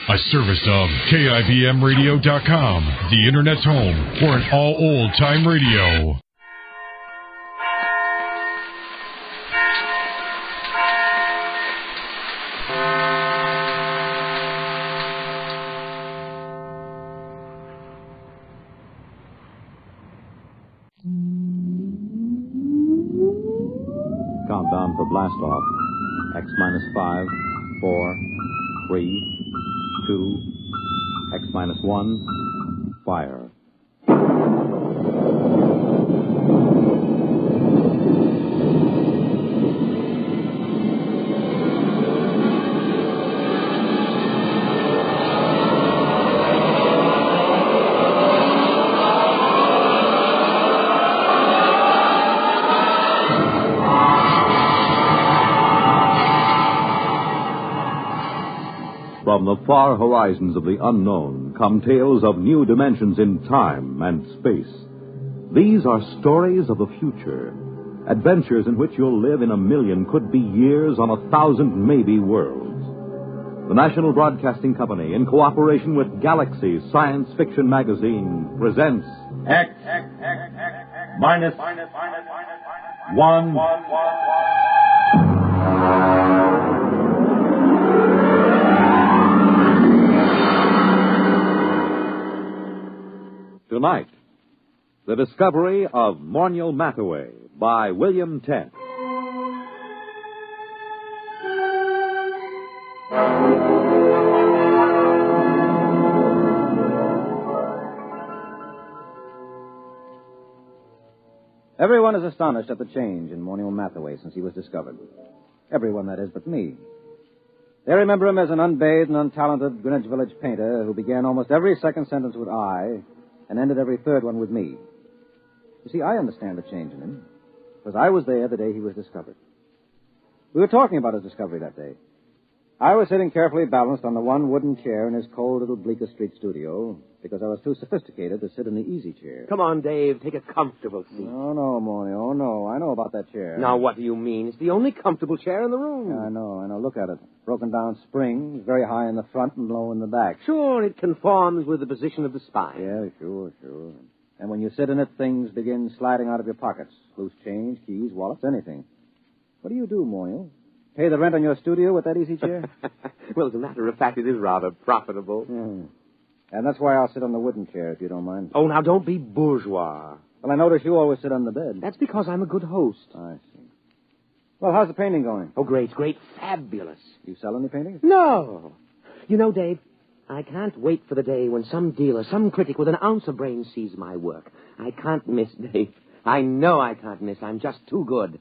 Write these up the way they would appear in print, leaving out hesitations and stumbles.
A service of KIBMradio.com, the Internet's home for an all old-time radio. Countdown for blast off. X-5, 4, 3, 2, X-1, fire. From the far horizons of the unknown come tales of new dimensions in time and space. These are stories of the future, adventures in which you'll live in a million could-be years on 1,000 maybe worlds. The National Broadcasting Company, in cooperation with Galaxy Science Fiction Magazine, presents X minus 1. Tonight, the discovery of Morneal Matheway by William Tent. Everyone is astonished at the change in Morneal Matheway since he was discovered. Everyone, that is, but me. They remember him as an unbathed and untalented Greenwich Village painter who began almost every second sentence with I and ended every third one with me. You see, I understand the change in him, because I was there the day he was discovered. We were talking about his discovery that day. I was sitting carefully balanced on the one wooden chair in his cold little Bleecker Street studio, because I was too sophisticated to sit in the easy chair. Come on, Dave, take a comfortable seat. Oh, no, Morny, oh, no. I know about that chair. Now, what do you mean? It's the only comfortable chair in the room. Yeah, I know. Look at it. Broken down springs, very high in the front and low in the back. Sure, it conforms with the position of the spine. Yeah, sure. And when you sit in it, things begin sliding out of your pockets. Loose change, keys, wallets, anything. What do you do, Morny? Pay the rent on your studio with that easy chair? Well, as a matter of fact, it is rather profitable. And that's why I'll sit on the wooden chair, if you don't mind. Oh, now, don't be bourgeois. Well, I notice you always sit on the bed. That's because I'm a good host. I see. Well, how's the painting going? Oh, great, fabulous. You sell any paintings? No. You know, Dave, I can't wait for the day when some dealer, some critic with an ounce of brain sees my work. I can't miss, Dave. I know I can't miss. I'm just too good.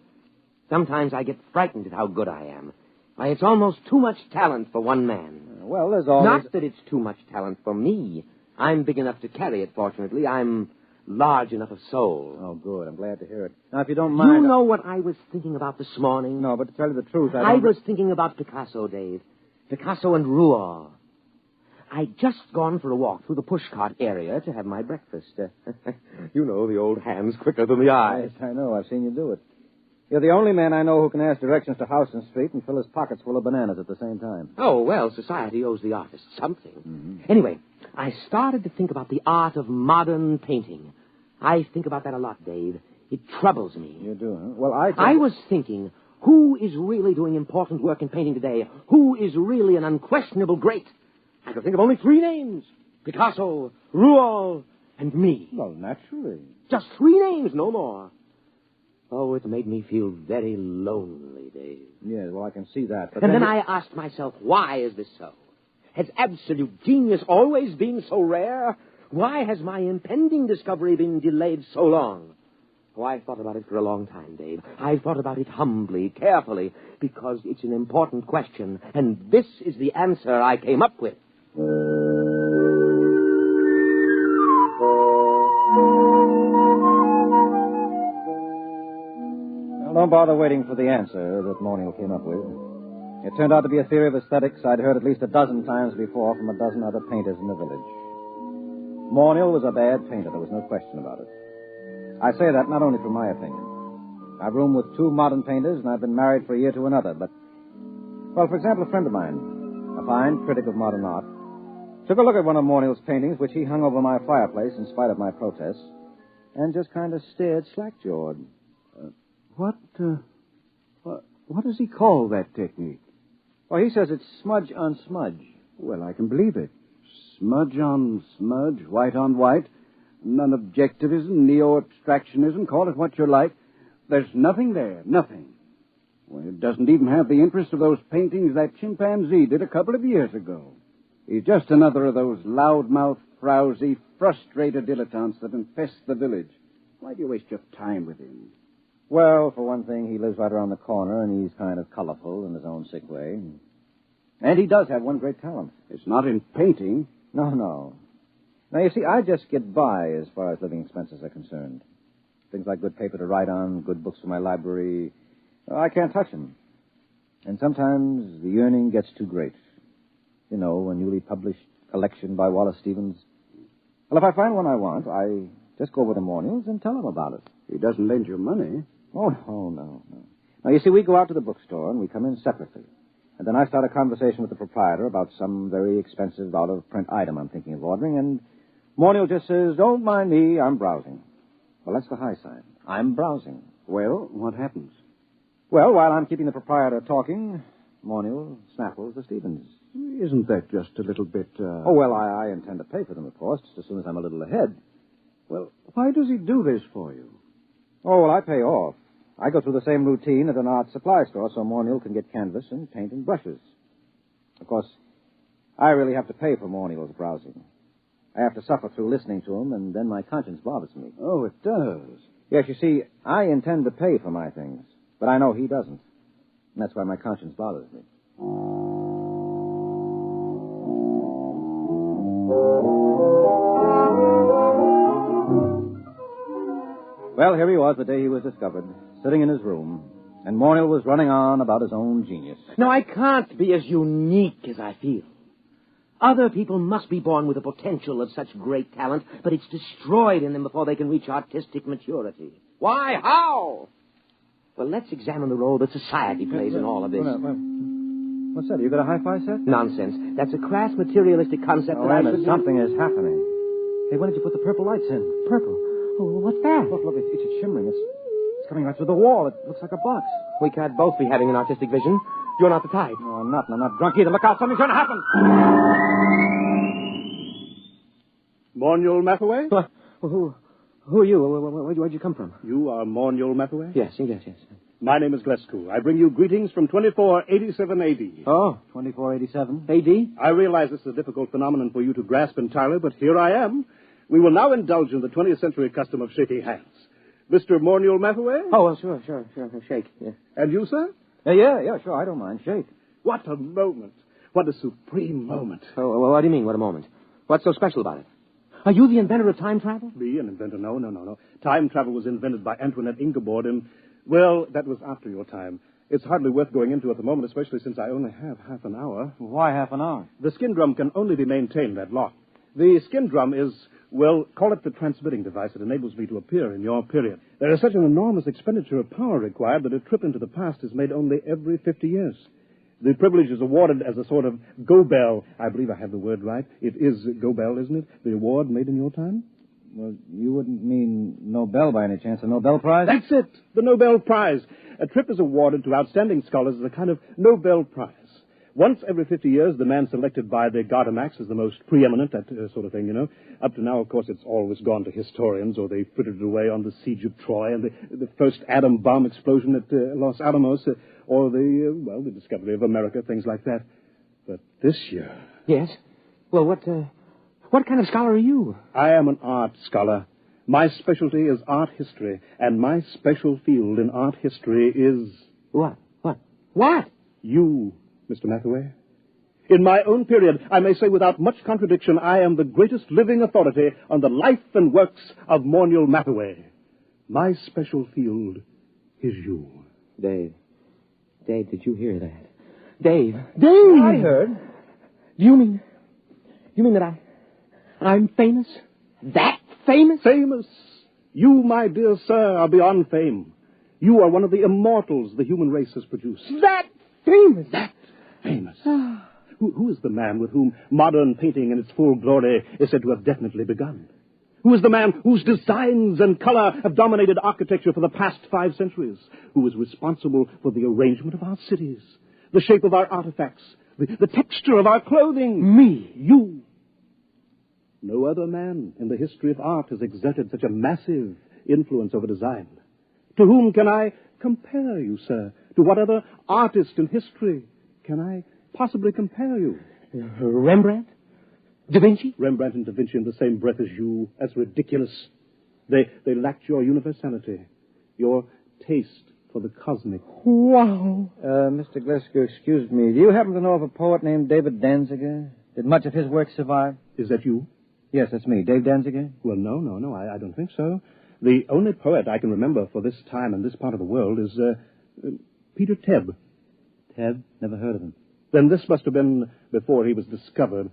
Sometimes I get frightened at how good I am. Why, it's almost too much talent for one man. Well, there's always... Not that it's too much talent for me. I'm big enough to carry it, fortunately. I'm large enough of soul. Oh, good. I'm glad to hear it. Now, if you don't mind... You know what I was thinking about this morning? No, but to tell you the truth, I was thinking about Picasso, Dave. Picasso and Rouault. I'd just gone for a walk through the pushcart area to have my breakfast. You know, the old hand's quicker than the eye. Yes, I know. I've seen you do it. You're the only man I know who can ask directions to Houston Street and fill his pockets full of bananas at the same time. Oh, well, society owes the artist something. Mm-hmm. Anyway, I started to think about the art of modern painting. I think about that a lot, Dave. It troubles me. You do, huh? Well, I was thinking, who is really doing important work in painting today? Who is really an unquestionable great? I could think of only 3 names. Picasso, Rouault, and me. Well, naturally. Just 3 names, no more. Oh, it made me feel very lonely, Dave. Yeah, well, I can see that. But and then I asked myself, why is this so? Has absolute genius always been so rare? Why has my impending discovery been delayed so long? Oh, I thought about it for a long time, Dave. I thought about it humbly, carefully, because it's an important question, and this is the answer I came up with. Don't bother waiting for the answer that Morneal came up with. It turned out to be a theory of aesthetics I'd heard at least a dozen times before from a dozen other painters in the village. Morneal was a bad painter, there was no question about it. I say that not only from my opinion. I've roomed with 2 modern painters, and I've been married for a year to another, but... Well, for example, a friend of mine, a fine critic of modern art, Took a look at one of Morneal's paintings, which he hung over my fireplace in spite of my protests, and just kind of stared slack-jawed. What does he call that technique? Well, he says it's smudge on smudge. Well, I can believe it. Smudge on smudge, white on white, non-objectivism, neo-abstractionism, call it what you like. There's nothing there, nothing. Well, it doesn't even have the interest of those paintings that chimpanzee did a couple of years ago. He's just another of those loudmouth, frowsy, frustrated dilettantes that infest the village. Why do you waste your time with him? Well, for one thing, he lives right around the corner, and he's kind of colorful in his own sick way. And he does have one great talent. It's not in painting. No. Now, you see, I just get by as far as living expenses are concerned. Things like good paper to write on, good books for my library, I can't touch them. And sometimes the yearning gets too great. You know, a newly published collection by Wallace Stevens. Well, if I find one I want, I just go over to Morneal's and tell him about it. He doesn't lend you money. Oh, no. Now, you see, we go out to the bookstore and we come in separately. And then I start a conversation with the proprietor about some very expensive out-of-print item I'm thinking of ordering, and Morneal just says, "Don't mind me, I'm browsing." Well, that's the high sign. I'm browsing. Well, what happens? Well, while I'm keeping the proprietor talking, Morneal snaffles the Stevens. Isn't that just a little bit, Oh, well, I intend to pay for them, of course, just as soon as I'm a little ahead. Well, why does he do this for you? Oh, well, I pay off. I go through the same routine at an art supply store so Morneal can get canvas and paint and brushes. Of course, I really have to pay for Morneal's browsing. I have to suffer through listening to him, and then my conscience bothers me. Oh, it does. Yes, you see, I intend to pay for my things, but I know he doesn't. And that's why my conscience bothers me. Well, here he was the day he was discovered, sitting in his room, and Morneal was running on about his own genius. No, I can't be as unique as I feel. Other people must be born with the potential of such great talent, but it's destroyed in them before they can reach artistic maturity. Why? How? Well, let's examine the role that society plays in all of this. What's that? You got a hi-fi set? Nonsense. That's a crass materialistic concept that I should... Something is happening. Hey, when did you put the purple lights in? Purple? Oh, what's that? Look, it's shimmering. It's coming right through the wall. It looks like a box. We can't both be having an artistic vision. You're not the type. No, I'm not, and I'm not drunk either. Look out, something's going to happen. Morneal Matheway? What? Who are you? Where'd you come from? You are Morneal Matheway? Yes. My name is Glescu. I bring you greetings from 2487 A.D. Oh, 2487. A.D.? I realize this is a difficult phenomenon for you to grasp entirely, but here I am. We will now indulge in the 20th century custom of shaking hands. Mr. Morneal Matheway? Oh, well, sure. Shake. Yeah. And you, sir? Yeah, sure. I don't mind. Shake. What a moment. What a supreme moment. Oh, well, what do you mean, what a moment? What's so special about it? Are you the inventor of time travel? Me, an inventor? No. Time travel was invented by Antoinette Ingeborg, and, well, that was after your time. It's hardly worth going into at the moment, especially since I only have half an hour. Why half an hour? The skin drum can only be maintained that long. The skin drum is, well, call it the transmitting device that enables me to appear in your period. There is such an enormous expenditure of power required that a trip into the past is made only every 50 years. The privilege is awarded as a sort of go-bell. I believe I have the word right. It is go-bell, isn't it? The award made in your time? Well, you wouldn't mean Nobel by any chance, a Nobel Prize? That's it, the Nobel Prize. A trip is awarded to outstanding scholars as a kind of Nobel Prize. Once every 50 years, the man selected by the Gardemax is the most preeminent, that sort of thing, you know. Up to now, of course, it's always gone to historians, or they frittered it away on the siege of Troy and the first atom bomb explosion at Los Alamos, or the discovery of America, things like that. But this year... Yes? Well, what kind of scholar are you? I am an art scholar. My specialty is art history, and my special field in art history is... What? What? You, Mr. Matheway. In my own period, I may say without much contradiction, I am the greatest living authority on the life and works of Morneal Matheway. My special field is you. Dave, did you hear that? Dave! I heard. Do you mean that I'm famous? That famous? Famous? You, my dear sir, are beyond fame. You are one of the immortals the human race has produced. That famous? That famous. Who is the man with whom modern painting in its full glory is said to have definitely begun? Who is the man whose designs and color have dominated architecture for the past 5 centuries? Who is responsible for the arrangement of our cities, the shape of our artifacts, the texture of our clothing? Me. You. No other man in the history of art has exerted such a massive influence over design. To whom can I compare you, sir? To what other artist in history can I possibly compare you? Rembrandt? Da Vinci? Rembrandt and Da Vinci in the same breath as you. That's ridiculous. They lacked your universality, your taste for the cosmic. Wow. Mr. Glesker, excuse me. Do you happen to know of a poet named David Danziger? Did much of his work survive? Is that you? Yes, that's me. Dave Danziger? Well, no, I don't think so. The only poet I can remember for this time and this part of the world is Peter Tebb. Tebb? Never heard of him. Then this must have been before he was discovered.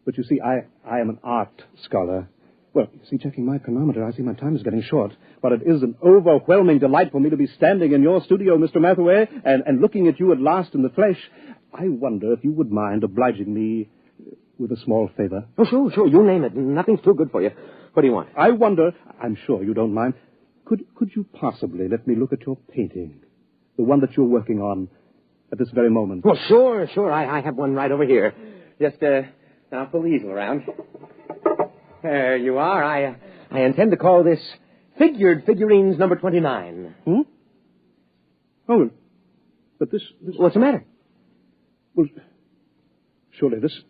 But you see, I am an art scholar. Well, you see, checking my chronometer, I see my time is getting short. But it is an overwhelming delight for me to be standing in your studio, Mr. Matheway, and looking at you at last in the flesh. I wonder if you would mind obliging me with a small favor. Oh, sure. You name it. Nothing's too good for you. What do you want? I wonder, I'm sure you don't mind, could you possibly let me look at your painting? The one that you're working on at this very moment. Well, sure. I have one right over here. Just, now pull the easel around. There you are. I intend to call this Figured Figurines number 29. Oh, but this... What's the matter? Well, surely this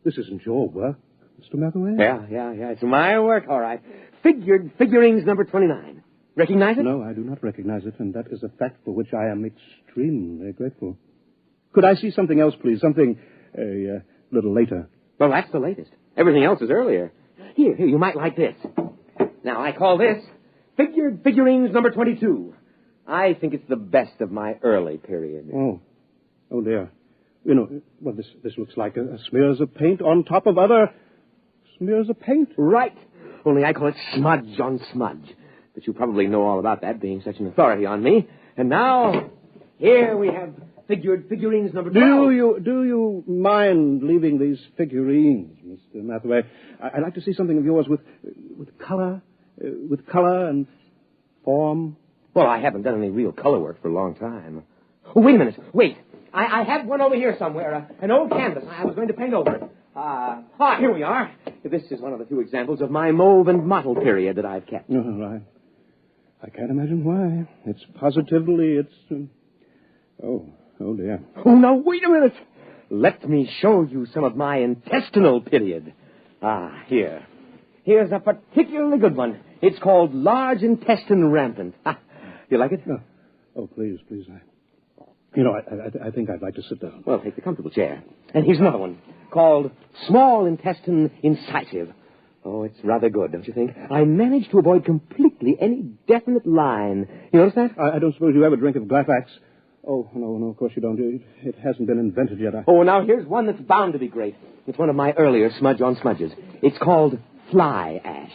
isn't your work, Mr. Matheway? Yeah. It's my work, all right. Figured Figurines number 29. Recognize it? No, I do not recognize it, and that is a fact for which I am extremely grateful. Could I see something else, please? Something a little later. Well, that's the latest. Everything else is earlier. Here, you might like this. Now, I call this Figured Figurines number 22. I think it's the best of my early period. Oh, dear. You know, well, this looks like a smears of paint on top of other smears of paint. Right. Only I call it smudge on smudge. But you probably know all about that, being such an authority on me. And now, here we have Figured Figurines number 12. Do you mind leaving these figurines, Mr. Matheway? I'd like to see something of yours with color and form. Well, I haven't done any real color work for a long time. Oh, wait a minute. Wait. I have one over here somewhere, an old canvas. I was going to paint over it. Here we are. This is one of the few examples of my mauve and mottle period that I've kept. Oh, I can't imagine why. It's positively, oh, dear. Oh, now, wait a minute. Let me show you some of my intestinal period. Here. Here's a particularly good one. It's called Large Intestine Rampant. You like it? Oh, please. I think I'd like to sit down. Well, take the comfortable chair. And here's another one called Small Intestine Incisive. Oh, it's rather good, don't you think? I managed to avoid completely any definite line. You notice that? I don't suppose you ever drink of Glafax. Oh, no, of course you don't. It hasn't been invented yet. Oh, now here's one that's bound to be great. It's one of my earlier smudge on smudges. It's called Fly Ash.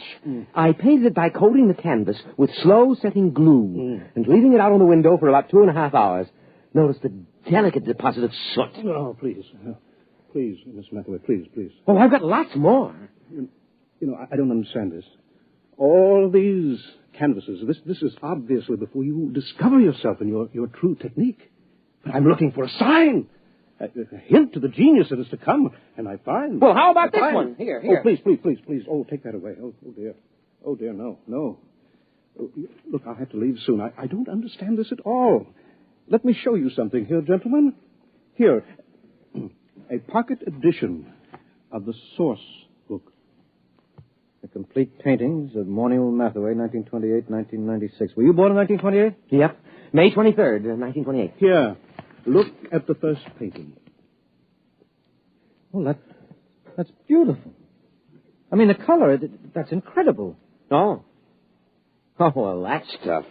I painted it by coating the canvas with slow-setting glue and leaving it out on the window for about 2.5 hours. Notice the delicate deposit of soot. Oh, please. Please, Miss Matheway, please. Oh, I've got lots more. You know, I don't understand this. All these canvases, this is obviously before you discover yourself and your true technique. But I'm looking for a sign, a hint to the genius that is to come, and I find... Well, how about this one? Here. Oh, please. Oh, take that away. Oh, dear. Oh, dear, no. Oh, look, I'll have to leave soon. I don't understand this at all. Let me show you something here, gentlemen. Here, a pocket edition of the source book. The complete paintings of Morneal Matheway, 1928-1996. Were you born in 1928? Yep. May 23rd, 1928. Here, look at the first painting. Well, that's beautiful. I mean, the color, that's incredible. Oh, well, that stuff.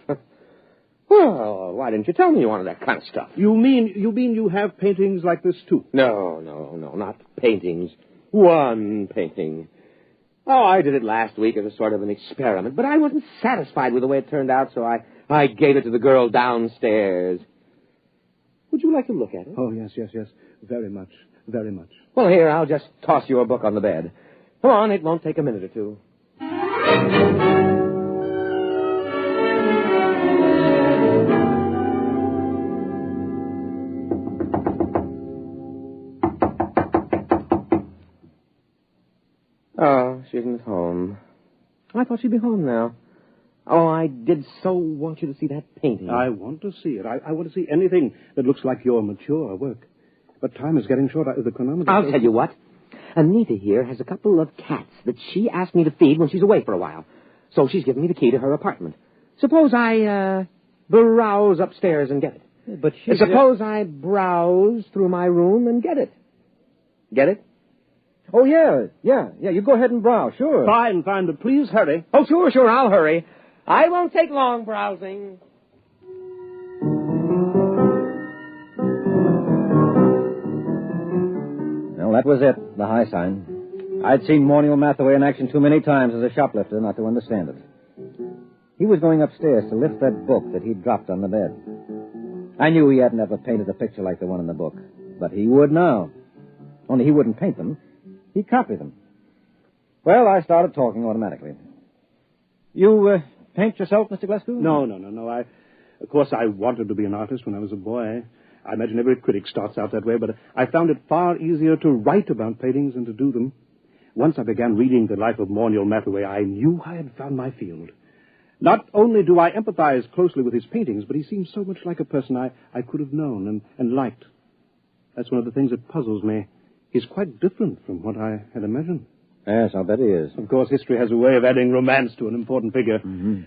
Well, why didn't you tell me you wanted that kind of stuff? You mean you have paintings like this, too? No, not paintings. One painting. Oh, I did it last week as a sort of an experiment, but I wasn't satisfied with the way it turned out, so I gave it to the girl downstairs. Would you like to look at it? Oh, yes, very much. very much. Well, here, I'll just toss your book on the bed. Come on, it won't take a minute or two. Oh, she isn't at home. I thought she'd be home now. Oh, I did so want you to see that painting. I want to see it. I want to see anything that looks like your mature work. But time is getting short. The chronometer... I'll tell you what. Anita here has a couple of cats that she asked me to feed when she's away for a while. So she's given me the key to her apartment. Suppose I, browse upstairs and get it. But Suppose I browse through my room and get it. Get it? Oh, yeah. You go ahead and browse, sure. Fine, but please hurry. Oh, sure, I'll hurry. I won't take long browsing. Well, that was it, the high sign. I'd seen Morneal Matheway in action too many times as a shoplifter not to understand it. He was going upstairs to lift that book that he'd dropped on the bed. I knew he hadn't ever painted a picture like the one in the book, but he would now. Only he wouldn't paint them. He'd copy them. Well, I started talking automatically. You, paint yourself, Mr. Glasgow? No. Of course, I wanted to be an artist when I was a boy. I imagine every critic starts out that way, but I found it far easier to write about paintings than to do them. Once I began reading the life of Morneal Matheway, I knew I had found my field. Not only do I empathize closely with his paintings, but he seems so much like a person I could have known and liked. That's one of the things that puzzles me. He's quite different from what I had imagined. Yes, I'll bet he is. Of course, history has a way of adding romance to an important figure. Mm-hmm.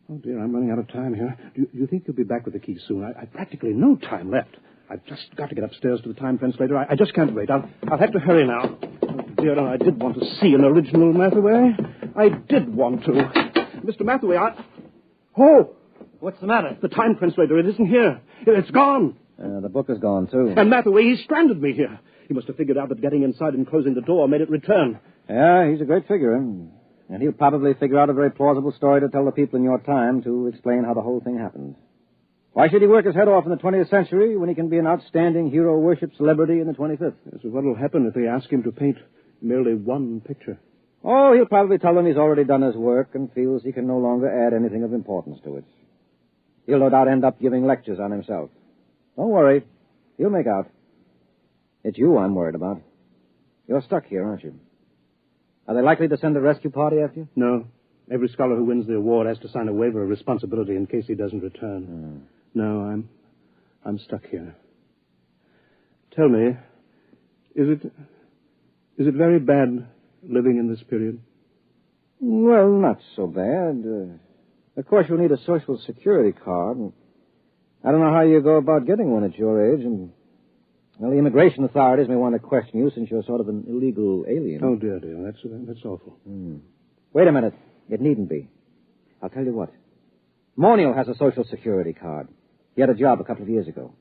Oh, dear, I'm running out of time here. Do you think you'll be back with the key soon? I practically no time left. I've just got to get upstairs to the time translator. I just can't wait. I'll have to hurry now. Oh, dear, I did want to see an original Matheway. I did want to. Mr. Matheway, Oh! What's the matter? The time translator, it isn't here. It's gone. The book is gone, too. And Matheway, he stranded me here. He must have figured out that getting inside and closing the door made it return. Yeah, he's a great figure. And he'll probably figure out a very plausible story to tell the people in your time to explain how the whole thing happened. Why should he work his head off in the 20th century when he can be an outstanding hero-worship celebrity in the 25th? So what will happen if they ask him to paint merely one picture? Oh, he'll probably tell them he's already done his work and feels he can no longer add anything of importance to it. He'll no doubt end up giving lectures on himself. Don't worry. He'll make out. It's you I'm worried about. You're stuck here, aren't you? Are they likely to send a rescue party after you? No. Every scholar who wins the award has to sign a waiver of responsibility in case he doesn't return. No, I'm stuck here. Tell me, is it very bad living in this period? Well, not so bad. Of course, you'll need a Social Security card. And I don't know how you go about getting one at your age. And, well, the immigration authorities may want to question you since you're sort of an illegal alien. Oh, dear. That's awful. Wait a minute. It needn't be. I'll tell you what. Morneal has a Social Security card. He had a job a couple of years ago.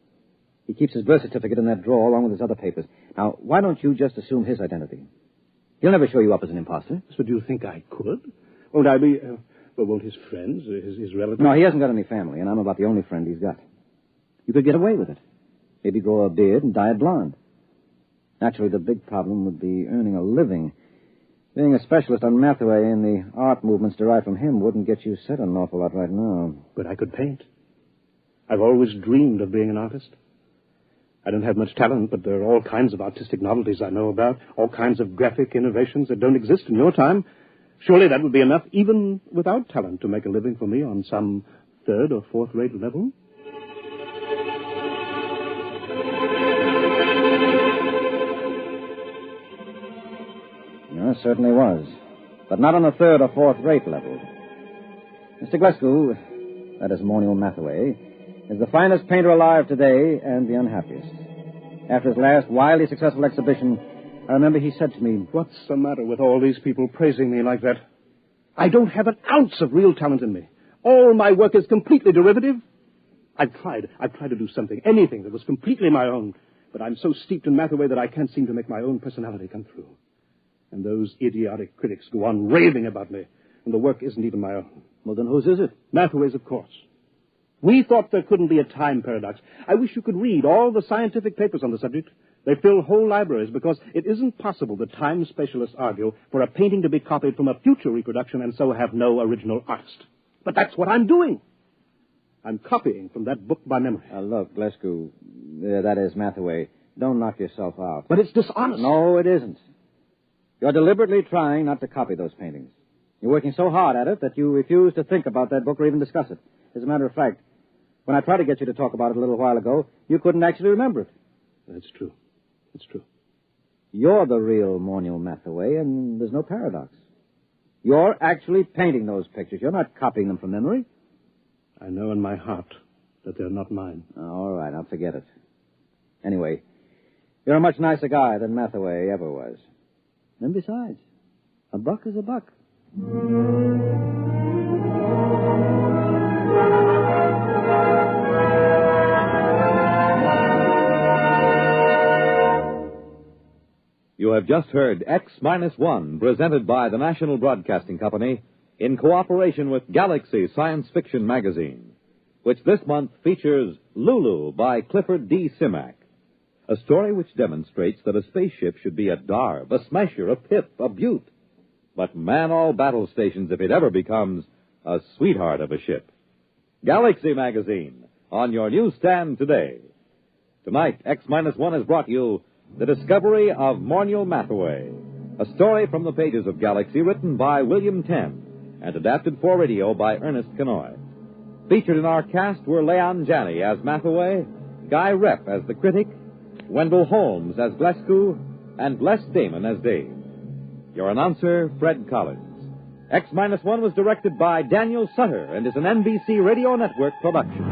He keeps his birth certificate in that drawer along with his other papers. Now, why don't you just assume his identity? He'll never show you up as an imposter. So do you think I could? Won't I be... well, won't his friends, his relatives... No, he hasn't got any family, and I'm about the only friend he's got. You could get away with it. Maybe grow a beard and dye it blonde. Naturally, the big problem would be earning a living. Being a specialist on Matheway and the art movements derived from him wouldn't get you set on an awful lot right now. But I could paint. I've always dreamed of being an artist. I don't have much talent, but there are all kinds of artistic novelties I know about, all kinds of graphic innovations that don't exist in your time. Surely that would be enough, even without talent, to make a living for me on some third or fourth-rate level. It certainly was. But not on a third or fourth-rate level. Mr. Glasgow, that is Morneal Matheway, is the finest painter alive today and the unhappiest. After his last wildly successful exhibition, I remember he said to me, "What's the matter with all these people praising me like that? I don't have an ounce of real talent in me. All my work is completely derivative. I've tried to do something, anything that was completely my own, but I'm so steeped in Matheway that I can't seem to make my own personality come through. And those idiotic critics go on raving about me, and the work isn't even my own." Well, then whose is it? Matheway's, of course. We thought there couldn't be a time paradox. I wish you could read all the scientific papers on the subject. They fill whole libraries because it isn't possible, the time specialists argue, for a painting to be copied from a future reproduction and so have no original artist. But that's what I'm doing. I'm copying from that book by memory. Look, Glescu, that is Matheway, don't knock yourself out. But it's dishonest. No, it isn't. You're deliberately trying not to copy those paintings. You're working so hard at it that you refuse to think about that book or even discuss it. As a matter of fact, when I tried to get you to talk about it a little while ago, you couldn't actually remember it. That's true. It's true. You're the real Morneal Matheway, and there's no paradox. You're actually painting those pictures. You're not copying them from memory. I know in my heart that they're not mine. All right, I'll forget it. Anyway, you're a much nicer guy than Matheway ever was. And besides, a buck is a buck. You have just heard X-1, presented by the National Broadcasting Company in cooperation with Galaxy Science Fiction Magazine, which this month features Lulu by Clifford D. Simak, a story which demonstrates that a spaceship should be a darb, a smasher, a pip, a beaut, but man all battle stations if it ever becomes a sweetheart of a ship. Galaxy Magazine, on your newsstand today. Tonight, X-1 has brought you The Discovery of Morneal Matheway, a story from the pages of Galaxy written by William Tenn and adapted for radio by Ernest Kenoy. Featured in our cast were Leon Janney as Matheway, Guy Repp as the critic, Wendell Holmes as Glescu, and Les Damon as Dave. Your announcer, Fred Collins. X-1 was directed by Daniel Sutter and is an NBC Radio Network production.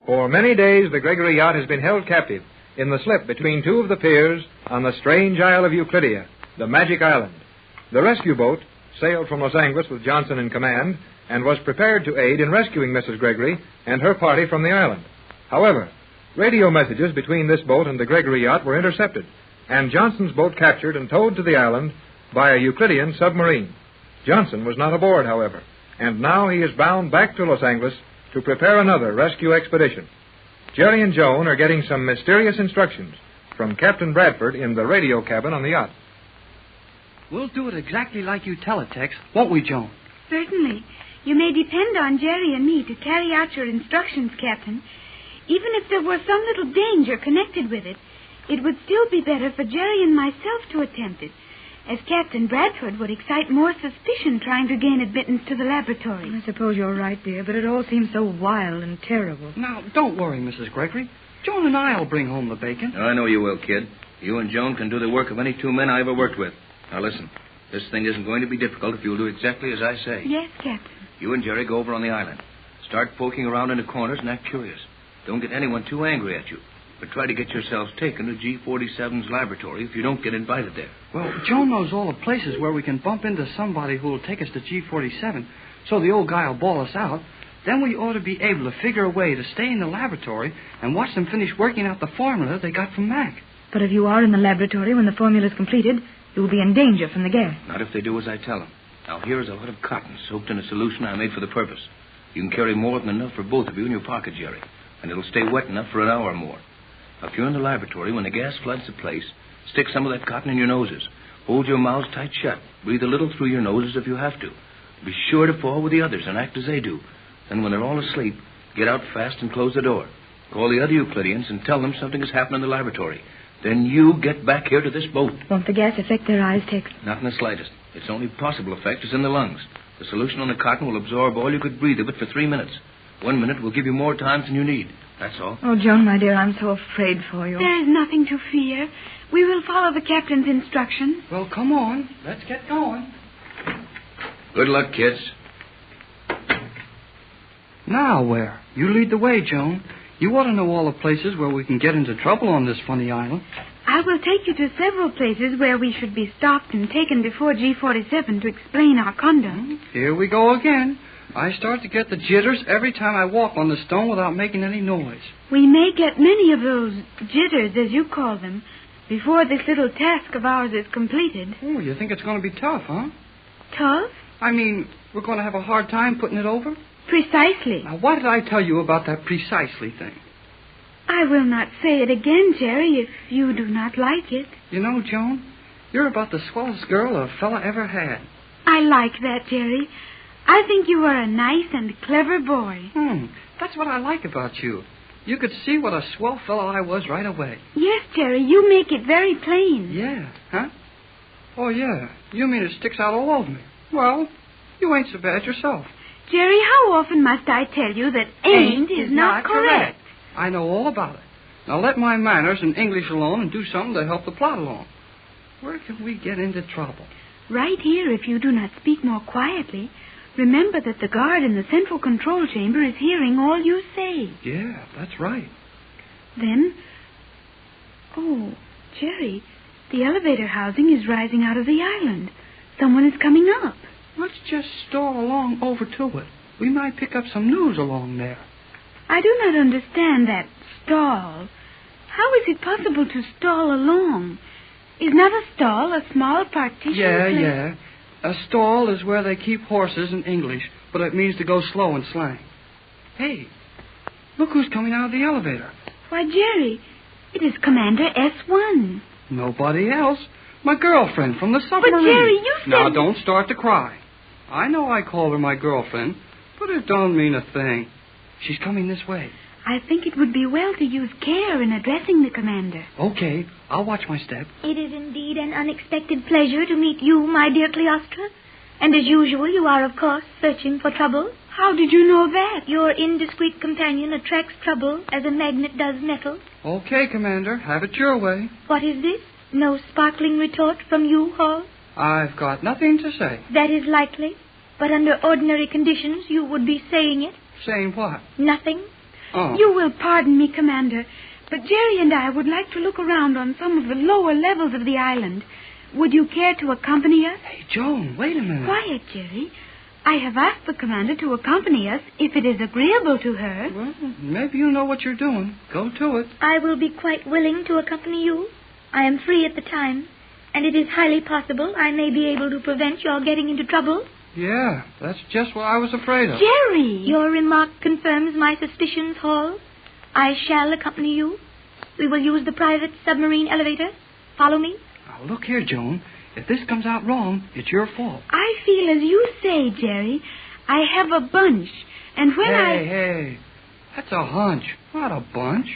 For many days, the Gregory yacht has been held captive in the slip between two of the piers on the strange isle of Euclidia, the Magic Island. The rescue boat sailed from Los Angeles with Johnson in command and was prepared to aid in rescuing Mrs. Gregory and her party from the island. However, radio messages between this boat and the Gregory yacht were intercepted, and Johnson's boat captured and towed to the island by a Euclidean submarine. Johnson was not aboard, however, and now he is bound back to Los Angeles to prepare another rescue expedition. Jerry and Joan are getting some mysterious instructions from Captain Bradford in the radio cabin on the yacht. We'll do it exactly like you tell it, Tex, won't we, Joan? Certainly. You may depend on Jerry and me to carry out your instructions, Captain. Even if there were some little danger connected with it, it would still be better for Jerry and myself to attempt it, as Captain Bradford would excite more suspicion trying to gain admittance to the laboratory. I suppose you're right, dear, but it all seems so wild and terrible. Now, don't worry, Mrs. Gregory. Joan and I'll bring home the bacon. I know you will, kid. You and Joan can do the work of any two men I ever worked with. Now, listen. This thing isn't going to be difficult if you'll do exactly as I say. Yes, Captain. You and Jerry go over on the island. Start poking around in the corners and act curious. Don't get anyone too angry at you. But try to get yourselves taken to G47's laboratory if you don't get invited there. Well, Joan knows all the places where we can bump into somebody who will take us to G47, so the old guy will bawl us out. Then we ought to be able to figure a way to stay in the laboratory and watch them finish working out the formula they got from Mac. But if you are in the laboratory when the formula is completed, you will be in danger from the gas. Not if they do as I tell them. Now, here is a lot of cotton soaked in a solution I made for the purpose. You can carry more than enough for both of you in your pocket, Jerry, and it'll stay wet enough for an hour or more. If you're in the laboratory, when the gas floods the place, stick some of that cotton in your noses. Hold your mouths tight shut. Breathe a little through your noses if you have to. Be sure to fall with the others and act as they do. Then when they're all asleep, get out fast and close the door. Call the other Euclideans and tell them something has happened in the laboratory. Then you get back here to this boat. Won't the gas affect their eyes, Tex? Not in the slightest. Its only possible effect is in the lungs. The solution on the cotton will absorb all you could breathe of it for 3 minutes. 1 minute will give you more time than you need. That's all. Oh, Joan, my dear, I'm so afraid for you. There is nothing to fear. We will follow the captain's instructions. Well, come on. Let's get going. Good luck, kids. Now where? You lead the way, Joan. You ought to know all the places where we can get into trouble on this funny island. I will take you to several places where we should be stopped and taken before G47 to explain our conduct. Here we go again. I start to get the jitters every time I walk on the stone without making any noise. We may get many of those jitters, as you call them, before this little task of ours is completed. Oh, you think it's going to be tough, huh? Tough? I mean, we're going to have a hard time putting it over? Precisely. Now, what did I tell you about that precisely thing? I will not say it again, Jerry, if you do not like it. You know, Joan, you're about the swellest girl a fella ever had. I like that, Jerry. I think you are a nice and clever boy. That's what I like about you. You could see what a swell fellow I was right away. Yes, Jerry, you make it very plain. Yeah, huh? Oh, yeah. You mean it sticks out all over me. Well, you ain't so bad yourself. Jerry, how often must I tell you that ain't is not correct? I know all about it. Now let my manners and English alone and do something to help the plot along. Where can we get into trouble? Right here, if you do not speak more quietly. Remember that the guard in the central control chamber is hearing all you say. Yeah, that's right. Then... Oh, Jerry, the elevator housing is rising out of the island. Someone is coming up. Let's just stall along over to it. We might pick up some news along there. I do not understand that stall. How is it possible to stall along? Is not a stall a small partition? Yeah. A stall is where they keep horses in English, but it means to go slow in slang. Hey, look who's coming out of the elevator. Why, Jerry, it is Commander S1. Nobody else. My girlfriend from the submarine. But, Jerry, you said... Now, don't start to cry. I know I called her my girlfriend, but it don't mean a thing. She's coming this way. I think it would be well to use care in addressing the commander. Okay, I'll watch my step. It is indeed an unexpected pleasure to meet you, my dear Cleostra. And as usual, you are, of course, searching for trouble. How did you know that? Your indiscreet companion attracts trouble as a magnet does metal. Okay, Commander, have it your way. What is this? No sparkling retort from you, Hall? I've got nothing to say. That is likely. But under ordinary conditions, you would be saying it. Saying what? Nothing. Oh. You will pardon me, Commander, but Jerry and I would like to look around on some of the lower levels of the island. Would you care to accompany us? Hey, Joan, wait a minute. Quiet, Jerry. I have asked the commander to accompany us if it is agreeable to her. Well, maybe you know what you're doing. Go to it. I will be quite willing to accompany you. I am free at the time, and it is highly possible I may be able to prevent your getting into trouble. Yeah, that's just what I was afraid of. Jerry! Your remark confirms my suspicions, Hall. I shall accompany you. We will use the private submarine elevator. Follow me. Now, look here, Joan. If this comes out wrong, it's your fault. I feel as you say, Jerry. I have a bunch, and when Hey, that's a hunch, not a bunch.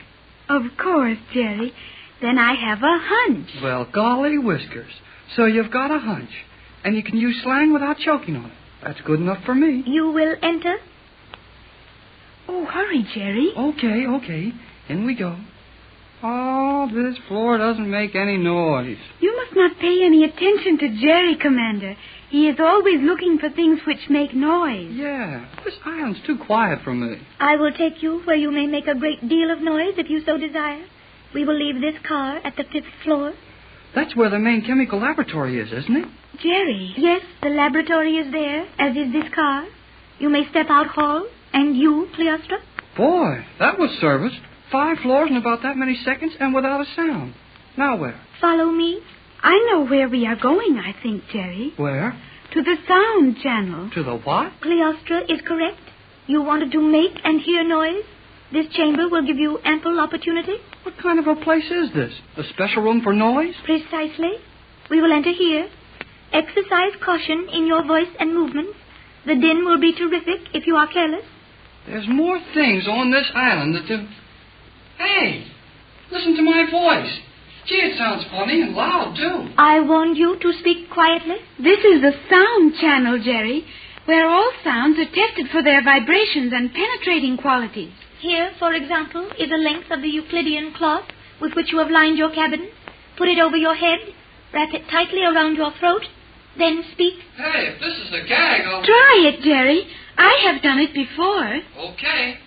Of course, Jerry. Then I have a hunch. Well, golly whiskers. So you've got a hunch. And you can use slang without choking on it. That's good enough for me. You will enter? Oh, hurry, Jerry. Okay. In we go. Oh, this floor doesn't make any noise. You must not pay any attention to Jerry, Commander. He is always looking for things which make noise. Yeah, this island's too quiet for me. I will take you where you may make a great deal of noise if you so desire. We will leave this car at the 5th floor. That's where the main chemical laboratory is, isn't it? Jerry. Yes, the laboratory is there, as is this car. You may step out, Hall. And you, Cleostra? Boy, that was service. 5 floors in about that many seconds and without a sound. Now where? Follow me. I know where we are going, I think, Jerry. Where? To the sound channel. To the what? Cleostra is correct. You wanted to make and hear noise? This chamber will give you ample opportunity. What kind of a place is this? A special room for noise? Precisely. We will enter here. Exercise caution in your voice and movements. The din will be terrific if you are careless. There's more things on this island that do... Hey, listen to my voice. Gee, it sounds funny and loud, too. I warned you to speak quietly. This is the sound channel, Jerry, where all sounds are tested for their vibrations and penetrating qualities. Here, for example, is a length of the Euclidean cloth with which you have lined your cabin. Put it over your head. Wrap it tightly around your throat. Then speak. Hey, if this is a gag, I'll... Try it, Jerry. I have done it before. Okay.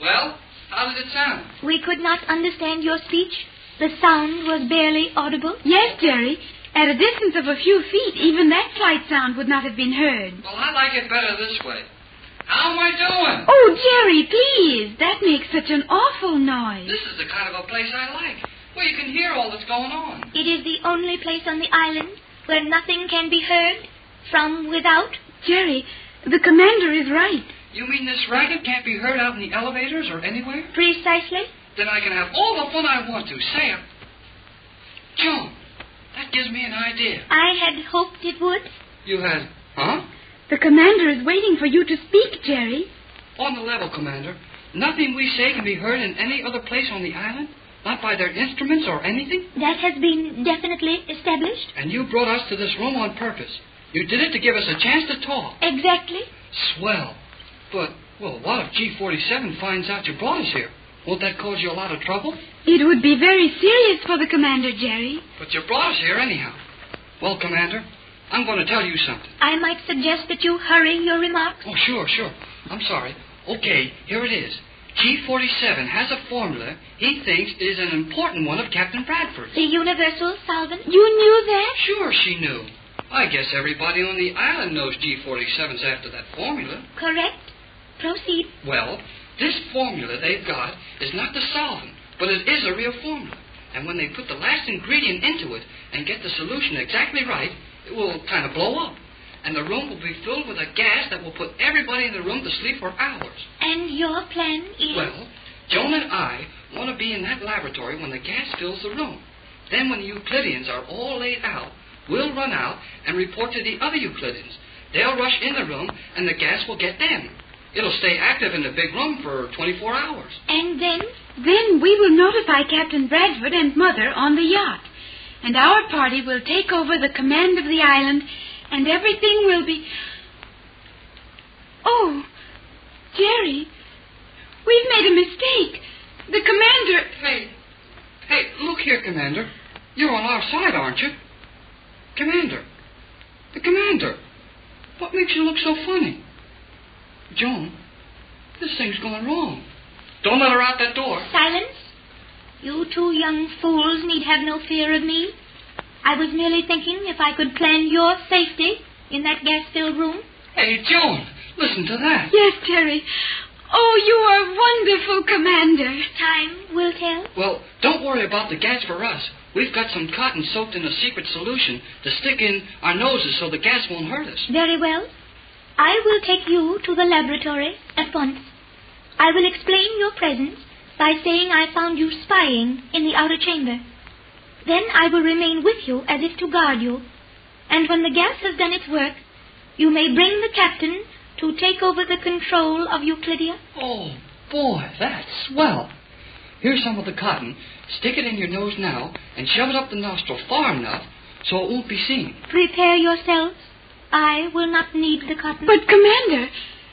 Well, how did it sound? We could not understand your speech. The sound was barely audible. Yes, Jerry. At a distance of a few feet, even that slight sound would not have been heard. Well, I like it better this way. How am I doing? Oh, Jerry, please. That makes such an awful noise. This is the kind of a place I like, where you can hear all that's going on. It is the only place on the island where nothing can be heard from without. Jerry, the commander is right. You mean this racket can't be heard out in the elevators or anywhere? Precisely. Then I can have all the fun I want to. Say it. Joan, that gives me an idea. I had hoped it would. You had, huh? The commander is waiting for you to speak, Jerry. On the level, Commander. Nothing we say can be heard in any other place on the island? Not by their instruments or anything? That has been definitely established. And you brought us to this room on purpose. You did it to give us a chance to talk. Exactly. Swell. But, well, what if G47 finds out you brought us here? Won't that cause you a lot of trouble? It would be very serious for the commander, Jerry. But you brought us here anyhow. Well, Commander, I'm going to tell you something. I might suggest that you hurry your remarks. Oh, sure. I'm sorry. Okay, here it is. G47 has a formula he thinks is an important one of Captain Bradford's. The universal solvent? You knew that? Sure, she knew. I guess everybody on the island knows G47's after that formula. Correct. Proceed. Well, this formula they've got is not the solvent, but it is a real formula. And when they put the last ingredient into it and get the solution exactly right, it will kind of blow up. And the room will be filled with a gas that will put everybody in the room to sleep for hours. And your plan is? Well, Joan and I want to be in that laboratory when the gas fills the room. Then when the Euclideans are all laid out, we'll run out and report to the other Euclideans. They'll rush in the room, and the gas will get them. It'll stay active in the big room for 24 hours. And then? Then we will notify Captain Bradford and Mother on the yacht. And our party will take over the command of the island, and everything will be... Oh, Jerry, we've made a mistake. The commander... Hey, look here, Commander. You're on our side, aren't you? Commander. The commander. What makes you look so funny? Joan, this thing's going wrong. Don't let her out that door. Silence. You two young fools need have no fear of me. I was merely thinking if I could plan your safety in that gas-filled room. Hey, Joan, listen to that. Yes, Terry. Oh, you are wonderful, Commander. Time will tell. Well, don't worry about the gas for us. We've got some cotton soaked in a secret solution to stick in our noses so the gas won't hurt us. Very well. I will take you to the laboratory at once. I will explain your presence by saying I found you spying in the outer chamber. Then I will remain with you as if to guard you. And when the gas has done its work, you may bring the captain to take over the control of Euclidia. Oh, boy, that's swell. Here's some of the cotton. Stick it in your nose now and shove it up the nostril far enough so it won't be seen. Prepare yourselves. I will not need the cotton. But, Commander,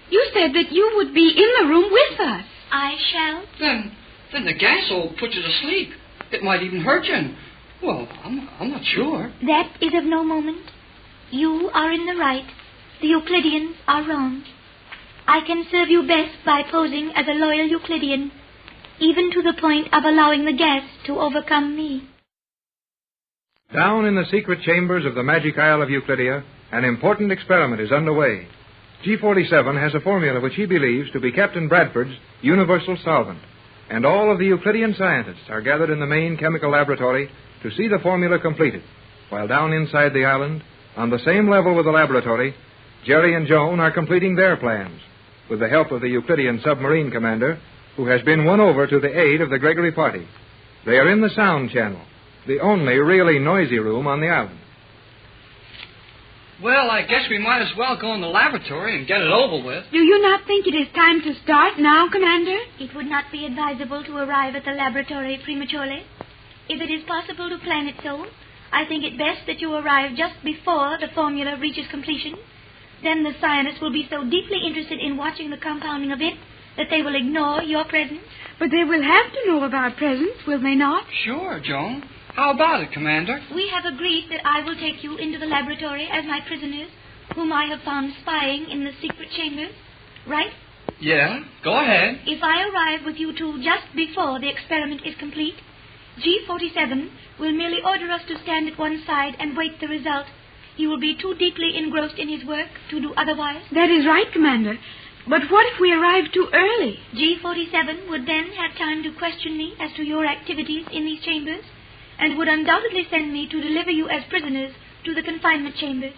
you said that you would be in the room with us. I shall. Then the gas will put you to sleep. It might even hurt you. And, well, I'm not sure. That is of no moment. You are in the right. The Euclideans are wrong. I can serve you best by posing as a loyal Euclidean, even to the point of allowing the gas to overcome me. Down in the secret chambers of the magic Isle of Euclidia, an important experiment is underway. G47 has a formula which he believes to be Captain Bradford's universal solvent, and all of the Euclidean scientists are gathered in the main chemical laboratory to see the formula completed, while down inside the island, on the same level with the laboratory, Jerry and Joan are completing their plans, with the help of the Euclidean submarine commander, who has been won over to the aid of the Gregory party. They are in the sound channel, the only really noisy room on the island. Well, I guess we might as well go in the laboratory and get it over with. Do you not think it is time to start now, Commander? It would not be advisable to arrive at the laboratory prematurely. If it is possible to plan it so, I think it best that you arrive just before the formula reaches completion. Then the scientists will be so deeply interested in watching the compounding of it that they will ignore your presence. But they will have to know of our presence, will they not? Sure, Joan. How about it, Commander? We have agreed that I will take you into the laboratory as my prisoners, whom I have found spying in the secret chambers. Right? Yeah, go ahead. If I arrive with you two just before the experiment is complete, G47 will merely order us to stand at one side and wait the result. He will be too deeply engrossed in his work to do otherwise. That is right, Commander. But what if we arrive too early? G47 would then have time to question me as to your activities in these chambers, and would undoubtedly send me to deliver you as prisoners to the confinement chambers.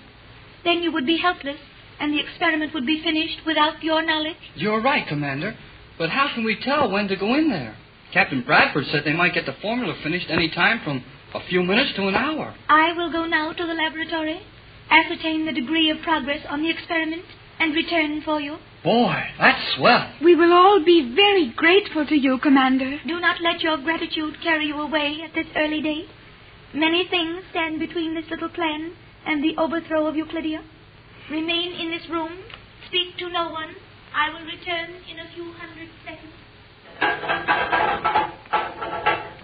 Then you would be helpless, and the experiment would be finished without your knowledge. You're right, Commander. But how can we tell when to go in there? Captain Bradford said they might get the formula finished any time from a few minutes to an hour. I will go now to the laboratory, ascertain the degree of progress on the experiment, and return for you. Boy, that's swell. We will all be very grateful to you, Commander. Do not let your gratitude carry you away at this early date. Many things stand between this little plan and the overthrow of Euclidia. Remain in this room. Speak to no one. I will return in a few hundred seconds.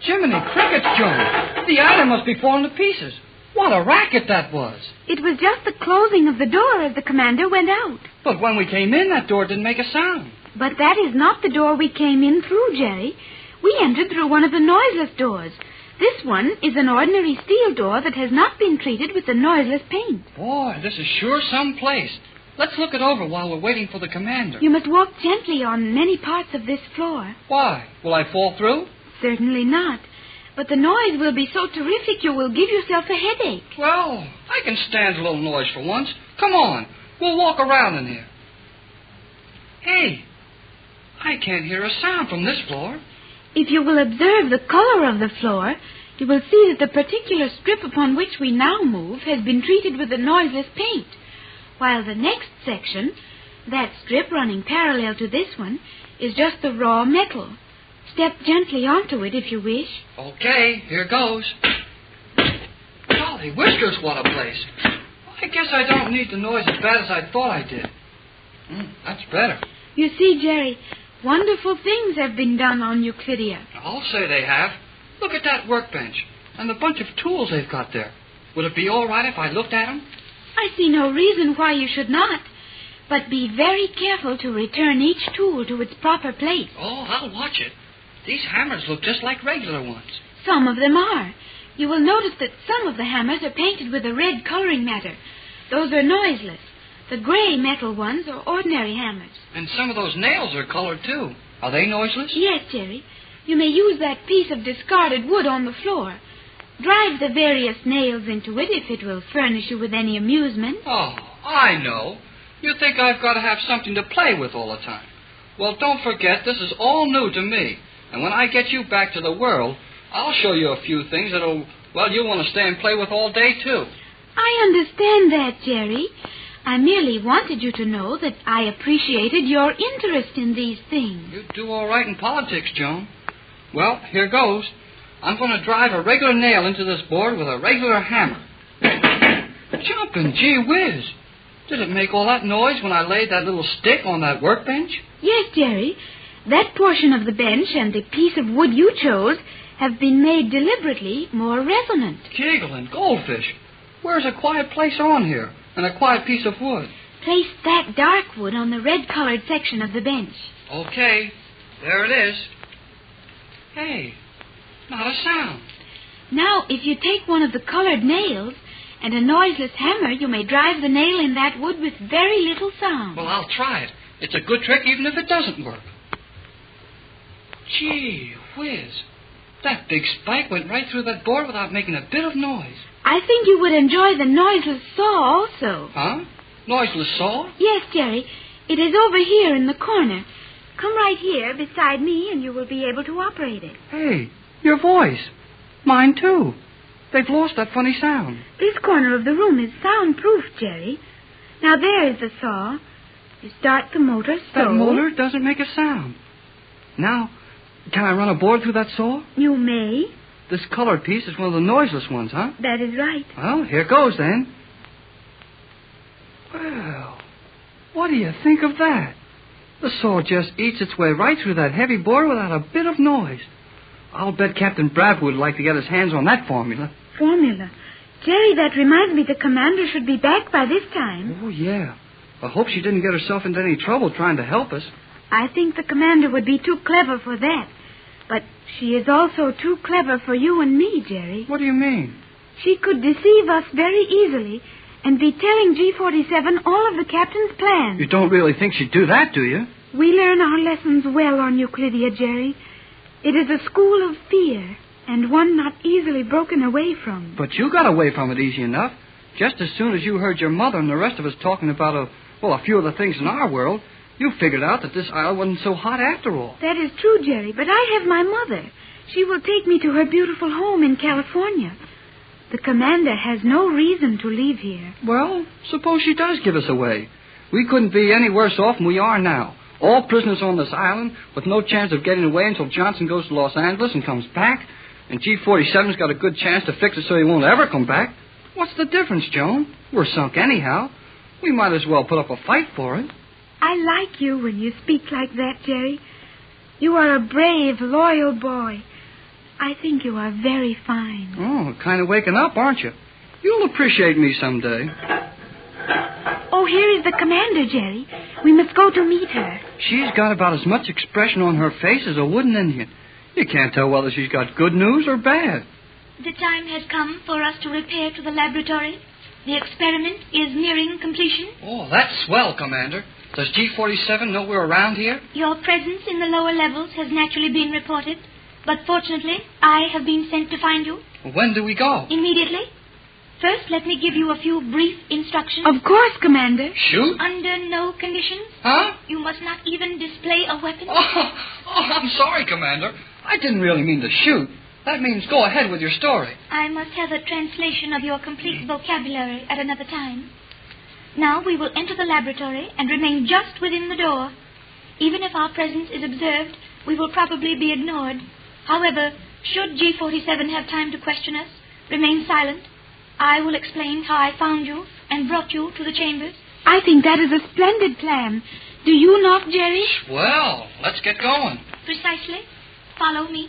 Jiminy crickets, Joan. The island must be falling to pieces. What a racket that was. It was just the closing of the door as the commander went out. But when we came in, that door didn't make a sound. But that is not the door we came in through, Jerry. We entered through one of the noiseless doors. This one is an ordinary steel door that has not been treated with the noiseless paint. Boy, this is sure some place. Let's look it over while we're waiting for the commander. You must walk gently on many parts of this floor. Why? Will I fall through? Certainly not. But the noise will be so terrific you will give yourself a headache. Well, I can stand a little noise for once. Come on. We'll walk around in here. Hey, I can't hear a sound from this floor. If you will observe the color of the floor, you will see that the particular strip upon which we now move has been treated with the noiseless paint, while the next section, that strip running parallel to this one, is just the raw metal. Step gently onto it if you wish. Okay, here goes. Golly whiskers, what a place. I guess I don't need the noise as bad as I thought I did. That's better. You see, Jerry, wonderful things have been done on Euclidia. I'll say they have. Look at that workbench and the bunch of tools they've got there. Would it be all right if I looked at them? I see no reason why you should not. But be very careful to return each tool to its proper place. Oh, I'll watch it. These hammers look just like regular ones. Some of them are. You will notice that some of the hammers are painted with a red coloring matter. Those are noiseless. The gray metal ones are ordinary hammers. And some of those nails are colored, too. Are they noiseless? Yes, Jerry. You may use that piece of discarded wood on the floor. Drive the various nails into it if it will furnish you with any amusement. Oh, I know. You think I've got to have something to play with all the time. Well, don't forget, this is all new to me. And when I get you back to the world, I'll show you a few things that'll, well, you'll want to stay and play with all day, too. I understand that, Jerry. I merely wanted you to know that I appreciated your interest in these things. You do all right in politics, Joan. Well, here goes. I'm going to drive a regular nail into this board with a regular hammer. Jumping gee whiz. Did it make all that noise when I laid that little stick on that workbench? Yes, Jerry. That portion of the bench and the piece of wood you chose have been made deliberately more resonant. Giggle and goldfish. Where's a quiet place on here and a quiet piece of wood? Place that dark wood on the red-colored section of the bench. Okay. There it is. Hey, not a sound. Now, if you take one of the colored nails and a noiseless hammer, you may drive the nail in that wood with very little sound. Well, I'll try it. It's a good trick even if it doesn't work. Gee whiz. That big spike went right through that board without making a bit of noise. I think you would enjoy the noiseless saw also. Huh? Noiseless saw? Yes, Jerry. It is over here in the corner. Come right here beside me and you will be able to operate it. Hey, your voice. Mine, too. They've lost that funny sound. This corner of the room is soundproof, Jerry. Now there is the saw. You start the motor so... That motor doesn't make a sound. Now, can I run a board through that saw? You may. This colored piece is one of the noiseless ones, huh? That is right. Well, here goes then. Well, what do you think of that? The saw just eats its way right through that heavy board without a bit of noise. I'll bet Captain Bradford would like to get his hands on that formula. Formula? Jerry, that reminds me the commander should be back by this time. Oh, yeah. I hope she didn't get herself into any trouble trying to help us. I think the commander would be too clever for that. But she is also too clever for you and me, Jerry. What do you mean? She could deceive us very easily and be telling G47 all of the captain's plans. You don't really think she'd do that, do you? We learn our lessons well on Euclidia, Jerry. It is a school of fear, and one not easily broken away from. But you got away from it easy enough. Just as soon as you heard your mother and the rest of us talking about a few of the things in our world, you figured out that this isle wasn't so hot after all. That is true, Jerry, but I have my mother. She will take me to her beautiful home in California. The commander has no reason to leave here. Well, suppose she does give us away. We couldn't be any worse off than we are now. All prisoners on this island with no chance of getting away until Johnson goes to Los Angeles and comes back. And G47's got a good chance to fix it so he won't ever come back. What's the difference, Joan? We're sunk anyhow. We might as well put up a fight for it. I like you when you speak like that, Jerry. You are a brave, loyal boy. I think you are very fine. Oh, kind of waking up, aren't you? You'll appreciate me someday. Oh, here is the commander, Jerry. We must go to meet her. She's got about as much expression on her face as a wooden Indian. You can't tell whether she's got good news or bad. The time has come for us to repair to the laboratory. The experiment is nearing completion. Oh, that's swell, Commander. Does G47 know we're around here? Your presence in the lower levels has naturally been reported, but fortunately, I have been sent to find you. When do we go? Immediately. First, let me give you a few brief instructions. Of course, Commander. Shoot? Under no conditions. Huh? You must not even display a weapon. Oh, I'm sorry, Commander. I didn't really mean to shoot. That means go ahead with your story. I must have a translation of your complete vocabulary at another time. Now we will enter the laboratory and remain just within the door. Even if our presence is observed, we will probably be ignored. However, should G47 have time to question us, remain silent. I will explain how I found you and brought you to the chambers. I think that is a splendid plan. Do you not, Jerry? Well, let's get going. Precisely. Follow me.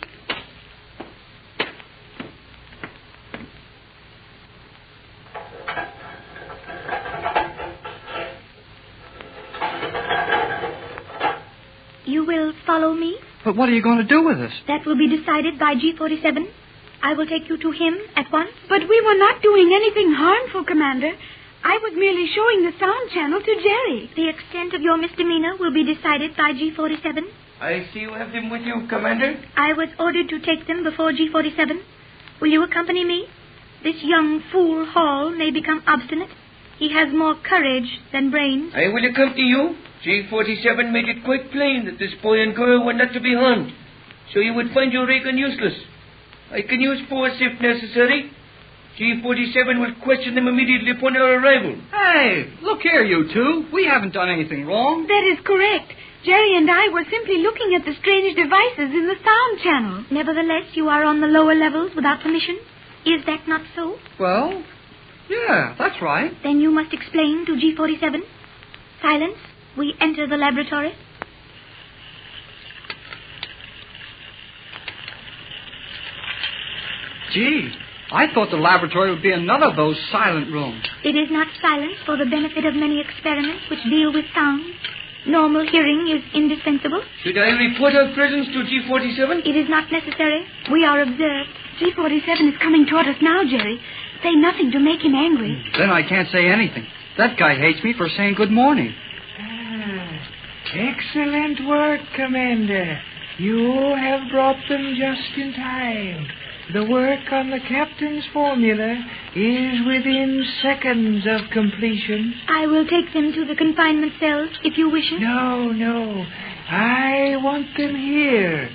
You will follow me? But what are you going to do with us? That will be decided by G47. I will take you to him at once. But we were not doing anything harmful, Commander. I was merely showing the sound channel to Jerry. The extent of your misdemeanor will be decided by G47. I see you have them with you, Commander. I was ordered to take them before G47. Will you accompany me? This young fool Hall may become obstinate. He has more courage than brains. I will accompany you. G47 made it quite plain that this boy and girl were not to be harmed, so you would find your ray gun useless. I can use force if necessary. G47 will question them immediately upon our arrival. Hey, look here, you two. We haven't done anything wrong. That is correct. Jerry and I were simply looking at the strange devices in the sound channel. Nevertheless, you are on the lower levels without permission. Is that not so? Well, yeah, that's right. Then you must explain to G47. Silence. We enter the laboratory. Gee, I thought the laboratory would be another of those silent rooms. It is not silent for the benefit of many experiments which deal with sound. Normal hearing is indispensable. Should I report our presence to G47? It is not necessary. We are observed. G47 is coming toward us now, Jerry. Say nothing to make him angry. Then I can't say anything. That guy hates me for saying good morning. Excellent work, Commander. You have brought them just in time. The work on the captain's formula is within seconds of completion. I will take them to the confinement cells, if you wish it. No. I want them here.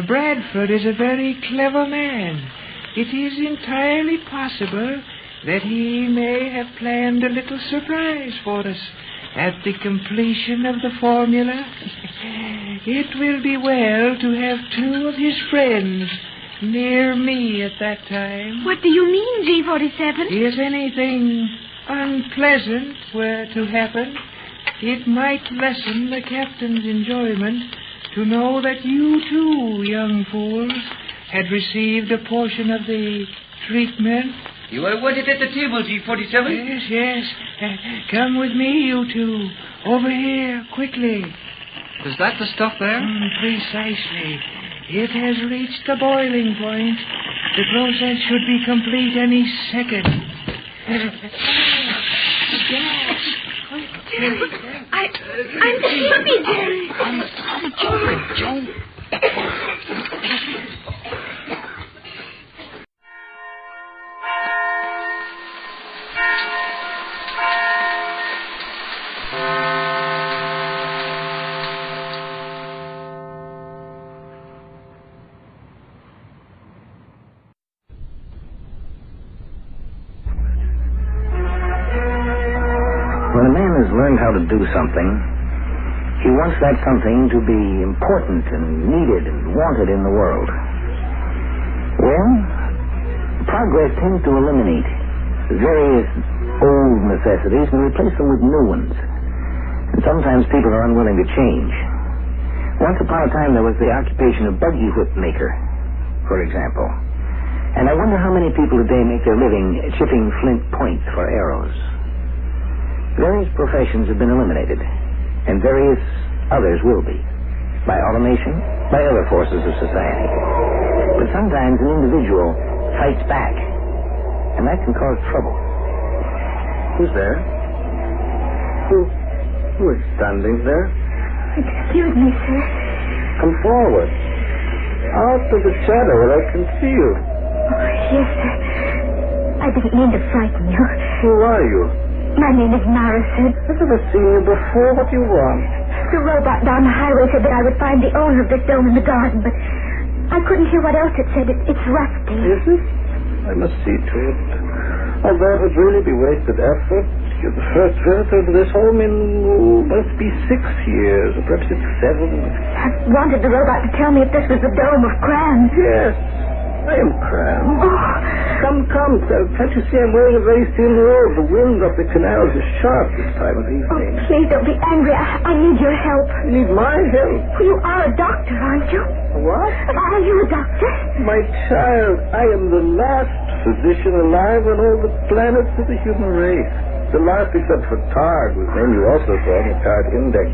Bradford is a very clever man. It is entirely possible that he may have planned a little surprise for us at the completion of the formula. It will be well to have two of his friends near me at that time. What do you mean, G47? If anything unpleasant were to happen, it might lessen the captain's enjoyment to know that you too, young fools, had received a portion of the treatment. You are wanted at the table, G47. Yes. Come with me, you two. Over here, quickly. Is that the stuff there? Precisely. It has reached the boiling point. The process should be complete any second. I'm sleepy, Jerry. Joan. When a man has learned how to do something, he wants that something to be important and needed and wanted in the world. Well, progress tends to eliminate various old necessities and replace them with new ones. And sometimes people are unwilling to change. Once upon a time, there was the occupation of buggy whip maker, for example. And I wonder how many people today make their living chipping flint points for arrows. Various professions have been eliminated, and various others will be, by automation, by other forces of society. But sometimes an individual fights back, and that can cause trouble. Who's there? Who is standing there? Excuse me, sir. Come forward. Out of the shadow where I can see you. Oh, yes, sir. I didn't mean to frighten you. Who are you? My name is Morrison. I've never seen you before. What do you want? The robot down the highway said that I would find the owner of this dome in the garden, but I couldn't hear what else it said. It's rusty. Is it? I must see to it. Although it would really be wasted effort. You're the first visitor to this home in, must be 6 years, or perhaps it's 7. I wanted the robot to tell me if this was the dome of Cran. Yes, I am Cran. Oh. Come. Can't you see I'm wearing a very thin robe? The wind up the canals is sharp this time of evening. Oh, please don't be angry. I need your help. You need my help? You are a doctor, aren't you? What? Are you a doctor? My child, I am the last physician alive on all the planets of the human race. The last except for Targ, whose name you also saw on the card index.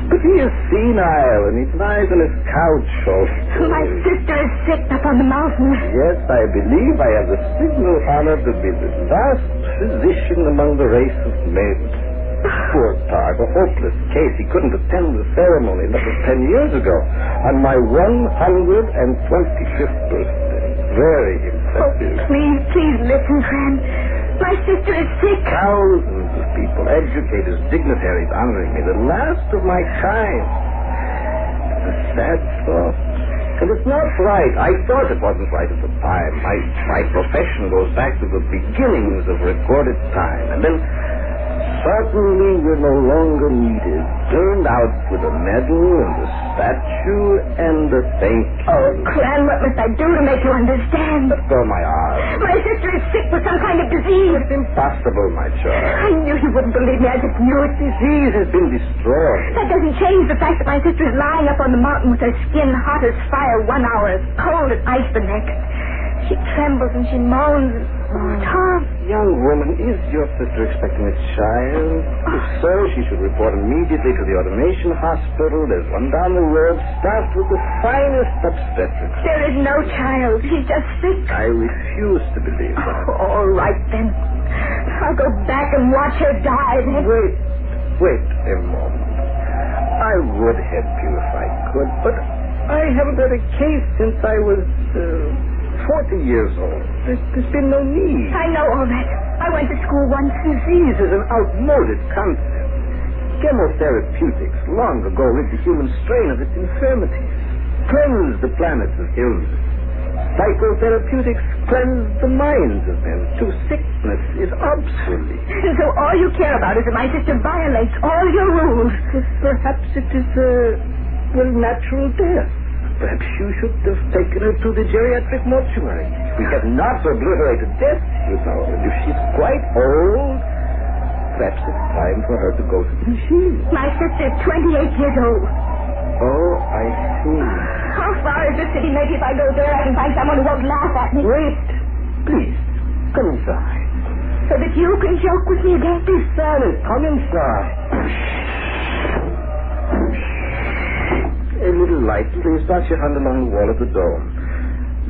But he is senile, and he lies on his couch all day. My sister is sick up on the mountain. Yes, I believe I have the signal honor to be the last physician among the race of men. Poor Targ, a hopeless case. He couldn't attend the ceremony that was 10 years ago, on my 125th birthday. Very impressive. Oh, please listen, Cran. My sister is sick. Thousands of people, educators, dignitaries honoring me, the last of my kind. It's a sad thought. And it's not right. I thought it wasn't right at the time. My profession goes back to the beginnings of recorded time. And then suddenly we're no longer needed. Turned out with a medal and a statue and a thank you. Oh, Clan, what must I do to make you understand? Let go my arm. My sister is sick with some kind of disease. It's impossible, my child. I knew you wouldn't believe me. I just knew it. Disease has been destroyed. That doesn't change the fact that my sister is lying up on the mountain with her skin hot as fire 1 hour, as cold as ice the next. She trembles and she moans. Oh, Tom. Young woman, is your sister expecting a child? If so, she should report immediately to the automation hospital. There's one down the road, staffed with the finest obstetrics. There is no child. She's just sick. I refuse to believe that. Oh, all right, then. I'll go back and watch her die. Then. Wait a moment. I would help you if I could, but I haven't had a case since I was 40 years old. There's been no need. I know all that. I went to school once. Disease is an outmoded concept. Chemotherapeutics long ago rid the human strain of its infirmities, cleansed the planets of illness. Psychotherapeutics cleanse the minds of men. To sickness is obsolete. So all you care about is that my sister violates all your rules. Perhaps it is a natural death. Perhaps you should have taken her to the geriatric mortuary. We have not obliterated death, you know. And if she's quite old, perhaps it's time for her to go to the machine. My sister's 28 years old. Oh, I see. How far is the city? Maybe if I go there, I can find someone who won't laugh at me. Wait. Please, come inside. So that you can joke with me again? Be silent. Come inside. A little light, please. Pass your hand along the wall of the dome.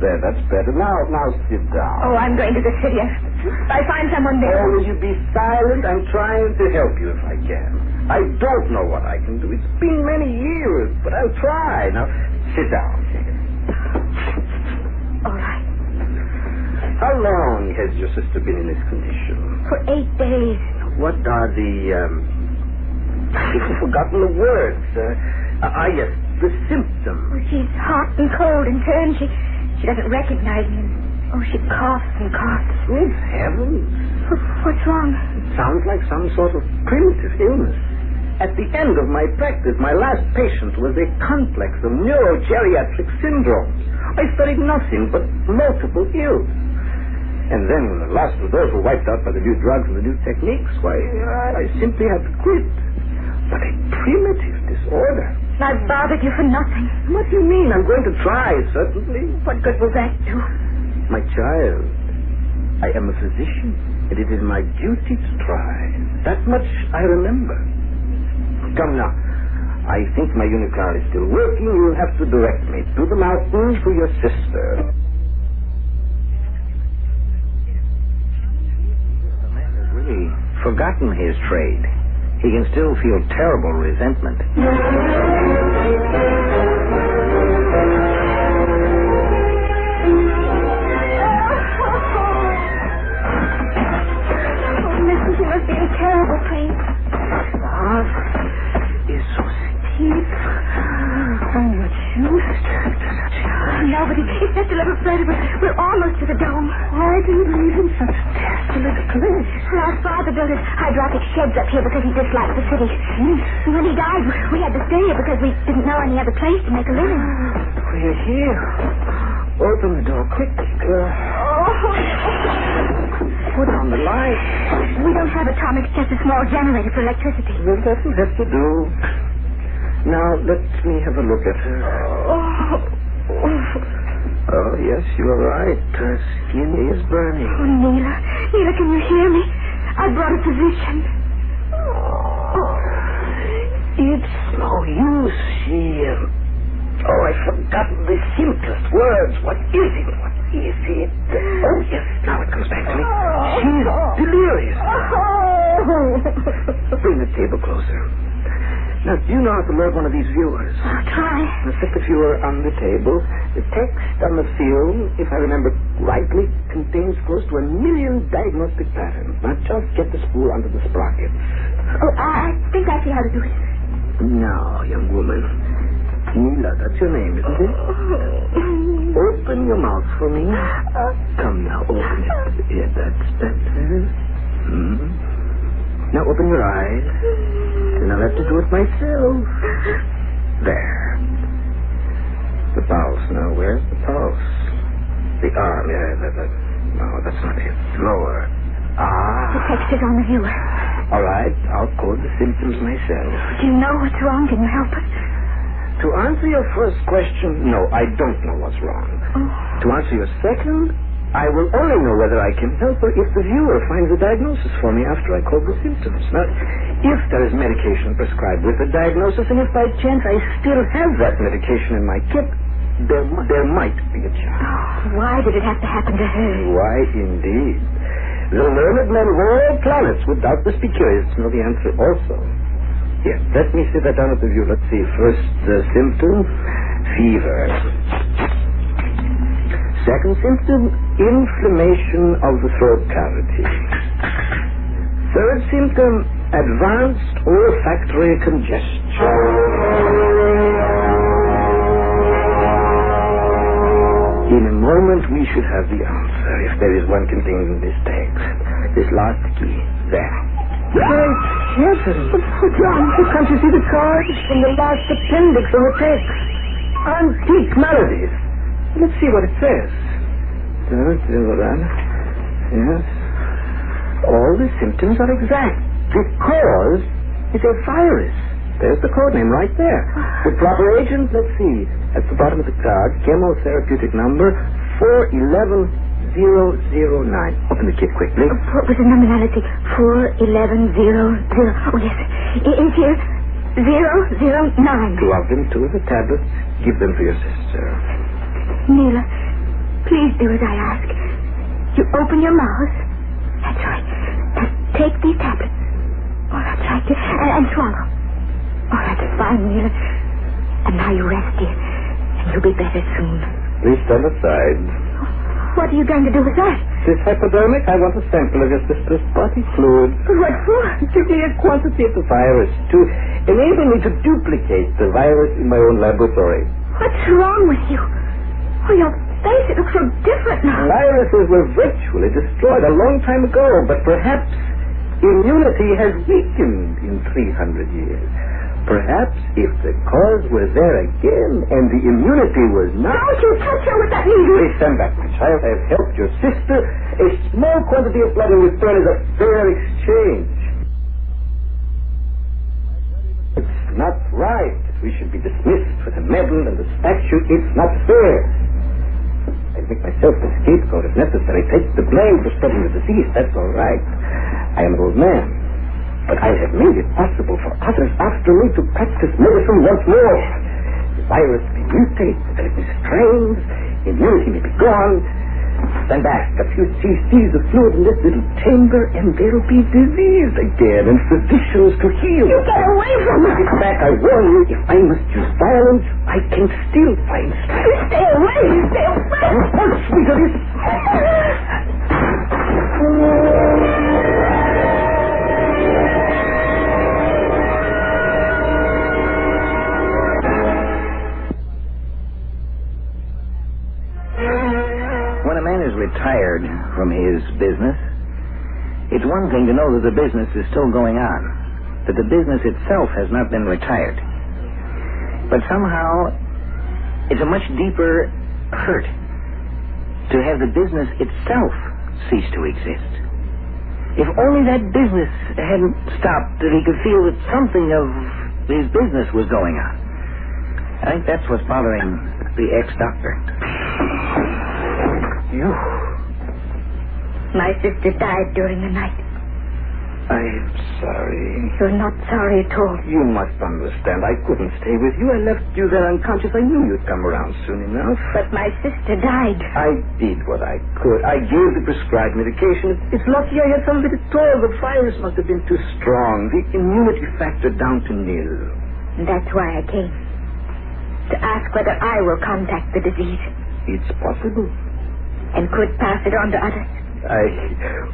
There, that's better. Now sit down. Oh, I'm going to the city. I find someone there. Oh, will you be silent? I'm trying to help you if I can. I don't know what I can do. It's been many years, but I'll try. Now, sit down. All right. How long has your sister been in this condition? For 8 days. What are the, I've forgotten the words. Yes, the symptoms. Oh, she's hot and cold and turned. She doesn't recognize me. Oh, she coughs and coughs. Good heavens. What's wrong? It sounds like some sort of primitive illness. At the end of my practice, my last patient was a complex of neurogeriatric syndromes. I studied nothing but multiple ills. And then when the last of those were wiped out by the new drugs and the new techniques, why, I simply had to quit. But a primitive disorder. I've bothered you for nothing. What do you mean? I'm going to try, certainly. What good will that do? My child, I am a physician, and it is my duty to try. That much I remember. Come now. I think my unicar is still working. You'll have to direct me to the mountains for your sister. The man has really forgotten his trade. He can still feel terrible resentment. Oh, listen, she must be in terrible pain. Is so steep. Oh, what shoes. Nobody. It's just a little further. We're almost to the dome. Why do you leave in such a desolate place? Well, our father built his hydraulic sheds up here because he disliked the city. When he died, we had to stay here because we didn't know any other place to make a living. We're here. Open the door quick. Put on the light. We don't have atomics, just a small generator for electricity. Well, that will have to do. Now, let me have a look at her. Oh, yes, you are right. Her skin is burning. Oh, Neela. Neela, can you hear me? I brought a physician. It's no use. I've forgotten the simplest words. What is it? What is it? Oh, yes, now it comes back to me. She's delirious. Bring the table closer. Now, do you know how to load one of these viewers? I'll try. Now, set the viewer on the table. The text on the film, if I remember rightly, contains close to 1 million diagnostic patterns. Now, just get the spool under the sprockets. Oh, I think I see how to do it. Now, young woman. Neela, that's your name, isn't it? Open your mouth for me. Come now, open it. Yeah, that's better. Now open your eyes. And I'll have to do it myself. There. The pulse. Now, where's the pulse? The arm. No, that's not it. Lower. The text is on the viewer. All right, I'll code the symptoms myself. Do you know what's wrong? Can you help us? To answer your first question, no, I don't know what's wrong. To answer your second, I will only know whether I can help her if the viewer finds a diagnosis for me after I code the symptoms. Now, if there is medication prescribed with the diagnosis, and if by chance I still have that medication in my kit, there might be a chance. Why did it have to happen to her? Why, indeed. The learned men of all planets would doubtless be curious to know the answer also. Here, let me sit that down at the view. Let's see. First symptom, fever. Second symptom, inflammation of the throat cavity. Third symptom, advanced olfactory congestion. In a moment, we should have the answer, if there is one contained in this text. This last key, there. Great heavens! John, can't you see the card in the last appendix on the text? Antique melodies. Let's see what it says. Yes. All the symptoms are exact. The cause is a virus. There's the code name right there. The proper agent, let's see. At the bottom of the card, chemotherapeutic number 411009. Open the kit quickly. What was the nominality? 4110. Oh, yes. Is here. 009. 2 of them, 2 of the tablets. Give them to your sister. Neela, please do as I ask. You open your mouth. That's right. Now take these tablets. Oh, that's right. And swallow. Oh, that's fine, Neela. And now you rest, dear. And you'll be better soon. Please stand aside. What are you going to do with that? This hypodermic, I want a sample of your sister's body fluid. What for? Give me a quantity of the virus to enable me to duplicate the virus in my own laboratory. What's wrong with you? Oh, your face, it looks so different now. Viruses were virtually destroyed a long time ago, but perhaps immunity has weakened in 300 years. Perhaps if the cause were there again and the immunity was not... Don't you touch her with that needle. Please stand back, my child. I have helped your sister. A small quantity of blood in return is a fair exchange. It's not right that we should be dismissed for the medal and the statue. It's not fair. I make myself the scapegoat if necessary. Take the blame for spreading the disease. That's all right. I am an old man. But I have made it possible for others after me to practice medicine once more. The virus may mutate, and it may strain, immunity may be gone. Stand back a few cc's of fluid in this little chamber, and there'll be disease again, and physicians to heal. You get away from me! Get back, I warn you. If I must use violence, I can still find strength. Stay away! Stay away! Oh, sweetheart, When a man is retired from his business, it's one thing to know that the business is still going on, that the business itself has not been retired. But somehow, it's a much deeper hurt to have the business itself cease to exist. If only that business hadn't stopped, that he could feel that something of his business was going on. I think that's what's bothering the ex-doctor. You. My sister died during the night. I'm sorry. You're not sorry at all. You must understand. I couldn't stay with you. I left you there unconscious. I knew you'd come around soon enough. But my sister died. I did what I could. I gave the prescribed medication. It's lucky I had some of it at all. The virus must have been too strong. The immunity factor down to nil. And that's why I came. To ask whether I will contact the disease. It's possible. And could pass it on to others. I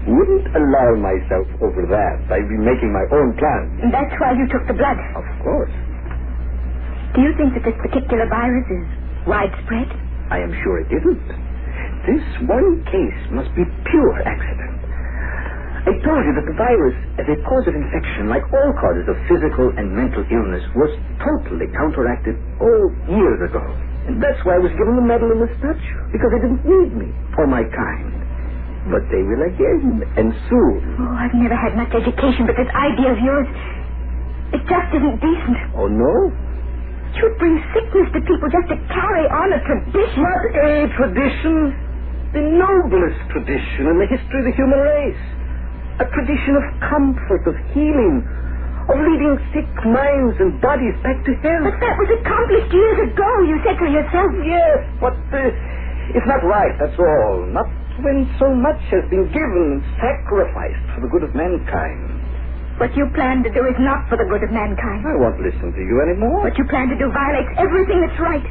wouldn't allow myself over that. I'd be making my own plans. And that's why you took the blood. Of course. Do you think that this particular virus is widespread? I am sure it isn't. This one case must be pure accident. I told you that the virus, as a cause of infection, like all causes of physical and mental illness, was totally counteracted years ago. And that's why I was given the medal and the statue, because they didn't need me or my kind. But they will again, and soon. Oh, I've never had much education, but this idea of yours, it just isn't decent. Oh, no? You'd bring sickness to people just to carry on a tradition. Not a tradition. The noblest tradition in the history of the human race. A tradition of comfort, of healing, of leading sick minds and bodies back to health. But that was accomplished years ago, you said to yourself. Yes, but it's not right, that's all. Not when so much has been given and sacrificed for the good of mankind. What you plan to do is not for the good of mankind. I won't listen to you anymore. What you plan to do violates everything that's right.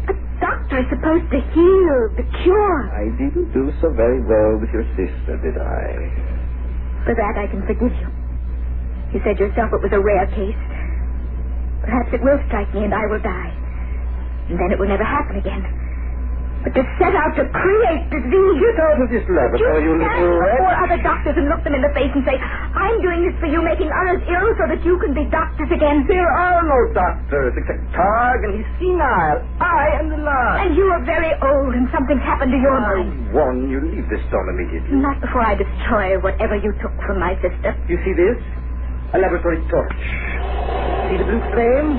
A doctor is supposed to heal, to cure. I didn't do so very well with your sister, did I? For that I can forgive you. You said yourself it was a rare case. Perhaps it will strike me and I will die. And then it will never happen again. But to set out to create disease... Get out of this laboratory, you little rat. Before other doctors and look them in the face and say, I'm doing this for you, making others ill so that you can be doctors again. There are no doctors except Targ, and he's senile. I am the last. And you are very old and something's happened to your mind. I warn you, leave this stone immediately. Not before I destroy whatever you took from my sister. You see this? A laboratory torch. See the blue flame?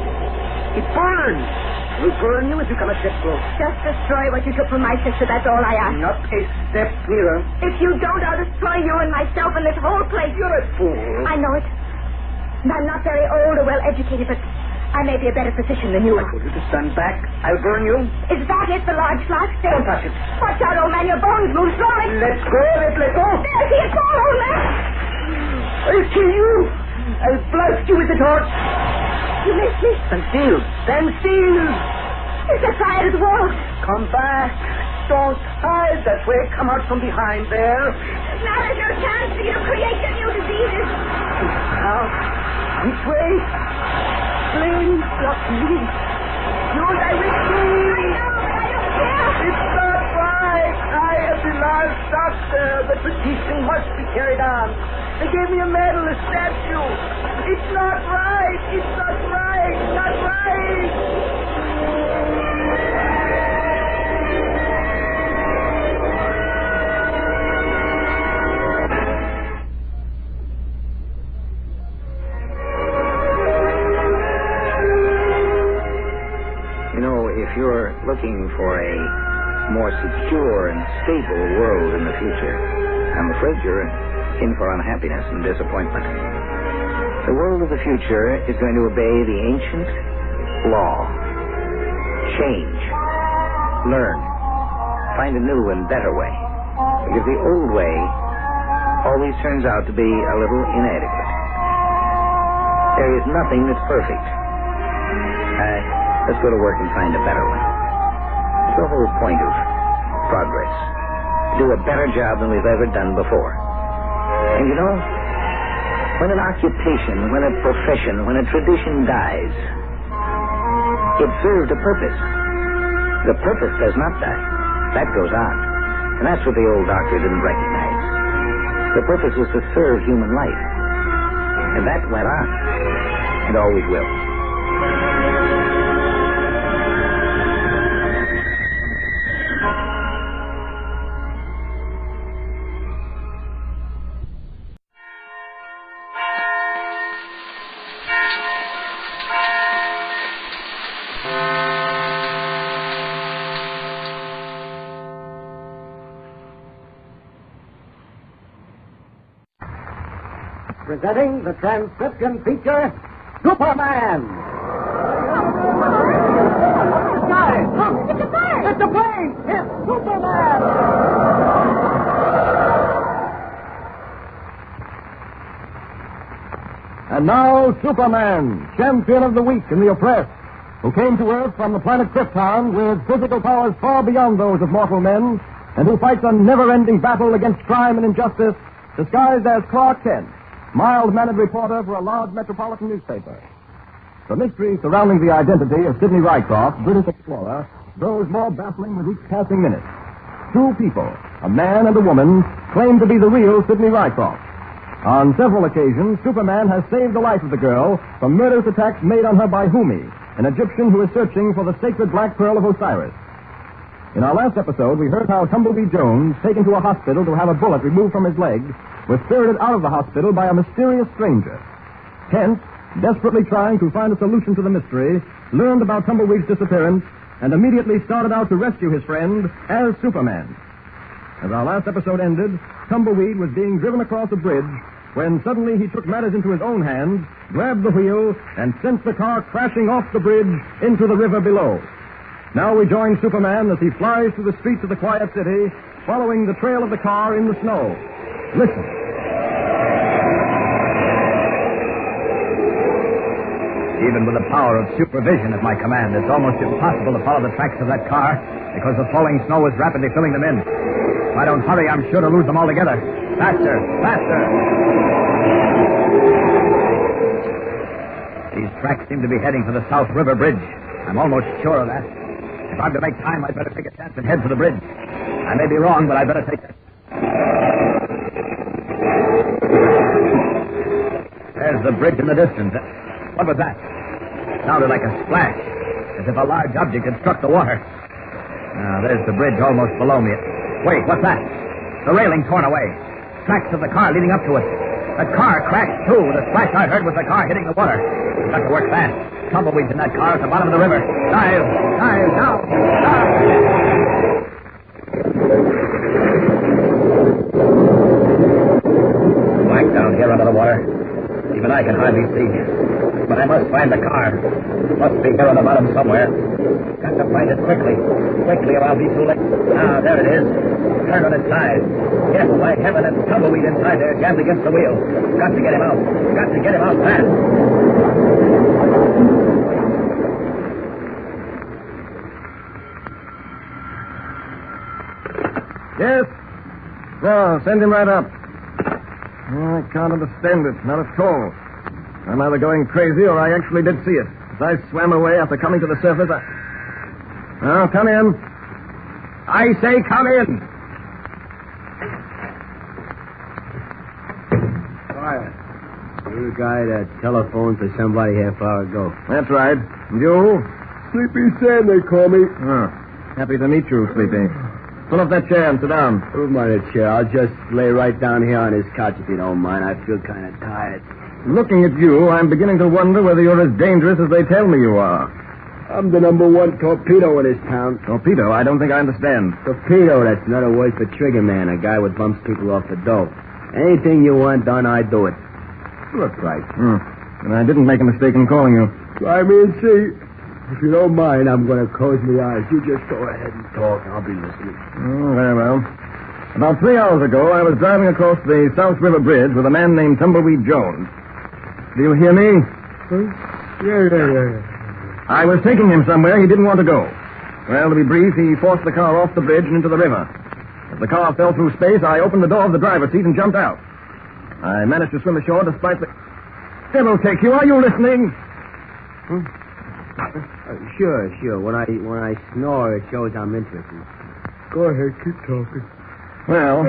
It burns. It will burn you if you come a step closer. Just destroy what you took from my sister, that's all I ask. Not a step nearer. If you don't, I'll destroy you and myself and this whole place. You're a fool. I know it. I'm not very old or well-educated, but I may be a better physician than you are. Will you just stand back? I'll burn you. Is that it, the large flask? There. Don't touch it. Watch out, old man. Your bones move slowly. Let go of it. Let go. There, see it fall, old man. I'll kill you. I'll blast you with the torch. You missed me. Stand still. Stand still. It's a fire to the wall. Come back. Don't hide that way. Come out from behind there. Now there's no chance for you to create the new diseases. Now, which way? Flame, block me. You die with me. I know, but I don't care. It's not right. I am the last doctor. The tradition must be carried on. They gave me a medal, a statue. It's not right. It's not right. Not right. If you're looking for a more secure and stable world in the future, I'm afraid you're in for unhappiness and disappointment. The world of the future is going to obey the ancient law. Change. Learn. Find a new and better way. Because the old way always turns out to be a little inadequate. There is nothing that's perfect. Let's go to work and find a better one. It's the whole point of progress. Do a better job than we've ever done before. And you know, when an occupation, when a profession, when a tradition dies, it served a purpose. The purpose does not die. That goes on. And that's what the old doctor didn't recognize. The purpose was to serve human life. And that went on. And always will. Presenting the transcription feature, Superman! Guys, look! It's a bird! It's a plane! It's Superman! And now, Superman, champion of the weak and the oppressed, who came to Earth from the planet Krypton with physical powers far beyond those of mortal men, and who fights a never-ending battle against crime and injustice, disguised as Clark Kent, mild-mannered reporter for a large metropolitan newspaper. The mystery surrounding the identity of Sidney Rycroft, British explorer, grows more baffling with each passing minute. Two people, a man and a woman, claim to be the real Sidney Rycroft. On several occasions, Superman has saved the life of the girl from murderous attacks made on her by Humi, an Egyptian who is searching for the sacred black pearl of Osiris. In our last episode, we heard how Tumblebee Jones, taken to a hospital to have a bullet removed from his leg, was spirited out of the hospital by a mysterious stranger. Kent, desperately trying to find a solution to the mystery, learned about Tumbleweed's disappearance and immediately started out to rescue his friend as Superman. As our last episode ended, Tumbleweed was being driven across a bridge when suddenly he took matters into his own hands, grabbed the wheel, and sent the car crashing off the bridge into the river below. Now we join Superman as he flies through the streets of the quiet city, following the trail of the car in the snow. Listen. Even with the power of supervision at my command, it's almost impossible to follow the tracks of that car because the falling snow is rapidly filling them in. If I don't hurry, I'm sure to lose them altogether. Faster, faster. These tracks seem to be heading for the South River Bridge. I'm almost sure of that. If I'm to make time, I'd better take a chance and head for the bridge. I may be wrong, but I'd better take it. There's the bridge in the distance. What was that? It sounded like a splash, as if a large object had struck the water. Now, there's the bridge almost below me. Wait, what's that? The railing torn away. Tracks of the car leading up to it. The car crashed, too. The splash I heard was the car hitting the water. We've got to work fast. Tumbleweeds in that car at the bottom of the river. Dive, dive, now, dive! Black down here under the water. Even I can hardly see. But I must find the car. Must be here on the bottom somewhere. Got to find it quickly. Quickly or I'll be too late. Ah, there it is. Turned on its side. Yes, by heaven, it's Tumbleweed inside there, jammed against the wheel. Got to get him out. Got to get him out fast. Yes? No, send him right up. I can't understand it, not at all. I'm either going crazy or I actually did see it. As I swam away after coming to the surface, Oh, come in. I say come in. Quiet. You're the guy that telephoned for somebody half hour ago. That's right. And you? Sleepy Sam, they call me. Oh, happy to meet you, Sleepy. Pull up that chair and sit down. Don't mind a chair. I'll just lay right down here on this couch if you don't mind. I feel kind of tired. Looking at you, I'm beginning to wonder whether you're as dangerous as they tell me you are. I'm the #1 torpedo in this town. Torpedo? I don't think I understand. Torpedo, that's another word for trigger man, a guy what bumps people off the dope. Anything you want done, I do it. Look right. And I didn't make a mistake in calling you. Try me and see. If you don't mind, I'm going to close my eyes. You just go ahead and talk. I'll be listening. Very well. About 3 hours ago, I was driving across the South River Bridge with a man named Tumbleweed Jones. Do you hear me? Yeah. I was taking him somewhere he didn't want to go. Well, to be brief, he forced the car off the bridge and into the river. As the car fell through space, I opened the door of the driver's seat and jumped out. I managed to swim ashore despite the... Devil take you, are you listening? Sure. When I snore, it shows I'm interested. Go ahead, keep talking. Well,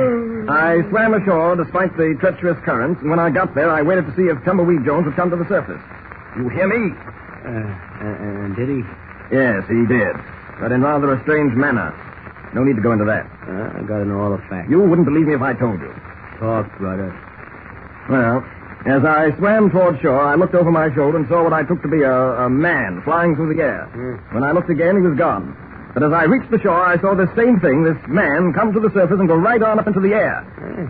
I swam ashore despite the treacherous currents, and when I got there, I waited to see if Tumbleweed Jones would come to the surface. You hear me? And did he? Yes, he did. But in rather a strange manner. No need to go into that. I got to know all the facts. You wouldn't believe me if I told you. Talk, brother. Well, as I swam toward shore, I looked over my shoulder and saw what I took to be a man flying through the air. When I looked again, he was gone. But as I reached the shore, I saw this same thing, this man, come to the surface and go right on up into the air.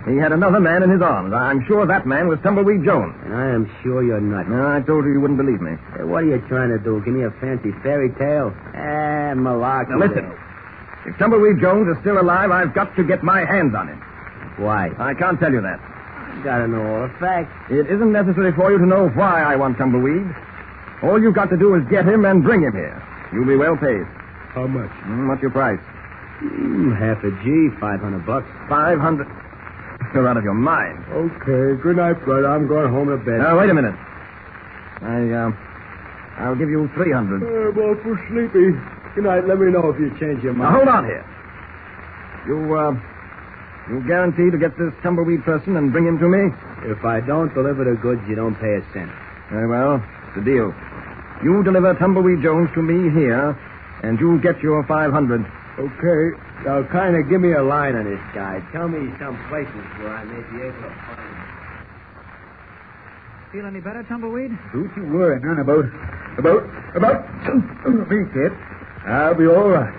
He had another man in his arms. I'm sure that man was Tumbleweed Jones. And I am sure you're not. No, I told you wouldn't believe me. Hey, what are you trying to do? Give me a fancy fairy tale? Malarkey. Now, listen. If Tumbleweed Jones is still alive, I've got to get my hands on him. Why? I can't tell you that. You gotta know all the facts. It isn't necessary for you to know why I want Tumbleweed. All you've got to do is get him and bring him here. You'll be well paid. How much? What's your price? Half a G, $500. 500? You're out of your mind. Okay. Good night, brother. I'm going home to bed. Now, wait a minute. I'll give you 300. I'm awful sleepy. Good night. Let me know if you change your mind. Now, hold on here. You guarantee to get this Tumbleweed person and bring him to me? If I don't deliver the goods, you don't pay a cent. Very well. It's a deal. You deliver Tumbleweed Jones to me here, and you'll get your 500. Okay. Now, kind of give me a line on this guy. Tell me some places where I may be able to find him. Feel any better, Tumbleweed? Don't you worry none about me, kid. I'll be all right.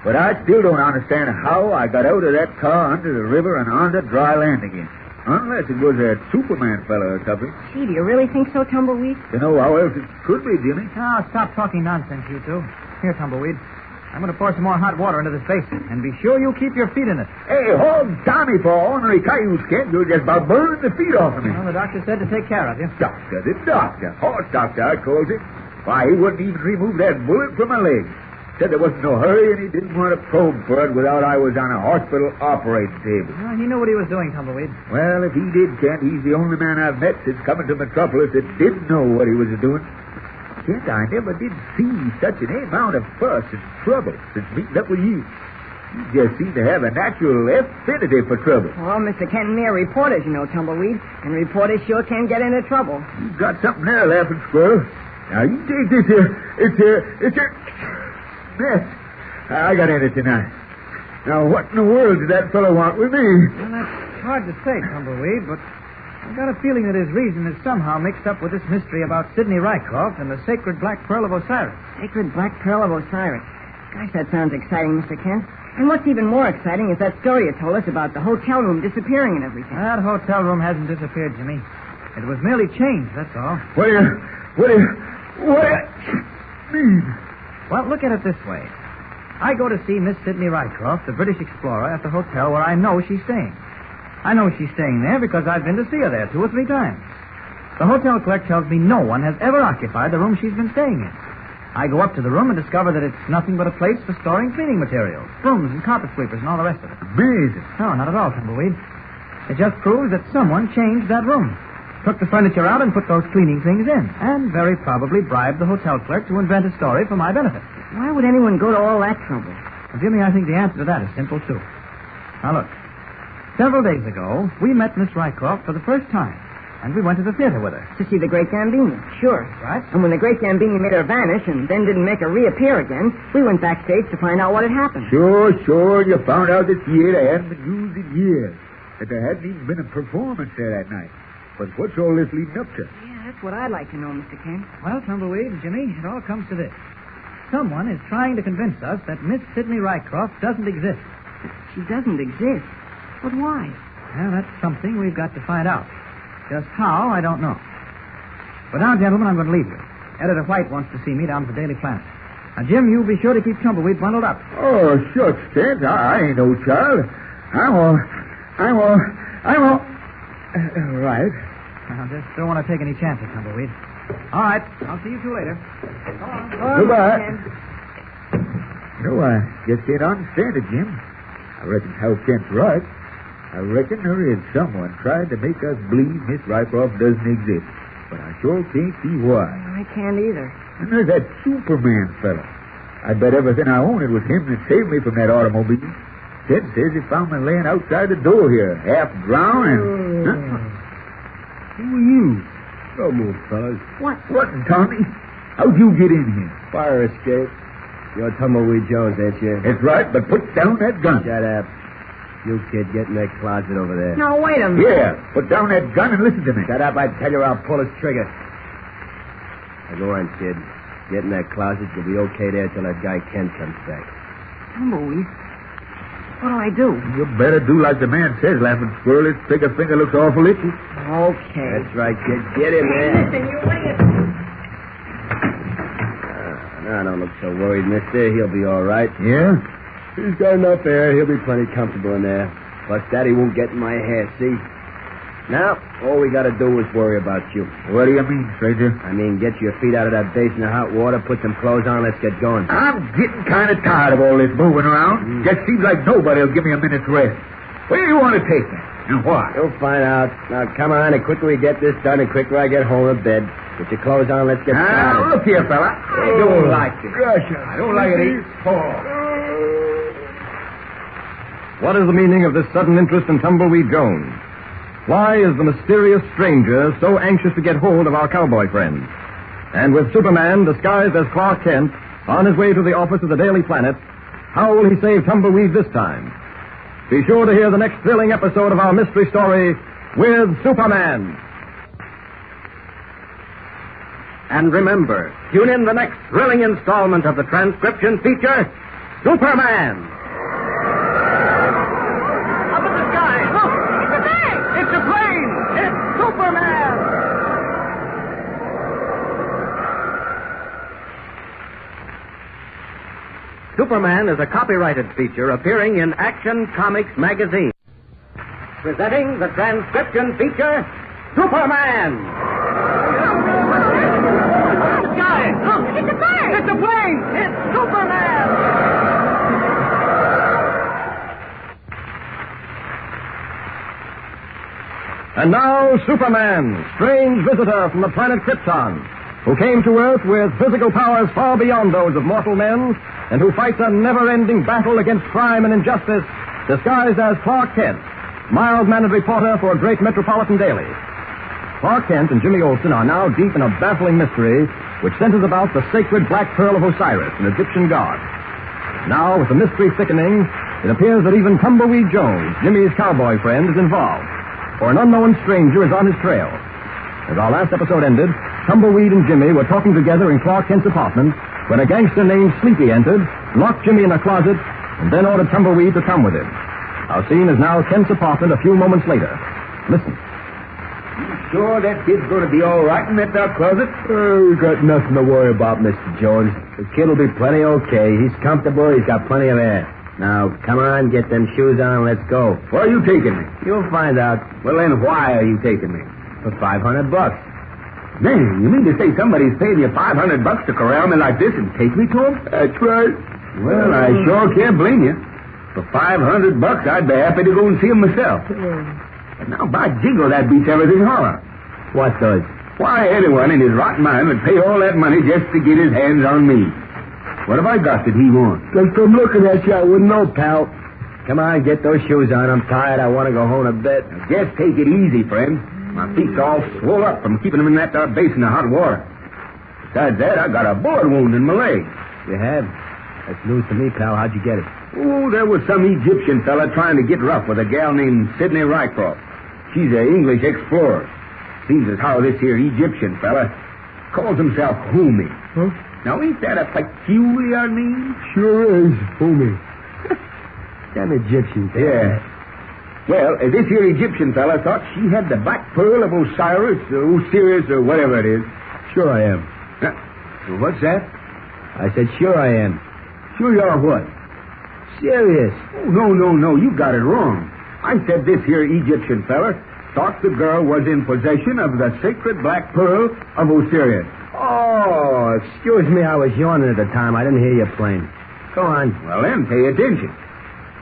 But I still don't understand how I got out of that car under the river and onto dry land again. Unless it was that Superman fella or something. Gee, do you really think so, Tumbleweed? You know how else it could be, Jimmy. Oh, stop talking nonsense, you two. Here, Tumbleweed. I'm going to pour some more hot water into this basin. And be sure you keep your feet in it. Hey, hold Tommy for ornery cayuse, kid. You're just about burning the feet off of me. Well, the doctor said to take care of you. Doctor, the doctor. Horse doctor, I called him. Why, he wouldn't even remove that bullet from my leg. Said there wasn't no hurry, and he didn't want to probe for it without I was on a hospital operating table. Well, he knew what he was doing, Tumbleweed. Well, if he did, Kent, he's the only man I've met since coming to Metropolis that didn't know what he was doing. Kent, I never did see such an amount of fuss and trouble since meeting up with you. You just seem to have a natural affinity for trouble. Well, Mr. Kent and me are reporters, you know, Tumbleweed. And reporters sure can get into trouble. You got something there, Laughing Squirrel. Now, you take this here. It's a... Yes, I got in it tonight. Now, what in the world did that fellow want with me? Well, that's hard to say, Tumbleweed, but I've got a feeling that his reason is somehow mixed up with this mystery about Sidney Rycroft and the sacred Black Pearl of Osiris. Sacred Black Pearl of Osiris. Gosh, that sounds exciting, Mr. Kent. And what's even more exciting is that story you told us about the hotel room disappearing and everything. That hotel room hasn't disappeared, Jimmy. It was merely change, that's all. What do you mean? Well, look at it this way. I go to see Miss Sidney Rycroft, the British explorer, at the hotel where I know she's staying. I know she's staying there because I've been to see her there 2 or 3 times. The hotel clerk tells me no one has ever occupied the room she's been staying in. I go up to the room and discover that it's nothing but a place for storing cleaning materials, brooms and carpet sweepers and all the rest of it. Amazing. No, not at all, Tumbleweed. It just proves that someone changed that room, took the furniture out and put those cleaning things in, and very probably bribed the hotel clerk to invent a story for my benefit. Why would anyone go to all that trouble? Well, Jimmy, I think the answer to that is simple, too. Now, look. Several days ago, we met Miss Rycroft for the first time, and we went to the theater with her. To see the Great Gambini. Sure. Right. And when the Great Gambini made her vanish and then didn't make her reappear again, we went backstage to find out what had happened. Sure. You found out the theater hadn't been used in years. That there hadn't even been a performance there that night. But what's all this leading up to? Yeah, that's what I'd like to know, Mr. Kent. Well, Tumbleweed and Jimmy, it all comes to this. Someone is trying to convince us that Miss Sidney Rycroft doesn't exist. She doesn't exist? But why? Well, that's something we've got to find out. Just how, I don't know. But now, gentlemen, I'm going to leave you. Editor White wants to see me down at the Daily Planet. Now, Jim, you be sure to keep Tumbleweed bundled up. Oh, shucks, Kent. I ain't no child. I won't. Right. I just don't want to take any chances, Tumbleweed. All right. I'll see you two later. Go on. Goodbye. No, I just can't understand it, Jim. I reckon Hal Kent's right. I reckon there is someone trying to make us believe Miss Rycroft doesn't exist. But I sure can't see why. I can't either. And there's that Superman fella. I bet everything I own it was him that saved me from that automobile. Ted says he found me laying outside the door here, half drowned and... Who are you? Don't move, fellas. What, Tommy? How'd you get in here? Fire escape. You're Tumbleweed Jones, ain't you? That's right, but put down that gun. Shut up. You kid, get in that closet over there. No, wait a minute. Yeah, put down that gun and listen to me. Shut up, I tell you, I'll pull his trigger. Now, go on, kid. Get in that closet. You'll be okay there till that guy Kent comes back. Tumbleweed, what do I do? You better do like the man says, Laughing Squirrel. His trigger finger looks awful itchy. Okay. That's right, kid. Get in there. Listen, you wait. Now, don't look so worried, mister. He'll be all right. Yeah? He's got enough air. He'll be plenty comfortable in there. Plus, Daddy won't get in my hair, see? Now, all we got to do is worry about you. What do you mean, stranger? I mean, get your feet out of that basin of hot water, put some clothes on, let's get going. I'm getting kind of tired of all this moving around. Just seems like nobody will give me a minute's rest. Where do you want to take me? And why? You'll find out. Now, come on. The quicker we get this done, the quicker I get home to bed. Get your clothes on, let's get started. Now, look here, fella. I don't like it. Gosh, I don't like it either. What is the meaning of this sudden interest in Tumbleweed Jones? Why is the mysterious stranger so anxious to get hold of our cowboy friend? And with Superman disguised as Clark Kent on his way to the office of the Daily Planet, how will he save Tumbleweed this time? Be sure to hear the next thrilling episode of our mystery story with Superman. And remember, tune in the next thrilling installment of the transcription feature, Superman. Up in the sky, look! It's a plane! It's a plane! It's Superman! Superman is a copyrighted feature appearing in Action Comics magazine. Presenting the transcription feature, Superman! Look, it's a bird! It's a plane! It's Superman! And now, Superman, strange visitor from the planet Krypton, who came to Earth with physical powers far beyond those of mortal men, and who fights a never-ending battle against crime and injustice, disguised as Clark Kent, mild-mannered reporter for a great metropolitan daily. Clark Kent and Jimmy Olsen are now deep in a baffling mystery which centers about the sacred black pearl of Osiris, an Egyptian god. Now, with the mystery thickening, it appears that even Tumbleweed Jones, Jimmy's cowboy friend, is involved, for an unknown stranger is on his trail. As our last episode ended, Tumbleweed and Jimmy were talking together in Clark Kent's apartment when a gangster named Sleepy entered, locked Jimmy in a closet, and then ordered Tumbleweed to come with him. Our scene is now Kent's apartment a few moments later. Listen. sure that kid's going to be all right in that dark closet? We got nothing to worry about, Mr. Jones. The kid will be plenty okay. He's comfortable. He's got plenty of air. Now, come on, get them shoes on, and let's go. Where are you taking me? You'll find out. Well, then, why are you taking me? For $500. Man, you mean to say somebody's paying you $500 to corral me like this and take me to him? That's right. Well, I sure can't blame you. For $500, I'd be happy to go and see him myself. But now, by jingle, that beats everything holler. What does? Why, anyone in his rotten mind would pay all that money just to get his hands on me. What have I got that he wants? Just from looking at you, I wouldn't know, pal. Come on, get those shoes on. I'm tired. I want to go home to bed. Now, just take it easy, friend. My feet's all swole up from keeping them in that there basin of hot water. Besides that, I got a bullet wound in my leg. You have? That's news to me, pal. How'd you get it? Oh, there was some Egyptian fella trying to get rough with a gal named Sidney Rycroft. She's an English explorer. Seems as how this here Egyptian fella calls himself Homie. Huh? Now, ain't that a peculiar name? Sure is, Homie. Them Egyptians. Yeah. Well, this here Egyptian fella thought she had the black pearl of Osiris, or Osiris, or whatever it is. Sure I am. What's that? I said sure I am. Sure you are what? Serious. Oh, no. You got it wrong. I said this here Egyptian fella thought the girl was in possession of the sacred black pearl of Osiris. Oh, excuse me, I was yawning at the time. I didn't hear you plain. Go on. Well, then, pay attention.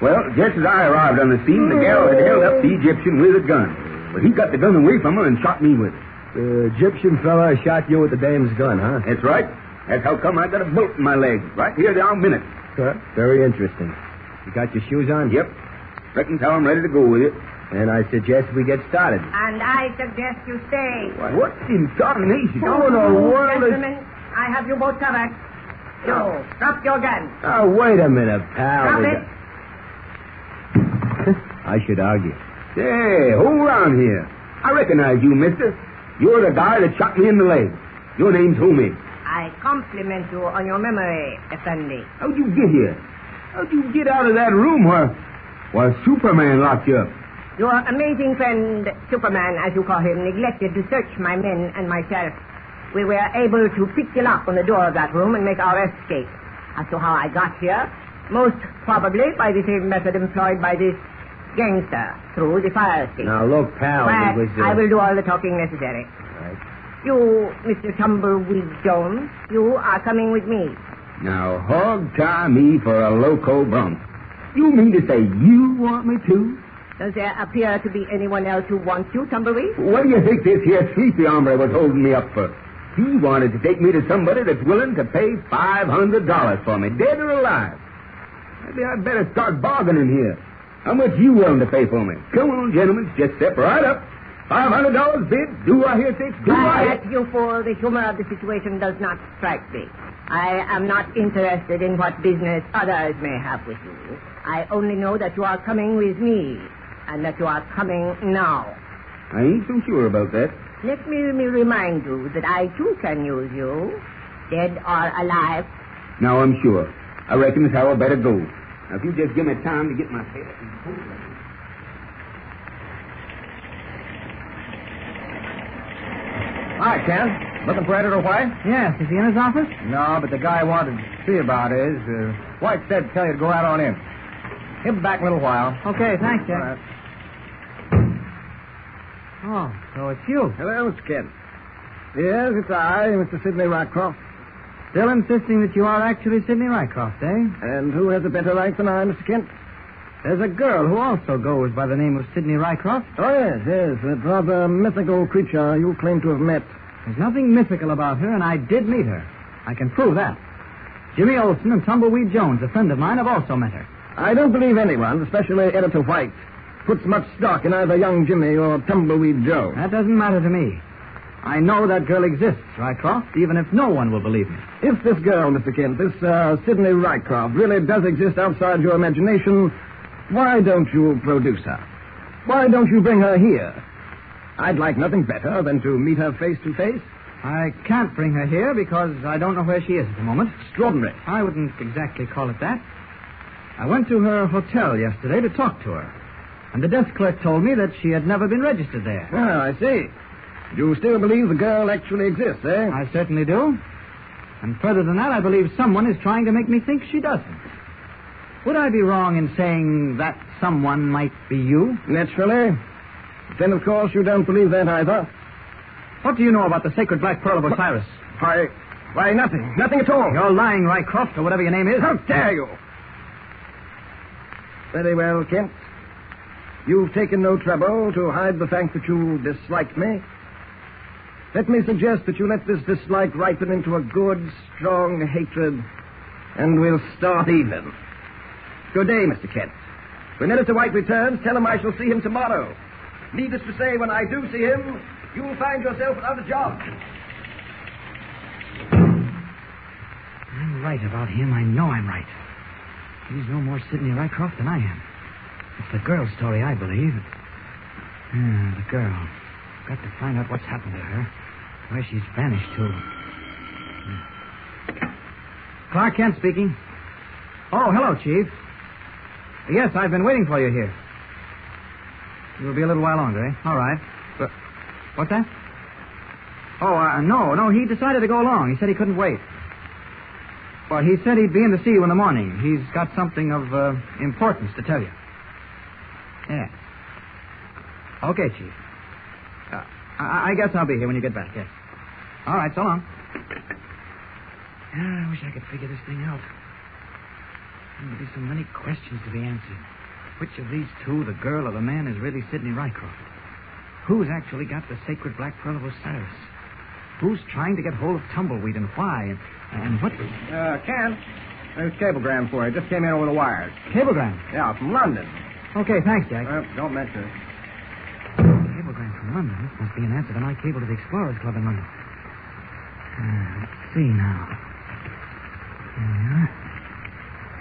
Well, just as I arrived on the scene, the gal had held up the Egyptian with a gun. But he got the gun away from her and shot me with it. The Egyptian fella shot you with the dame's gun, huh? That's right. That's how come I got a bullet in my leg. Right here down minute. Very interesting. You got your shoes on? Yep. Reckon how I'm ready to go with it. And I suggest we get started. And I suggest you stay. What in tarnation? Oh, the world is... Gentlemen, I have you both covered. So, drop your gun. Oh, wait a minute, pal. Drop it. I should argue. Hey, hold on here. I recognize you, mister. You're the guy that shot me in the leg. Your name's Homie. I compliment you on your memory, Effendi. How'd you get here? How'd you get out of that room where Superman locked you up? Your amazing friend, Superman, as you call him, neglected to search my men and myself. We were able to pick the lock on the door of that room and make our escape. As to how I got here, most probably by the same method employed by this gangster, through the fire escape. Now, look, pal, But it was... I will do all the talking necessary. Right. You, Mr. Tumbleweed Jones, you are coming with me. Now, hog tie me for a loco bronc. You mean to say you want me to? Does there appear to be anyone else who wants you, Tumbleweed? What do you think this here sleepy hombre was holding me up for? He wanted to take me to somebody that's willing to pay $500 for me, dead or alive. Maybe I'd better start bargaining here. How much you willing to pay for me? Come on, gentlemen, just step right up. $500 bid. Do I hear six? Do I? You fool, the humor of the situation does not strike me. I am not interested in what business others may have with you. I only know that you are coming with me, and that you are coming now. I ain't so sure about that. Let me remind you that I, too, can use you, dead or alive. Now I'm sure. I reckon it's how I better go. Now, if you just give me time to get my head and coat ready. Hi, Ken. Looking for Editor White? Yes. Is he in his office? No, but the guy I wanted to see about is... White said to tell you to go out on in. He'll be back in a little while. Okay, thanks, Jack. All right. Oh, so it's you. Hello, Mr. Kent. Yes, it's I, Mr. Sidney Rycroft. Still insisting that you are actually Sidney Rycroft, eh? And who has a better right than I, Mr. Kent? There's a girl who also goes by the name of Sidney Rycroft. Oh, yes, that rather mythical creature you claim to have met. There's nothing mythical about her, and I did meet her. I can prove that. Jimmy Olsen and Tumbleweed Jones, a friend of mine, have also met her. I don't believe anyone, especially Editor White, puts much stock in either young Jimmy or Tumbleweed Joe. That doesn't matter to me. I know that girl exists, Rycroft, even if no one will believe me. If this girl, Mr. Kent, this Sidney Rycroft, really does exist outside your imagination, why don't you produce her? Why don't you bring her here? I'd like nothing better than to meet her face to face. I can't bring her here because I don't know where she is at the moment. Extraordinary. I wouldn't exactly call it that. I went to her hotel yesterday to talk to her, and the desk clerk told me that she had never been registered there. Oh, I see. You still believe the girl actually exists, eh? I certainly do. And further than that, I believe someone is trying to make me think she doesn't. Would I be wrong in saying that someone might be you? Naturally. Then, of course, you don't believe that either. What do you know about the sacred black pearl of Osiris? Why, nothing. Nothing at all. You're lying, Rycroft, or whatever your name is. How dare you? Very well, Kent. You've taken no trouble to hide the fact that you dislike me. Let me suggest that you let this dislike ripen into a good, strong hatred, and we'll start even. Good day, Mr. Kent. When Editor White returns, tell him I shall see him tomorrow. Needless to say, when I do see him, you'll find yourself without a job. I'm right about him. I know I'm right. He's no more Sidney Rycroft than I am. It's the girl's story, I believe. The girl. Got to find out what's happened to her. Where she's vanished to. Clark Kent speaking. Oh, hello, Chief. Yes, I've been waiting for you here. You'll be a little while longer, eh? All right. But, what's that? Oh, no, he decided to go along. He said he couldn't wait. Well, he said he'd be in to see you in the morning. He's got something of importance to tell you. Yeah. Okay, Chief. I guess I'll be here when you get back, yes. All right, so long. I wish I could figure this thing out. There'll be so many questions to be answered. Which of these two, the girl or the man, is really Sidney Rycroft? Who's actually got the sacred black pearl of Osiris? Who's trying to get hold of Tumbleweed and why? And what... Kent, there's a cablegram for you. Just came in over the wires. Cablegram? Yeah, from London. Okay, thanks, Jack. Don't mention it. Cablegram from London? This must be an answer to my cable to the Explorers Club in London. Let's see now. There we are.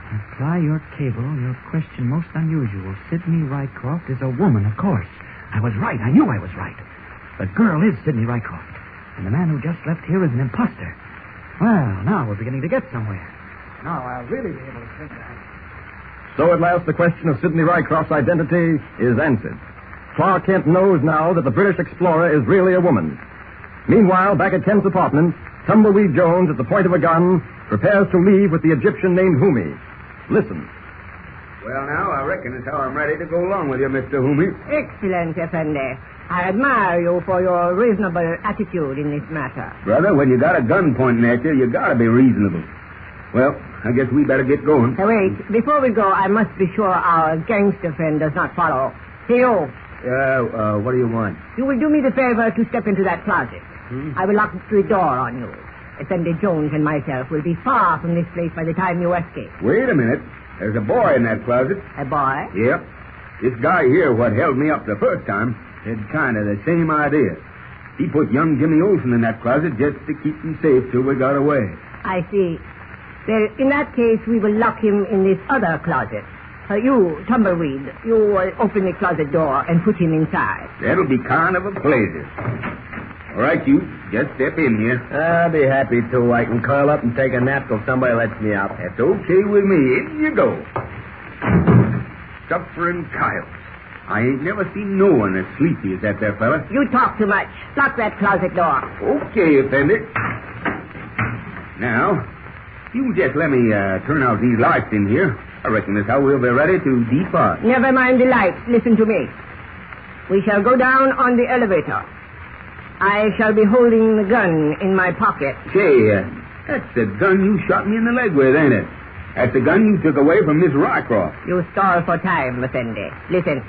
Reply your cable. Your question most unusual. Sidney Rycroft is a woman, of course. I was right. I knew I was right. The girl is Sidney Rycroft. And the man who just left here is an imposter. Well, now we're beginning to get somewhere. Now I'll really be able to think that. So at last the question of Sidney Rycroft's identity is answered. Clark Kent knows now that the British explorer is really a woman. Meanwhile, back at Kent's apartment, Tumbleweed Jones, at the point of a gun, prepares to leave with the Egyptian named Humi. Listen. Well, now, I reckon it's how I'm ready to go along with you, Mr. Humi. Excellent, Effendi. I admire you for your reasonable attitude in this matter. Brother, when you got a gun pointing at you, you gotta be reasonable. Well, I guess we better get going. Wait, before we go, I must be sure our gangster friend does not follow. Hey, you. What do you want? You will do me the favor to step into that closet. I will lock the door on you. Effendi Jones and myself will be far from this place by the time you escape. Wait a minute. There's a boy in that closet. A boy? Yep. This guy here, what held me up the first time, had kind of the same idea. He put young Jimmy Olsen in that closet just to keep him safe till we got away. I see. Well, in that case, we will lock him in this other closet. You, Tumbleweed, you open the closet door and put him inside. That'll be kind of a pleasure. All right, you, just step in here. I'll be happy to. I can curl up and take a nap till somebody lets me out. That's okay with me. In you go. Suffering coyotes. I ain't never seen no one as sleepy as that there fella. You talk too much. Lock that closet door. Okay, Effendi. Now, you just let me turn out these lights in here. I reckon that's how we'll be ready to depart. Never mind the lights. Listen to me. We shall go down on the elevator. I shall be holding the gun in my pocket. Say, that's the gun you shot me in the leg with, ain't it? That's the gun you took away from Miss Rycroft. You stall for time, Effendi. Listen.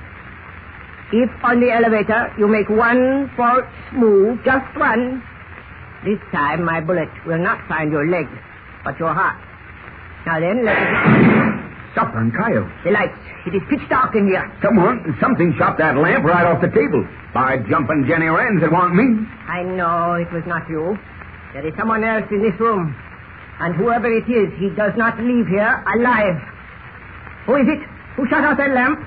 If on the elevator you make one false move, just one, this time my bullet will not find your leg, but your heart. Now then, let us... Suffering coyote. The lights. It is pitch dark in here. Something shot that lamp right off the table. By jumping Jenny Wrens, it wasn't me. I know it was not you. There is someone else in this room. And whoever it is, he does not leave here alive. Who is it? Who shot out that lamp?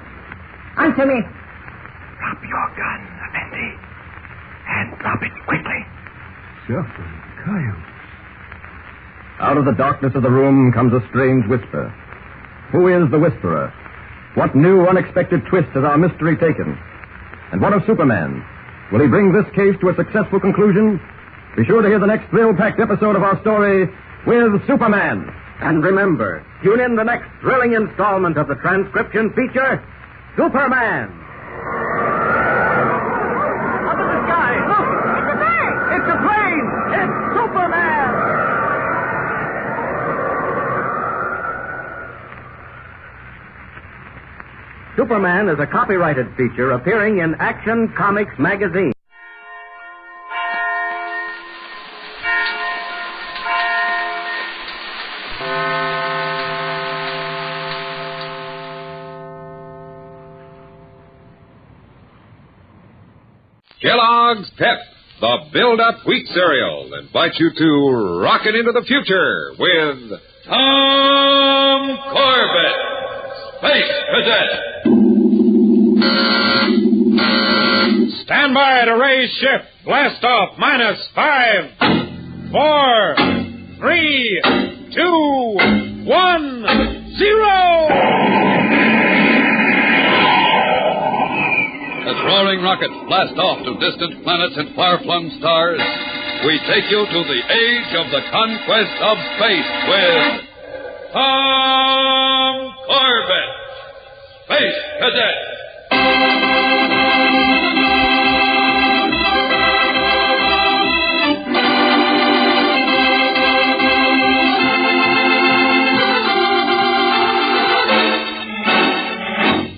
Answer me. Drop your gun, Effendi. And drop it quickly. Suffering coyote. Out of the darkness of the room comes a strange whisper. Who is the whisperer? What new, unexpected twist has our mystery taken? And what of Superman? Will he bring this case to a successful conclusion? Be sure to hear the next thrill-packed episode of our story with Superman. And remember, tune in the next thrilling installment of the transcription feature, Superman. Up in the sky! Look! It's a plane! It's a plane! It's Superman! Superman is a copyrighted feature appearing in Action Comics magazine. Kellogg's Pep, the build-up wheat cereal, invites you to rocket into the future with Tom Corbett, Space Cadet. Stand by to raise shift. Blast off. -5, 4, 3, 2, 1, 0. As roaring rockets blast off to distant planets and far-flung stars, we take you to the age of the conquest of space with Tom Corbett, Space Cadet.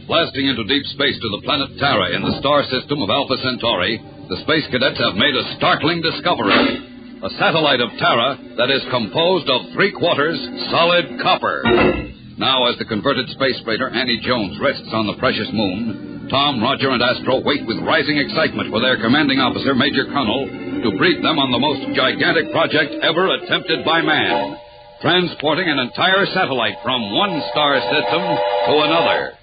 Blasting into deep space to the planet Terra in the star system of Alpha Centauri, the Space Cadets have made a startling discovery. A satellite of Terra that is composed of 3/4 solid copper. Now, as the converted space freighter Annie Jones rests on the precious moon, Tom, Roger, and Astro wait with rising excitement for their commanding officer, Major Connell, to brief them on the most gigantic project ever attempted by man, transporting an entire satellite from one star system to another.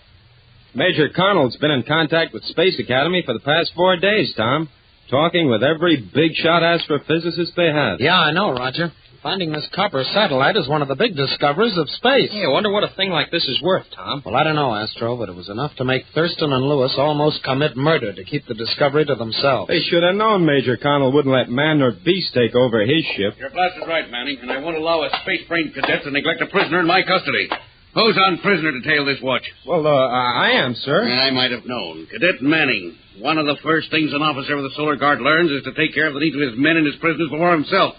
Major Connell's been in contact with Space Academy for the past 4 days, Tom, talking with every big-shot astrophysicist they have. Yeah, I know, Roger. Finding this copper satellite is one of the big discoveries of space. Yeah, I wonder what a thing like this is worth, Tom. Well, I don't know, Astro, but it was enough to make Thurston and Lewis almost commit murder to keep the discovery to themselves. They should have known Major Connell wouldn't let man nor beast take over his ship. You're blasted right, Manning, and I won't allow a space-brained cadet to neglect a prisoner in my custody. Who's on prisoner to tail this watch? Well, I am, sir. I might have known. Cadet Manning. One of the first things an officer of the Solar Guard learns is to take care of the needs of his men and his prisoners before himself.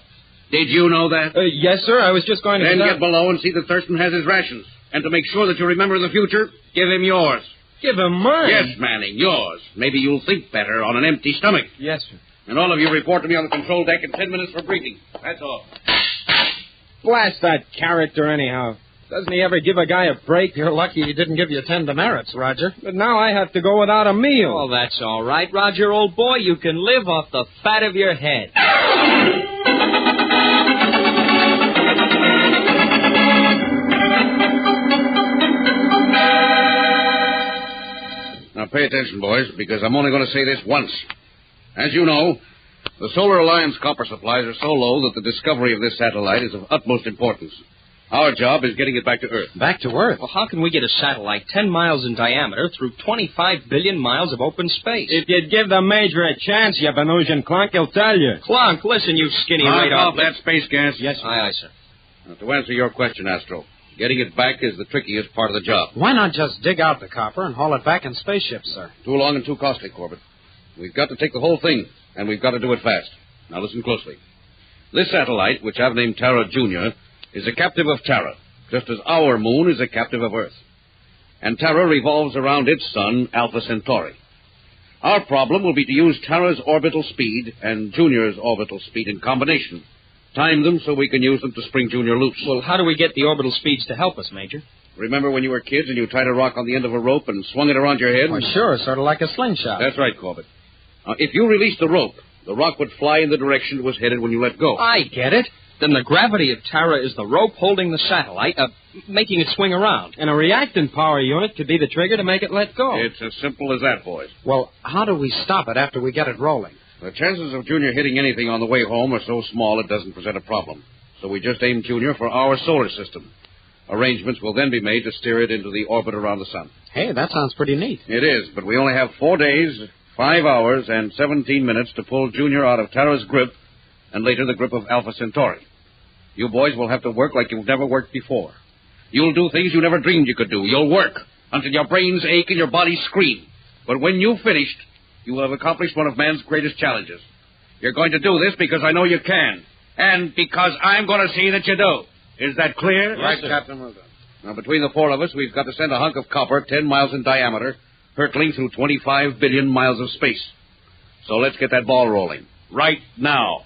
Did you know that? Yes, sir. I was just going to... Then get below and see that Thurston has his rations. And to make sure that you remember in the future, give him yours. Give him mine? Yes, Manning, yours. Maybe you'll think better on an empty stomach. Yes, sir. And all of you report to me on the control deck in 10 minutes for briefing. That's all. Blast that character anyhow. Doesn't he ever give a guy a break? You're lucky he didn't give you 10 demerits, Roger. But now I have to go without a meal. Oh, that's all right, Roger, old boy. You can live off the fat of your head. Now, pay attention, boys, because I'm only going to say this once. As you know, the Solar Alliance copper supplies are so low that the discovery of this satellite is of utmost importance. Our job is getting it back to Earth. Back to Earth? Well, how can we get a satellite 10 miles in diameter through 25 billion miles of open space? If you'd give the Major a chance, you Venusian clunk, he'll tell you. Clunk, listen, you skinny radar... off that space gas. Yes, sir. Aye, sir. Now, to answer your question, Astro, getting it back is the trickiest part of the job. Why not just dig out the copper and haul it back in spaceships, sir? Too long and too costly, Corbett. We've got to take the whole thing, and we've got to do it fast. Now, listen closely. This satellite, which I've named Terra Junior, is a captive of Terra, just as our moon is a captive of Earth. And Terra revolves around its sun, Alpha Centauri. Our problem will be to use Terra's orbital speed and Junior's orbital speed in combination. Time them so we can use them to spring Junior loose. Well, how do we get the orbital speeds to help us, Major? Remember when you were kids and you tied a rock on the end of a rope and swung it around your head? Well, sure, sort of like a slingshot. That's right, Corbett. Now, if you release the rope, the rock would fly in the direction it was headed when you let go. I get it. Then the gravity of Terra is the rope holding the satellite, making it swing around. And a reactant power unit could be the trigger to make it let go. It's as simple as that, boys. Well, how do we stop it after we get it rolling? The chances of Junior hitting anything on the way home are so small it doesn't present a problem. So we just aim Junior for our solar system. Arrangements will then be made to steer it into the orbit around the sun. Hey, that sounds pretty neat. It is, but we only have 4 days 5 hours and 17 minutes to pull Junior out of Tara's grip and later the grip of Alpha Centauri. You boys will have to work like you've never worked before. You'll do things you never dreamed you could do. You'll work until your brains ache and your bodies scream. But when you've finished, you will have accomplished one of man's greatest challenges. You're going to do this because I know you can, and because I'm going to see that you do. Is that clear? Yes, sir. Captain. Well done. Now, between the four of us, we've got to send a hunk of copper 10 miles in diameter, hurtling through 25 billion miles of space. So let's get that ball rolling. Right now.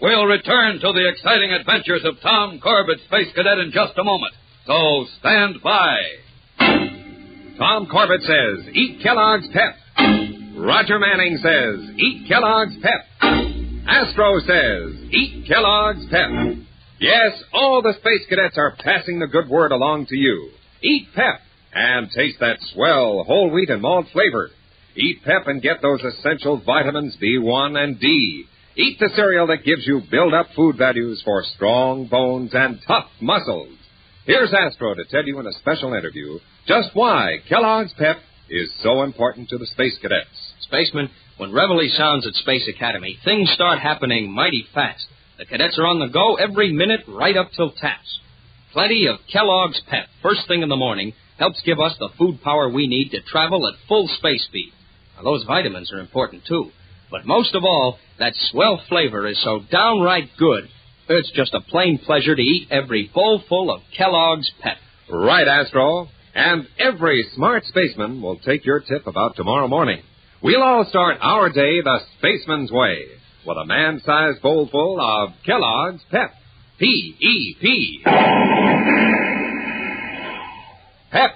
We'll return to the exciting adventures of Tom Corbett, Space Cadet, in just a moment. So stand by. Tom Corbett says, eat Kellogg's Pep. Roger Manning says, eat Kellogg's Pep. Astro says, eat Kellogg's Pep. Yes, all the Space Cadets are passing the good word along to you. Eat Pep and taste that swell whole wheat and malt flavor. Eat Pep and get those essential vitamins B1 and D. Eat the cereal that gives you build-up food values for strong bones and tough muscles. Here's Astro to tell you in a special interview just why Kellogg's Pep is so important to the Space Cadets. Spaceman, when Reveille sounds at Space Academy, things start happening mighty fast. The cadets are on the go every minute right up till taps. Plenty of Kellogg's Pep first thing in the morning helps give us the food power we need to travel at full space speed. Now, those vitamins are important, too. But most of all, that swell flavor is so downright good, it's just a plain pleasure to eat every bowl full of Kellogg's Pep. Right, Astro. And every smart spaceman will take your tip about tomorrow morning. We'll all start our day the spaceman's way with a man-sized bowl full of Kellogg's Pep. P-E-P. Pep.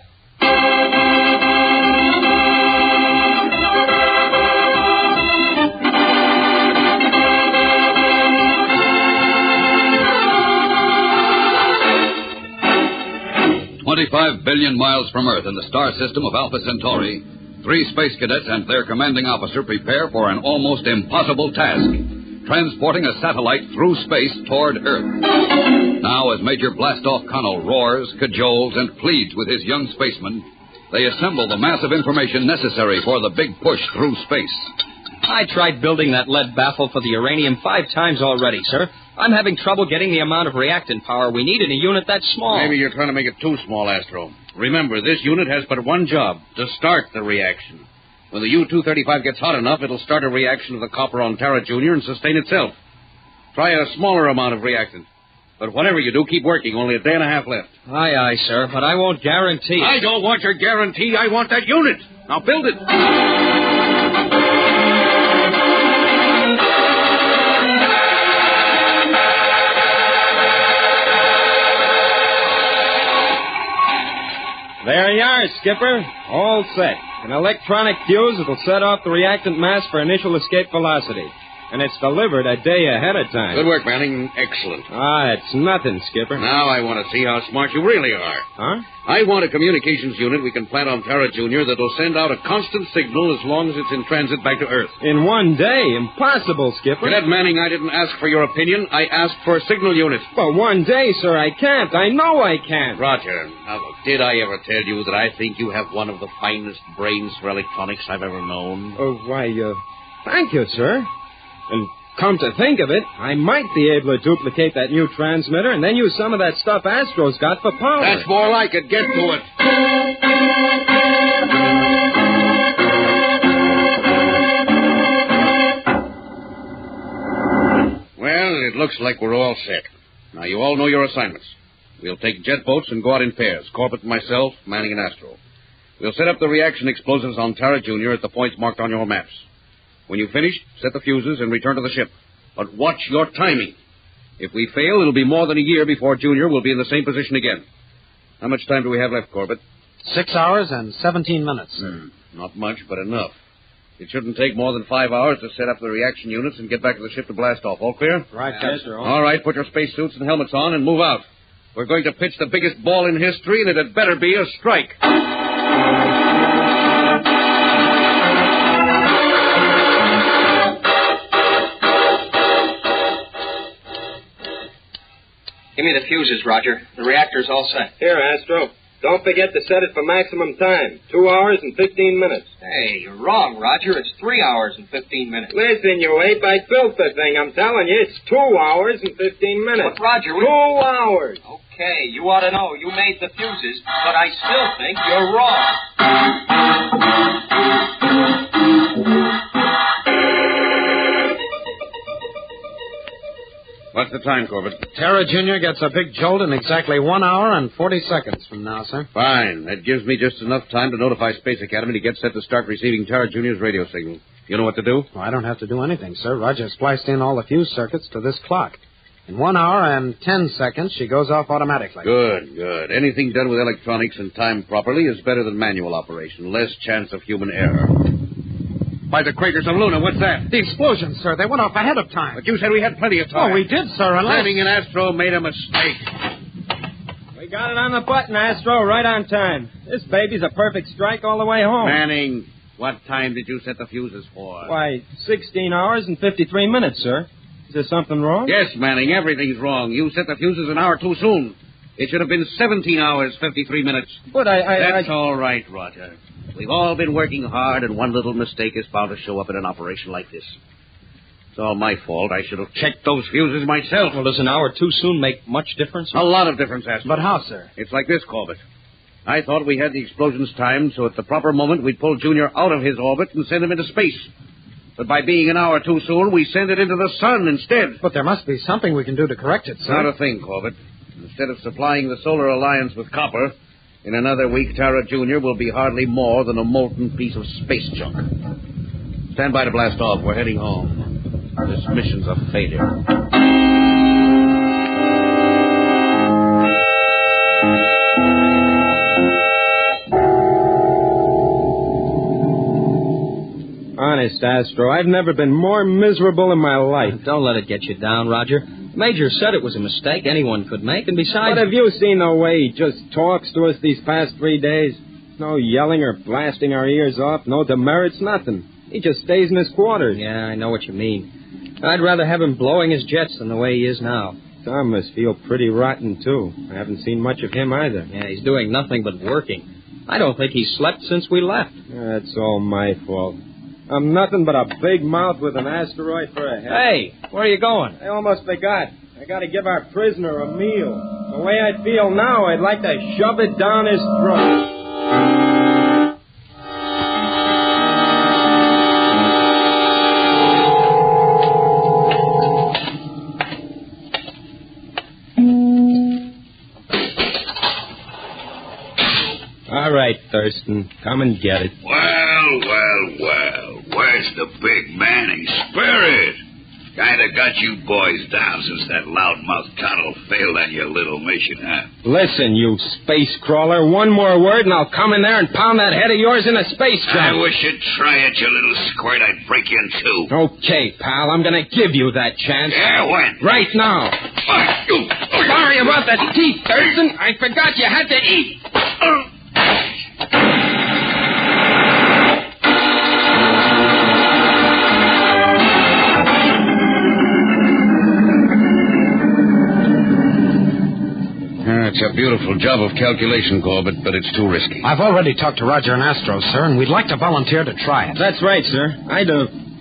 $25 billion miles from Earth in the star system of Alpha Centauri, 3 space cadets and their commanding officer prepare for an almost impossible task, transporting a satellite through space toward Earth. Now, as Major Blastoff Connell roars, cajoles, and pleads with his young spacemen, they assemble the massive information necessary for the big push through space. I tried building that lead baffle for the uranium 5 times already, sir. I'm having trouble getting the amount of reactant power we need in a unit that small. Maybe you're trying to make it too small, Astro. Remember, this unit has but one job, to start the reaction. When the U-235 gets hot enough, it'll start a reaction of the copper on Tara Jr. and sustain itself. Try a smaller amount of reactant. But whatever you do, keep working. Only a day and a half left. Aye, aye, sir, but I won't guarantee it. I don't want your guarantee. I want that unit. Now build it. There you are, Skipper. All set. An electronic fuse that'll set off the reactant mass for initial escape velocity. And it's delivered a day ahead of time. Good work, Manning. Excellent. It's nothing, Skipper. Now I want to see how smart you really are. Huh? I want a communications unit we can plant on Tara Jr. that'll send out a constant signal as long as it's in transit back to Earth. In one day? Impossible, Skipper. Cadet Manning, I didn't ask for your opinion. I asked for a signal unit. But one day, sir, I can't. I know I can't. Roger. Now, look, did I ever tell you that I think you have one of the finest brains for electronics I've ever known? Thank you, sir. And come to think of it, I might be able to duplicate that new transmitter and then use some of that stuff Astro's got for power. That's more like it. Get to it. Well, it looks like we're all set. Now, you all know your assignments. We'll take jet boats and go out in pairs, Corbett and myself, Manning and Astro. We'll set up the reaction explosives on Tara Jr. at the points marked on your maps. When you've finished, set the fuses and return to the ship. But watch your timing. If we fail, it'll be more than a year before Junior will be in the same position again. How much time do we have left, Corbett? 6 hours and 17 minutes. Not much, but enough. It shouldn't take more than 5 hours to set up the reaction units and get back to the ship to blast off. All clear? Right, yes, sir. All right, put your spacesuits and helmets on and move out. We're going to pitch the biggest ball in history, and it had better be a strike. Give me the fuses, Roger. The reactor's all set. Here, Astro. Don't forget to set it for maximum time. 2 hours and 15 minutes. Hey, you're wrong, Roger. It's 3 hours and 15 minutes. Listen, you 8-by-filter thing. I'm telling you, it's 2 hours and 15 minutes. But, Roger, 2 hours. Okay, you ought to know. You made the fuses, but I still think you're wrong. What's the time, Corbett? Terra Jr. gets a big jolt in exactly 1 hour and 40 seconds from now, sir. Fine. That gives me just enough time to notify Space Academy to get set to start receiving Terra Jr.'s radio signal. You know what to do? Well, I don't have to do anything, sir. Roger spliced in all the fuse circuits to this clock. In 1 hour and 10 seconds, she goes off automatically. Good. Anything done with electronics and timed properly is better than manual operation. Less chance of human error. By the craters of Luna, what's that? The explosions, sir. They went off ahead of time. But you said we had plenty of time. Oh, we did, sir, unless... Landing in Astro made a mistake. We got it on the button, Astro, right on time. This baby's a perfect strike all the way home. Manning, what time did you set the fuses for? Why, 16 hours and 53 minutes, sir. Is there something wrong? Yes, Manning, everything's wrong. You set the fuses an hour too soon. It should have been 17 hours, 53 minutes. But That's all right, Roger. We've all been working hard, and one little mistake is bound to show up in an operation like this. It's all my fault. I should have checked those fuses myself. Well, does an hour too soon make much difference? A lot of difference, Astro. But how, sir? It's like this, Corbett. I thought we had the explosions timed, so at the proper moment we'd pull Junior out of his orbit and send him into space. But by being an hour too soon, we send it into the sun instead. But there must be something we can do to correct it, sir. Not a thing, Corbett. Instead of supplying the Solar Alliance with copper, in another week, Terra Jr. will be hardly more than a molten piece of space junk. Stand by to blast off. We're heading home. This mission's a failure. Honest, Astro, I've never been more miserable in my life. Don't let it get you down, Roger. The Major said it was a mistake anyone could make, and besides... But have you seen the way he just talks to us these past 3 days? No yelling or blasting our ears off, no demerits, nothing. He just stays in his quarters. Yeah, I know what you mean. I'd rather have him blowing his jets than the way he is now. Tom must feel pretty rotten, too. I haven't seen much of him either. Yeah, he's doing nothing but working. I don't think he's slept since we left. That's all my fault. I'm nothing but a big mouth with an asteroid for a head. Hey, where are you going? I almost forgot. I got to give our prisoner a meal. The way I feel now, I'd like to shove it down his throat. All right, Thurston. Come and get it. Well. Where's the big Manning spirit? Kind of got you boys down since that loudmouth Connell failed on your little mission, huh? Listen, you space crawler, one more word and I'll come in there and pound that head of yours in a space I trap. wish you'd try it, you little squirt. I'd break you in two. Okay, pal, I'm going to give you that chance. Yeah, when? Right now. Sorry about the teeth, Thurston. I forgot you had to eat. It's a beautiful job of calculation, Corbett, but it's too risky. I've already talked to Roger and Astro, sir, and we'd like to volunteer to try it. That's right, sir. I'd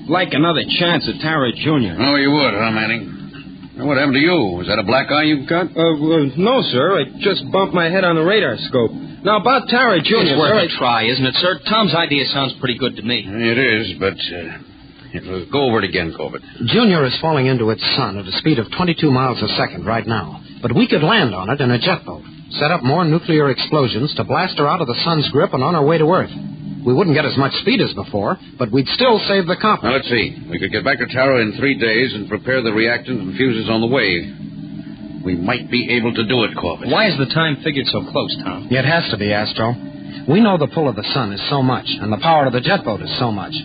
like another chance at Tara Jr. Oh, you would, huh, Manning? What happened to you? Was that a black eye you've got? No, sir. I just bumped my head on the radar scope. Now, about Tara Jr., It's worth a try, isn't it, sir? Tom's idea sounds pretty good to me. It is, but go over it again, Corbett. Junior is falling into its sun at a speed of 22 miles a second right now. But we could land on it in a jet boat, set up more nuclear explosions to blast her out of the sun's grip and on her way to Earth. We wouldn't get as much speed as before, but we'd still save the copper. Now, let's see. We could get back to Tara in 3 days and prepare the reactants and fuses on the way. We might be able to do it, Corbett. Why is the time figured so close, Tom? It has to be, Astro. We know the pull of the sun is so much, and the power of the jet boat is so much.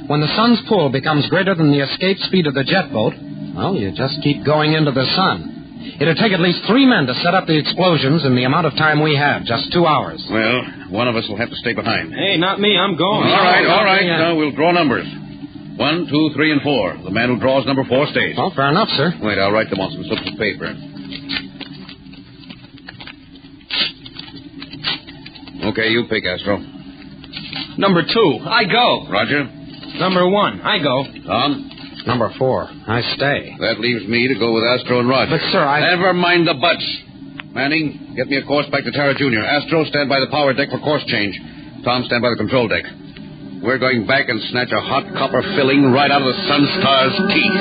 When the sun's pull becomes greater than the escape speed of the jet boat, well, you just keep going into the sun. It'd take at least 3 men to set up the explosions in the amount of time we have, just 2 hours. Well, one of us will have to stay behind. Hey, not me. I'm going. All right. Now, we'll draw numbers. 1, 2, 3, and 4. The man who draws number 4 stays. Well, fair enough, sir. Wait, I'll write them on some slips of paper. Okay, you pick, Astro. Number 2, I go. Roger. Number 1, I go. Tom? Number 4, I stay. That leaves me to go with Astro and Roger. But, sir, Never mind the buts. Manning, get me a course back to Tara Jr. Astro, stand by the power deck for course change. Tom, stand by the control deck. We're going back and snatch a hot copper filling right out of the Sun Star's teeth.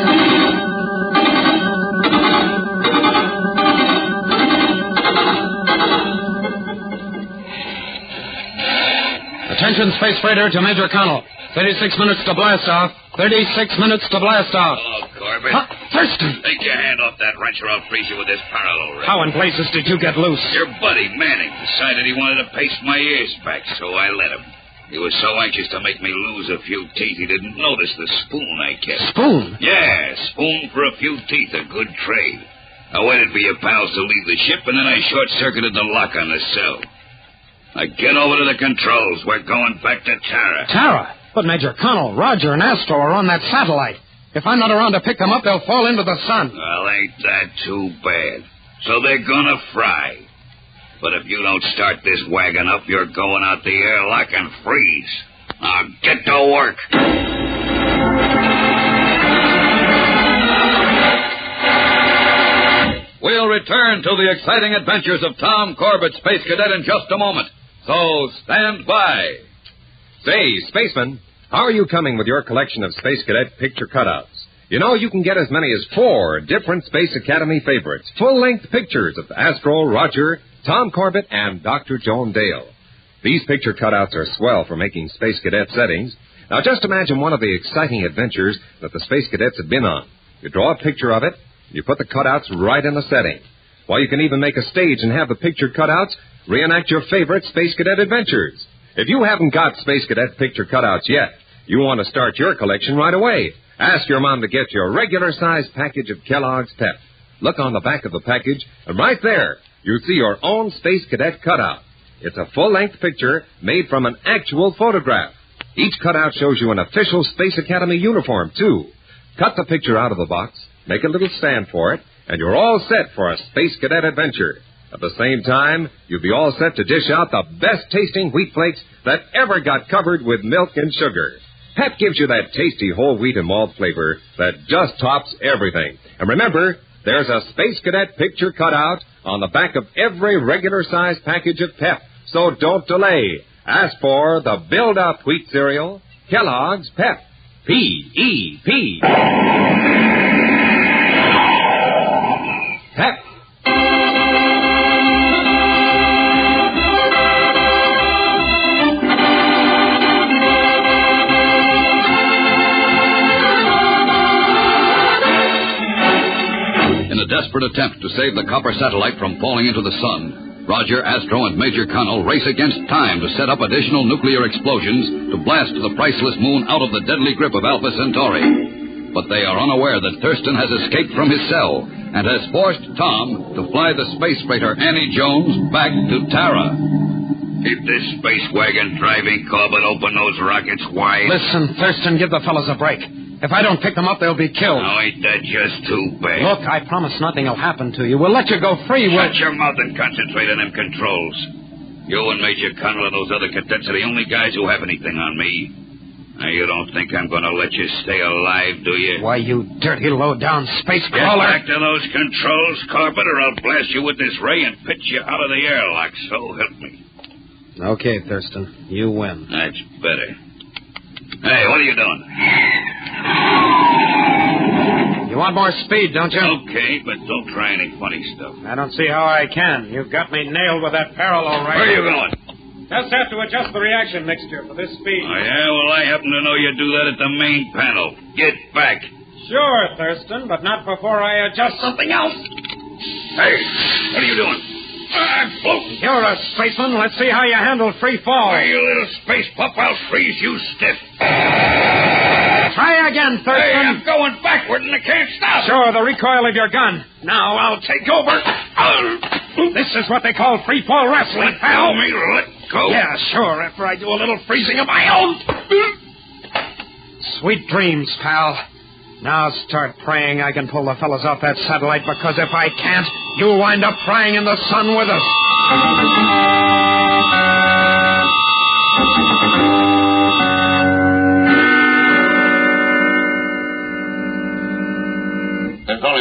Attention, Space Freighter to Major Connell. 36 minutes to blast off. 36 minutes to blast off. Hello, Corbett. Thurston! Take your hand off that wrench or I'll freeze you with this parallel wrench. How in blazes did you get loose? Your buddy, Manning, decided he wanted to paste my ears back, so I let him. He was so anxious to make me lose a few teeth, he didn't notice the spoon I kept. Spoon? Yeah, spoon for a few teeth, a good trade. I waited for your pals to leave the ship, and then I short-circuited the lock on the cell. Now get over to the controls. We're going back to Tara. Tara? But Major Connell, Roger, and Astro are on that satellite. If I'm not around to pick them up, they'll fall into the sun. Well, ain't that too bad. So they're gonna fry. But if you don't start this wagon up, you're going out the airlock and freeze. Now get to work. We'll return to the exciting adventures of Tom Corbett, Space Cadet, in just a moment. So stand by. Say, Spaceman, how are you coming with your collection of Space Cadet picture cutouts? You know, you can get as many as 4 different Space Academy favorites, full-length pictures of Astro, Roger, Tom Corbett, and Dr. Joan Dale. These picture cutouts are swell for making Space Cadet settings. Now, just imagine one of the exciting adventures that the Space Cadets have been on. You draw a picture of it, you put the cutouts right in the setting. Well, you can even make a stage and have the picture cutouts reenact your favorite Space Cadet adventures. If you haven't got Space Cadet picture cutouts yet, you want to start your collection right away. Ask your mom to get your regular-sized package of Kellogg's Pep. Look on the back of the package, and right there, you'll see your own Space Cadet cutout. It's a full-length picture made from an actual photograph. Each cutout shows you an official Space Academy uniform, too. Cut the picture out of the box, make a little stand for it, and you're all set for a Space Cadet adventure. At the same time, you'll be all set to dish out the best-tasting wheat flakes that ever got covered with milk and sugar. Pep gives you that tasty whole wheat and malt flavor that just tops everything. And remember, there's a Space Cadet picture cutout on the back of every regular-sized package of Pep. So don't delay. Ask for the Build-Up Wheat Cereal, Kellogg's Pep. P-E-P. Pep. In a desperate attempt to save the copper satellite from falling into the sun, Roger, Astro, and Major Connell race against time to set up additional nuclear explosions to blast the priceless moon out of the deadly grip of Alpha Centauri. But they are unaware that Thurston has escaped from his cell and has forced Tom to fly the space freighter Annie Jones back to Tara. Keep this space wagon driving, Corbett. Open those rockets wide. Listen, Thurston, give the fellas a break. If I don't pick them up, they'll be killed. Now, ain't that just too bad? Look, I promise nothing will happen to you. We'll let you go free. Shut your mouth and concentrate on them controls. You and Major Connell and those other cadets are the only guys who have anything on me. Now, you don't think I'm going to let you stay alive, do you? Why, you dirty, low-down space Get crawler. back to those controls, Corbett, or I'll blast you with this ray and pitch you out of the airlock, so help me. Okay, Thurston, you win. That's better. Hey, what are you doing? You want more speed, don't you? Okay, but don't try any funny stuff. I don't see how I can. You've got me nailed with that parallel right. Where are you going? Just have to adjust the reaction mixture for this speed. Oh, yeah? Well, I happen to know you do that at the main panel. Get back. Sure, Thurston, but not before I adjust something else. Hey, what are you doing? I'm floating. You're a spaceman. Let's see how you handle free fall. Hey, you little space pup, I'll freeze you stiff. Try again, Thurston. Hey, I'm going backward and I can't stop. Sure, the recoil of your gun. Now I'll take over. This is what they call free fall wrestling, pal. Me let go. Yeah, sure, after I do a little freezing of my own. Sweet dreams, pal. Now start praying I can pull the fellas off that satellite, because if I can't, you'll wind up frying in the sun with us.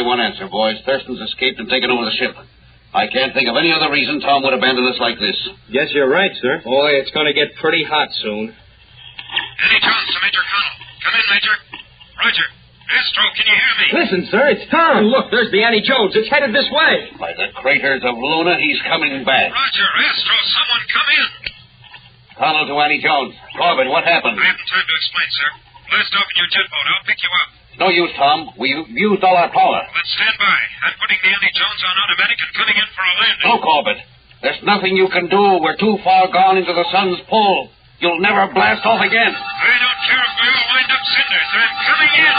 one answer, boys. Thurston's escaped and taken over the ship. I can't think of any other reason Tom would abandon us like this. Guess you're right, sir. Boy, it's going to get pretty hot soon. Andy Jones to Major Connell. Come in, Major. Roger. Astro, can you hear me? Listen, sir, it's Tom. Look, there's the Annie Jones. It's headed this way. By the craters of Luna, he's coming back. Roger, Astro, someone come in. Connell to Annie Jones. Corbett, what happened? I haven't time to explain, sir. Blast off in your jet boat. I'll pick you up. No use, Tom. We've used all our power. Then stand by. I'm putting the Annie Jones on automatic and coming in for a landing. No, Corbett. There's nothing you can do. We're too far gone into the sun's pull. You'll never blast off again. I don't care if we all wind up cinders. I'm coming in.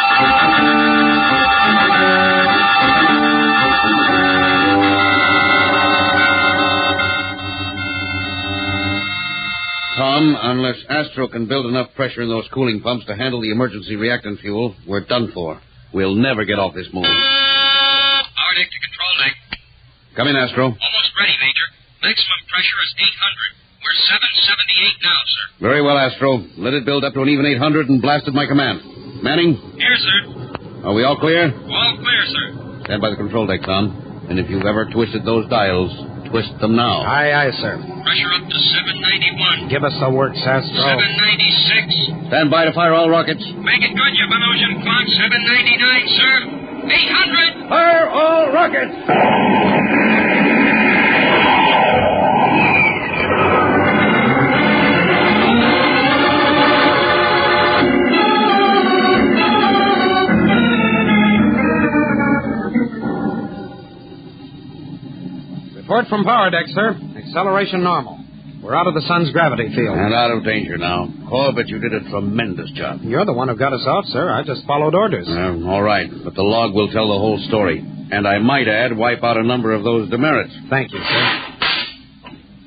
Tom, unless Astro can build enough pressure in those cooling pumps to handle the emergency reactant fuel, we're done for. We'll never get off this moon. Power deck to control deck. Come in, Astro. Almost ready, Major. Maximum pressure is 800. We're 778 now, sir. Very well, Astro. Let it build up to an even 800 and blast at my command. Manning? Here, sir. Are we all clear? All clear, sir. Stand by the control deck, Tom. And if you've ever twisted those dials, twist them now. Aye, sir. Pressure up to 791. Give us the works, Astro. 796. Stand by to fire all rockets. Make it good, you Venusian clock. 799, sir. 800. Fire all rockets! Report from power deck, sir. Acceleration normal. We're out of the sun's gravity field. And out of danger now. Corbett, you did a tremendous job. You're the one who got us off, sir. I just followed orders. All right, but the log will tell the whole story. And I might add, wipe out a number of those demerits. Thank you, sir.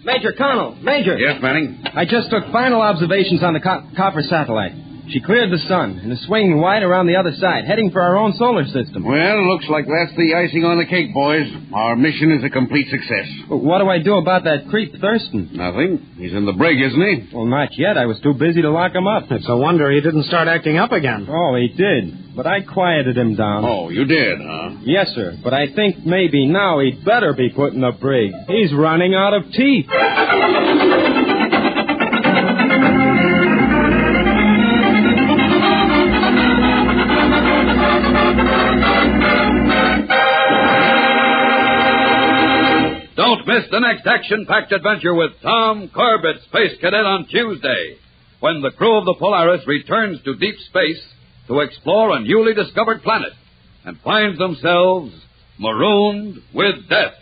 Major Connell. Major. Yes, Manning? I just took final observations on the copper satellite. She cleared the sun and is swinging wide around the other side, heading for our own solar system. Well, looks like that's the icing on the cake, boys. Our mission is a complete success. But what do I do about that creep Thurston? Nothing. He's in the brig, isn't he? Well, not yet. I was too busy to lock him up. It's a wonder he didn't start acting up again. Oh, he did. But I quieted him down. Oh, you did, huh? Yes, sir. But I think maybe now he'd better be put in the brig. He's running out of teeth. Don't miss the next action-packed adventure with Tom Corbett, Space Cadet, on Tuesday, when the crew of the Polaris returns to deep space to explore a newly discovered planet and finds themselves marooned with death.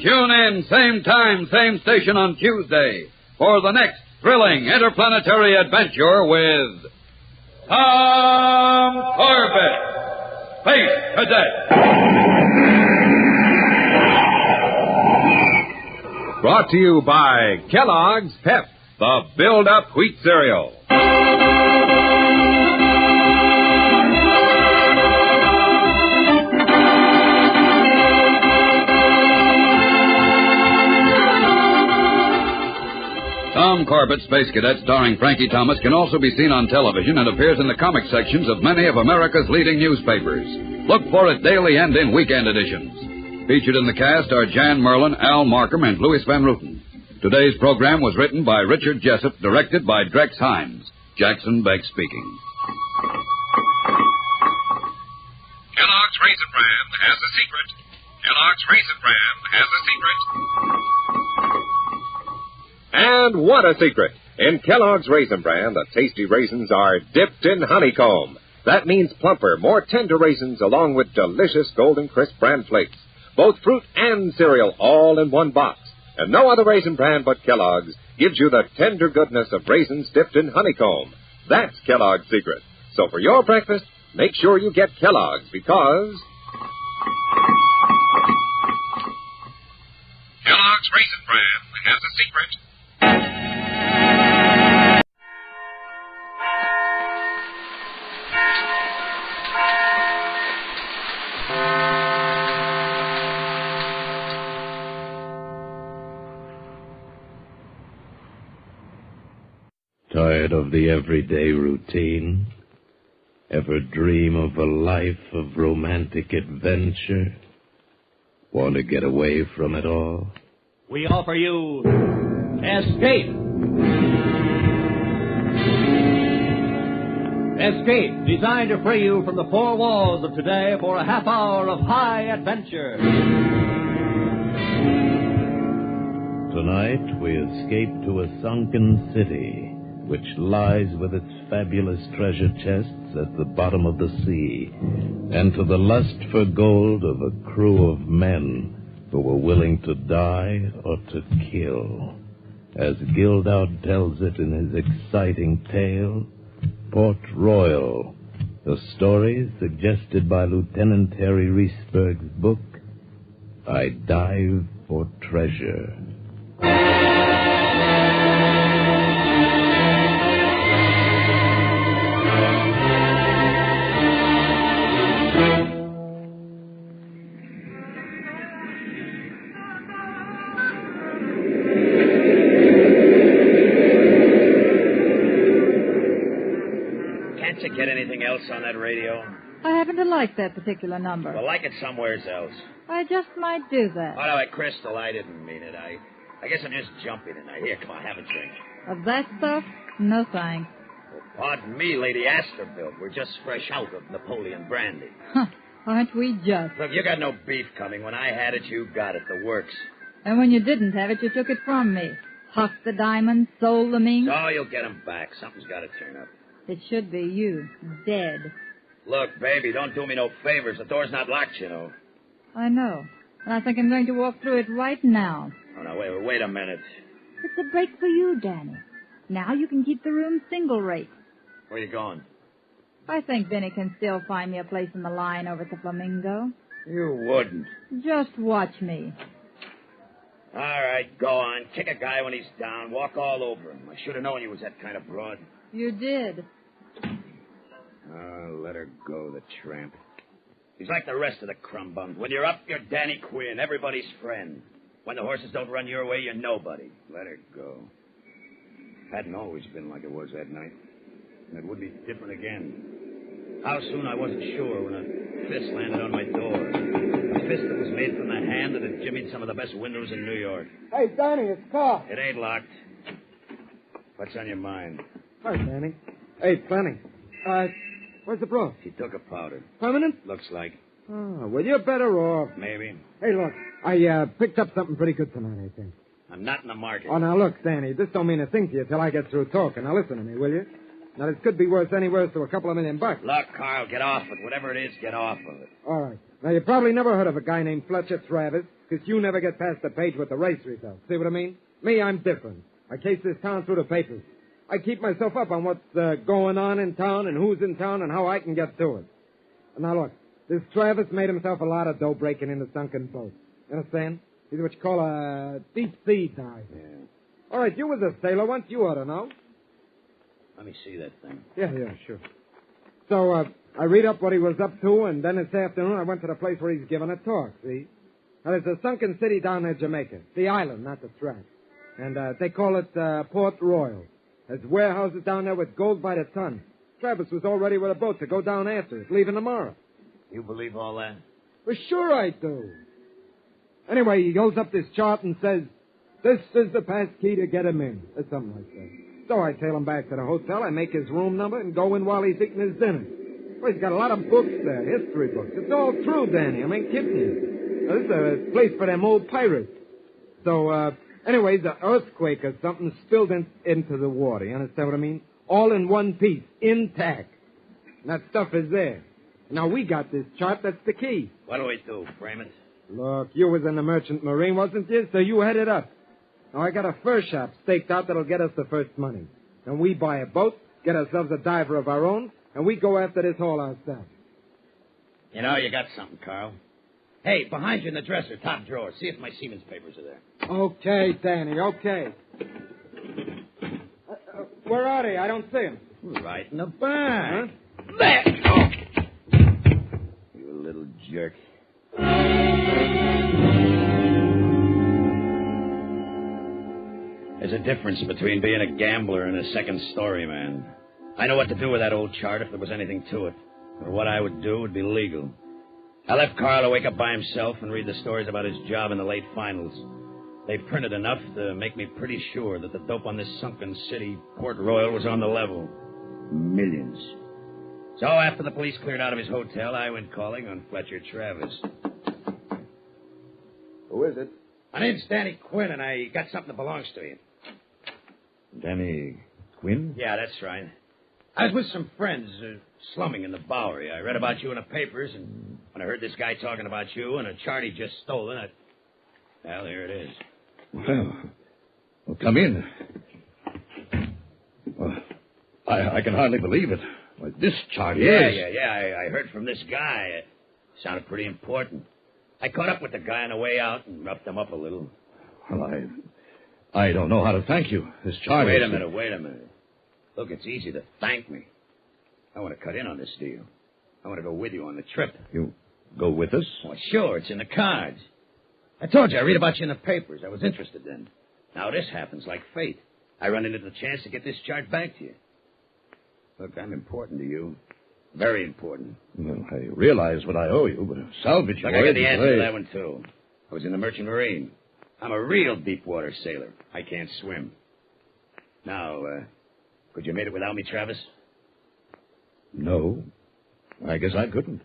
Tune in, same time, same station on Tuesday for the next thrilling interplanetary adventure with Tom Corbett, Space Cadet. Brought to you by Kellogg's Pep, the build-up wheat cereal. Tom Corbett, Space Cadet, starring Frankie Thomas, can also be seen on television and appears in the comic sections of many of America's leading newspapers. Look for it daily and in weekend editions. Featured in the cast are Jan Merlin, Al Markham, and Louis Van Ruten. Today's program was written by Richard Jessup, directed by Drex Hines. Jackson Beck speaking. Kellogg's Raisin Bran has a secret. Kellogg's Raisin Bran has a secret. And what a secret. In Kellogg's Raisin Bran, the tasty raisins are dipped in honeycomb. That means plumper, more tender raisins along with delicious golden crisp bran flakes. Both fruit and cereal all in one box. And no other raisin brand but Kellogg's gives you the tender goodness of raisins dipped in honeycomb. That's Kellogg's secret. So for your breakfast, make sure you get Kellogg's because Kellogg's Raisin Bran has a secret. Tired of the everyday routine? Ever dream of a life of romantic adventure? Want to get away from it all? We offer you Escape. Escape, designed to free you from the four walls of today for a half hour of high adventure. Tonight, we escape to a sunken city, which lies with its fabulous treasure chests at the bottom of the sea, and to the lust for gold of a crew of men who were willing to die or to kill. As Gildoud tells it in his exciting tale, Port Royal, a story suggested by Lieutenant Harry Reesberg's book, I Dive for Treasure. Get anything else on that radio? I happen to like that particular number. Well, like it somewheres else. I just might do that. Oh, no, Crystal, I didn't mean it. I guess I'm just jumpy tonight. Here, come on, have a drink. Of that stuff? No thanks. Well, pardon me, Lady Astorbilt. We're just fresh out of Napoleon brandy. Huh, aren't we just? Look, you got no beef coming. When I had it, you got it. The works. And when you didn't have it, you took it from me. Hucked the diamonds, sold the mink. Oh, you'll get them back. Something's got to turn up. It should be you, dead. Look, baby, don't do me no favors. The door's not locked, you know. I know. And I think I'm going to walk through it right now. Oh, no, wait a minute. It's a break for you, Danny. Now you can keep the room single rate. Where you going? I think Vinny can still find me a place in the line over at the Flamingo. You wouldn't. Just watch me. All right, go on. Kick a guy when he's down. Walk all over him. I should have known he was that kind of broad. You did. Oh, let her go, the tramp. He's like the rest of the crumb bums. When you're up, you're Danny Quinn, everybody's friend. When the horses don't run your way, you're nobody. Let her go. Hadn't always been like it was that night. And it would be different again. How soon, I wasn't sure when a fist landed on my door. A fist that was made from the hand that had jimmied some of the best windows in New York. Hey, Danny, it's Carl. It ain't locked. What's on your mind? Hi, Danny. Hey, plenty. Where's the bro? He took a powder. Permanent? Looks like. Oh, well, you're better off. Maybe. Hey, look, I picked up something pretty good tonight, I think. I'm not in the market. Oh, now, look, Danny, this don't mean a thing to you till I get through talking. Now, listen to me, will you? Now, this could be worth anywhere to a couple of $1 million. Look, Carl, get off it. Whatever it is, get off of it. All right. Now, you probably never heard of a guy named Fletcher Travis, because you never get past the page with the race results. See what I mean? Me, I'm different. I case this town through the papers. I keep myself up on what's going on in town and who's in town and how I can get to it. Now, look, this Travis made himself a lot of dough breaking into sunken boats. You understand? He's what you call a deep-sea diver. Yeah. All right, you was a sailor once. You ought to know. Let me see that thing. Yeah, sure. So, I read up what he was up to, and then this afternoon I went to the place where he's giving a talk, see? Now, there's a sunken city down near Jamaica. The island, not the track. And they call it Port Royal. There's warehouses down there with gold by the ton. Travis was all ready with a boat to go down after it, leaving tomorrow. You believe all that? Well, sure I do. Anyway, he holds up this chart and says, "This is the pass key to get him in," or something like that. So I tail him back to the hotel, I make his room number, and go in while he's eating his dinner. Well, he's got a lot of books there, history books. It's all true, Danny. I ain't kidding you. Now, this is a place for them old pirates. So, anyways, the earthquake or something spilled into the water. You understand what I mean? All in one piece, intact. And that stuff is there. Now, we got this chart. That's the key. What do we do, frame it? Look, you was in the Merchant Marine, wasn't you? So you head it up. Now, I got a fur shop staked out that'll get us the first money. Then we buy a boat, get ourselves a diver of our own, and we go after this haul ourselves. You know, you got something, Carl. Hey, behind you in the dresser, top drawer. See if my seaman's papers are there. Okay, Danny, okay. Where are they? I don't see them. Right in the back. Huh? There! Oh. You little jerk. There's a difference between being a gambler and a second-story man. I know what to do with that old chart if there was anything to it. Or what I would do would be legal. I left Carl to wake up by himself and read the stories about his job in the late finals. They printed enough to make me pretty sure that the dope on this sunken city, Port Royal, was on the level. Millions. So after the police cleared out of his hotel, I went calling on Fletcher Travis. Who is it? My name's Danny Quinn, and I got something that belongs to you. Danny Quinn? Yeah, that's right. I was with some friends slumming in the Bowery. I read about you in the papers, and when I heard this guy talking about you and a chart he just stolen, well, here it is. Well, come in. Well, I can hardly believe it. Well, this chart is... Yeah. I heard from this guy. It sounded pretty important. I caught up with the guy on the way out and roughed him up a little. Well, I don't know how to thank you. This chart Wait a minute. Look, it's easy to thank me. I want to cut in on this deal. I want to go with you on the trip. You go with us? Well, sure, it's in the cards. I told you, I read about you in the papers. I was interested then. Now this happens like fate. I run into the chance to get this chart back to you. Look, I'm important to you. Very important. Well, I realize what I owe you, but salvage... Look, I got the answer to that one, too. I was in the Merchant Marine. I'm a real deep-water sailor. I can't swim. Now, could you have made it without me, Travis? No. I guess I couldn't.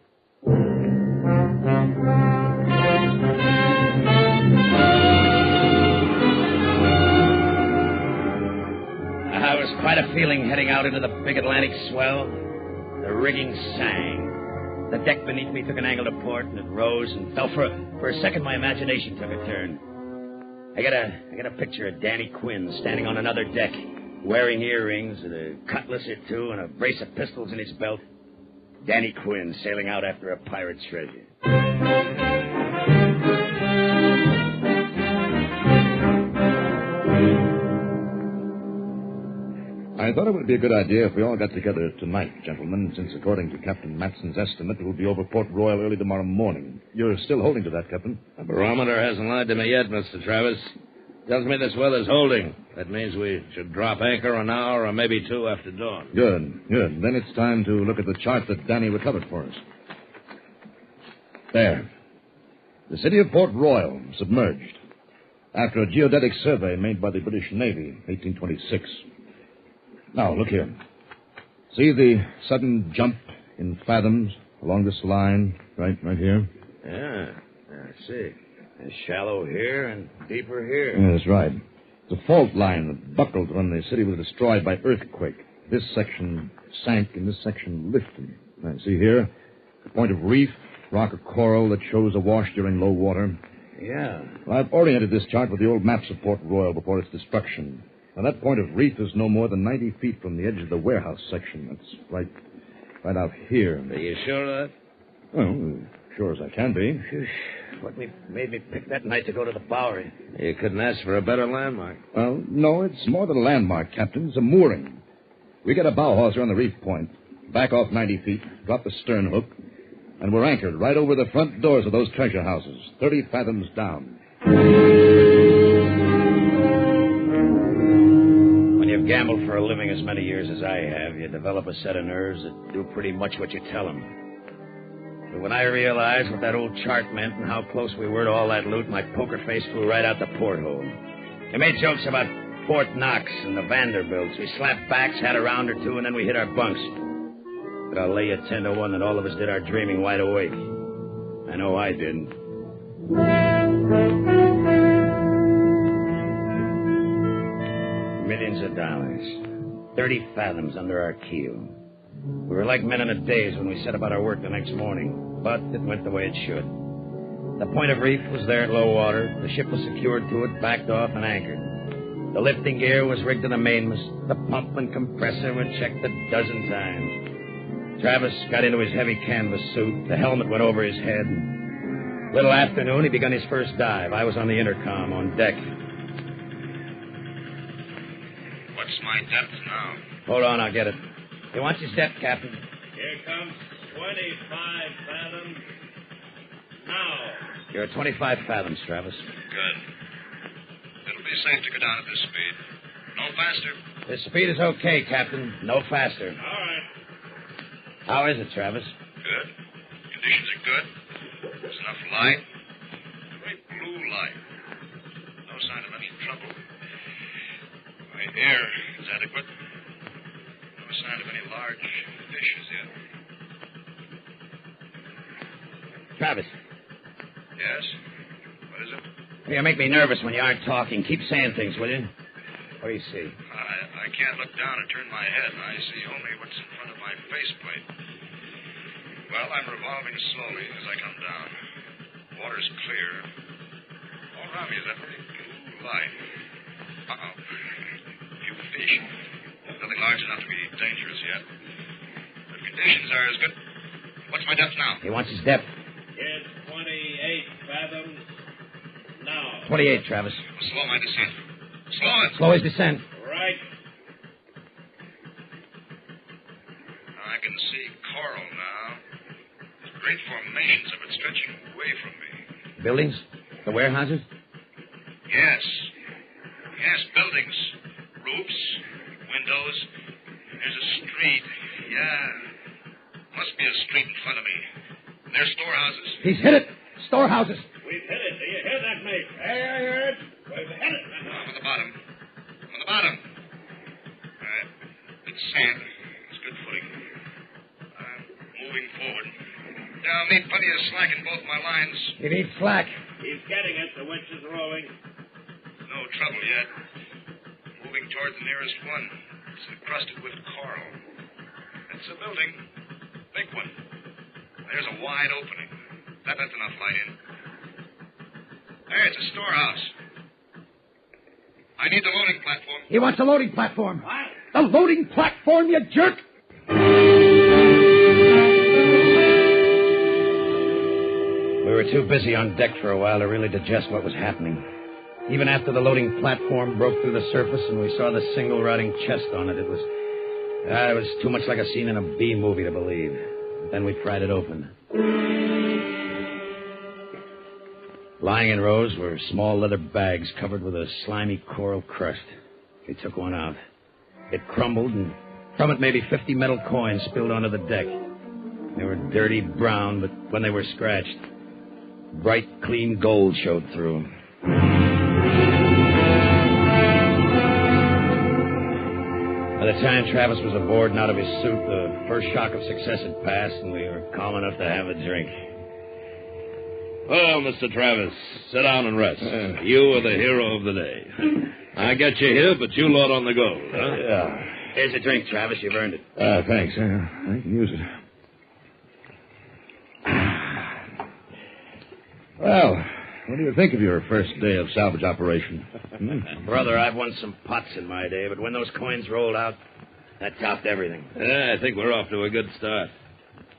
It was quite a feeling heading out into the big Atlantic swell. The rigging sang. The deck beneath me took an angle to port, and it rose and fell. For a second, my imagination took a turn. I got a picture of Danny Quinn standing on another deck, wearing earrings and a cutlass or two and a brace of pistols in his belt. Danny Quinn sailing out after a pirate's treasure. I thought it would be a good idea if we all got together tonight, gentlemen, since according to Captain Matson's estimate, it will be over Port Royal early tomorrow morning. You're still holding to that, Captain? The barometer hasn't lied to me yet, Mr. Travis. Tells me this weather's holding. That means we should drop anchor an hour or maybe two after dawn. Good. Then it's time to look at the chart that Danny recovered for us. There. The city of Port Royal, submerged. After a geodetic survey made by the British Navy, 1826. Now, look here. See the sudden jump in fathoms along this line, right here? Yeah, I see. It's shallow here and deeper here. Yeah, that's right. It's a fault line that buckled when the city was destroyed by earthquake. This section sank and this section lifted. Now, see here? A point of reef, rock or coral that shows awash during low water. Yeah. Well, I've oriented this chart with the old maps of Port Royal before its destruction. Now, that point of reef is no more than 90 feet from the edge of the warehouse section. That's right out here. Are you sure of that? Well, sure as I can be. What made me pick that night to go to the Bowery? You couldn't ask for a better landmark. Well, no, it's more than a landmark, Captain. It's a mooring. We get a bow hawser on the reef point, back off 90 feet, drop the stern hook, and we're anchored right over the front doors of those treasure houses, 30 fathoms down. When you've gambled for a living as many years as I have, you develop a set of nerves that do pretty much what you tell them. But when I realized what that old chart meant and how close we were to all that loot, my poker face flew right out the porthole. They made jokes about Fort Knox and the Vanderbilts. We slapped backs, had a round or two, and then we hit our bunks. But I'll lay you 10-1 that all of us did our dreaming wide awake. I know I didn't. Millions of dollars. 30 fathoms under our keel. We were like men in a daze when we set about our work the next morning, but it went the way it should. The point of reef was there at low water. The ship was secured to it, backed off, and anchored. The lifting gear was rigged to the mainmast. The pump and compressor were checked a dozen times. Travis got into his heavy canvas suit. The helmet went over his head. Little afternoon, he begun his first dive. I was on the intercom on deck. What's my depth now? Hold on, I'll get it. He wants his depth, Captain. Here comes 25 fathoms. Now. You're at 25 fathoms, Travis. Good. It'll be safe to go down at this speed. No faster. The speed is okay, Captain. No faster. All right. How is it, Travis? Good. Conditions are good. There's enough light. Great blue light. No sign of any trouble. My air is adequate. No sign of any large fish as yet. Travis, Yes? What is it? you make me nervous when you aren't talking. Keep saying things, will you? What do you see? I can't look down and turn my head. I see only what's in front of my faceplate. Well, I'm revolving slowly as I come down. Water's clear. All around me is that very blue light. Uh-oh. A few fish. Nothing large enough to be dangerous yet. The conditions are as good. What's my depth now? He wants his depth. It's 28 fathoms now. 28, Travis. Slow my descent. Slow it. Slow his descent. Right. I can see coral now. Great formations of it stretching away from me. Buildings? The warehouses? Yes. Yes, buildings. Roofs. Windows. There's a street. Yeah. Must be a street in front of me. There's storehouses. He's hit it. Storehouses. We've hit it. Do you hear that, mate? Hey, I hear it. We've hit it. On the bottom. On the bottom. All right. It's sand. It's good footing. I'm moving forward. I'll need plenty of slack in both my lines. He needs slack. He's getting it. The winch is rolling. No trouble yet. Moving toward the nearest one. It's encrusted with coral. It's a building. Big one. There's a wide opening. That lets enough light in. There, it's a storehouse. I need the loading platform. He wants a loading platform. What? The loading platform, you jerk! We were too busy on deck for a while to really digest what was happening. Even after the loading platform broke through the surface and we saw the single rotting chest on it, it was too much like a scene in a B movie to believe. Then we pried it open. Lying in rows were small leather bags covered with a slimy coral crust. We took one out. It crumbled, and from it maybe 50 metal coins spilled onto the deck. They were dirty brown, but when they were scratched, bright, clean gold showed through. By the time Travis was aboard and out of his suit, the first shock of success had passed, and we were calm enough to have a drink. Well, Mr. Travis, sit down and rest. You are the hero of the day. I got you here, but you lot on the go, huh? Yeah. Here's a drink, Travis. You've earned it. Thanks. I can use it. Well, what do you think of your first day of salvage operation? Brother, I've won some pots in my day, but when those coins rolled out, that topped everything. I think we're off to a good start.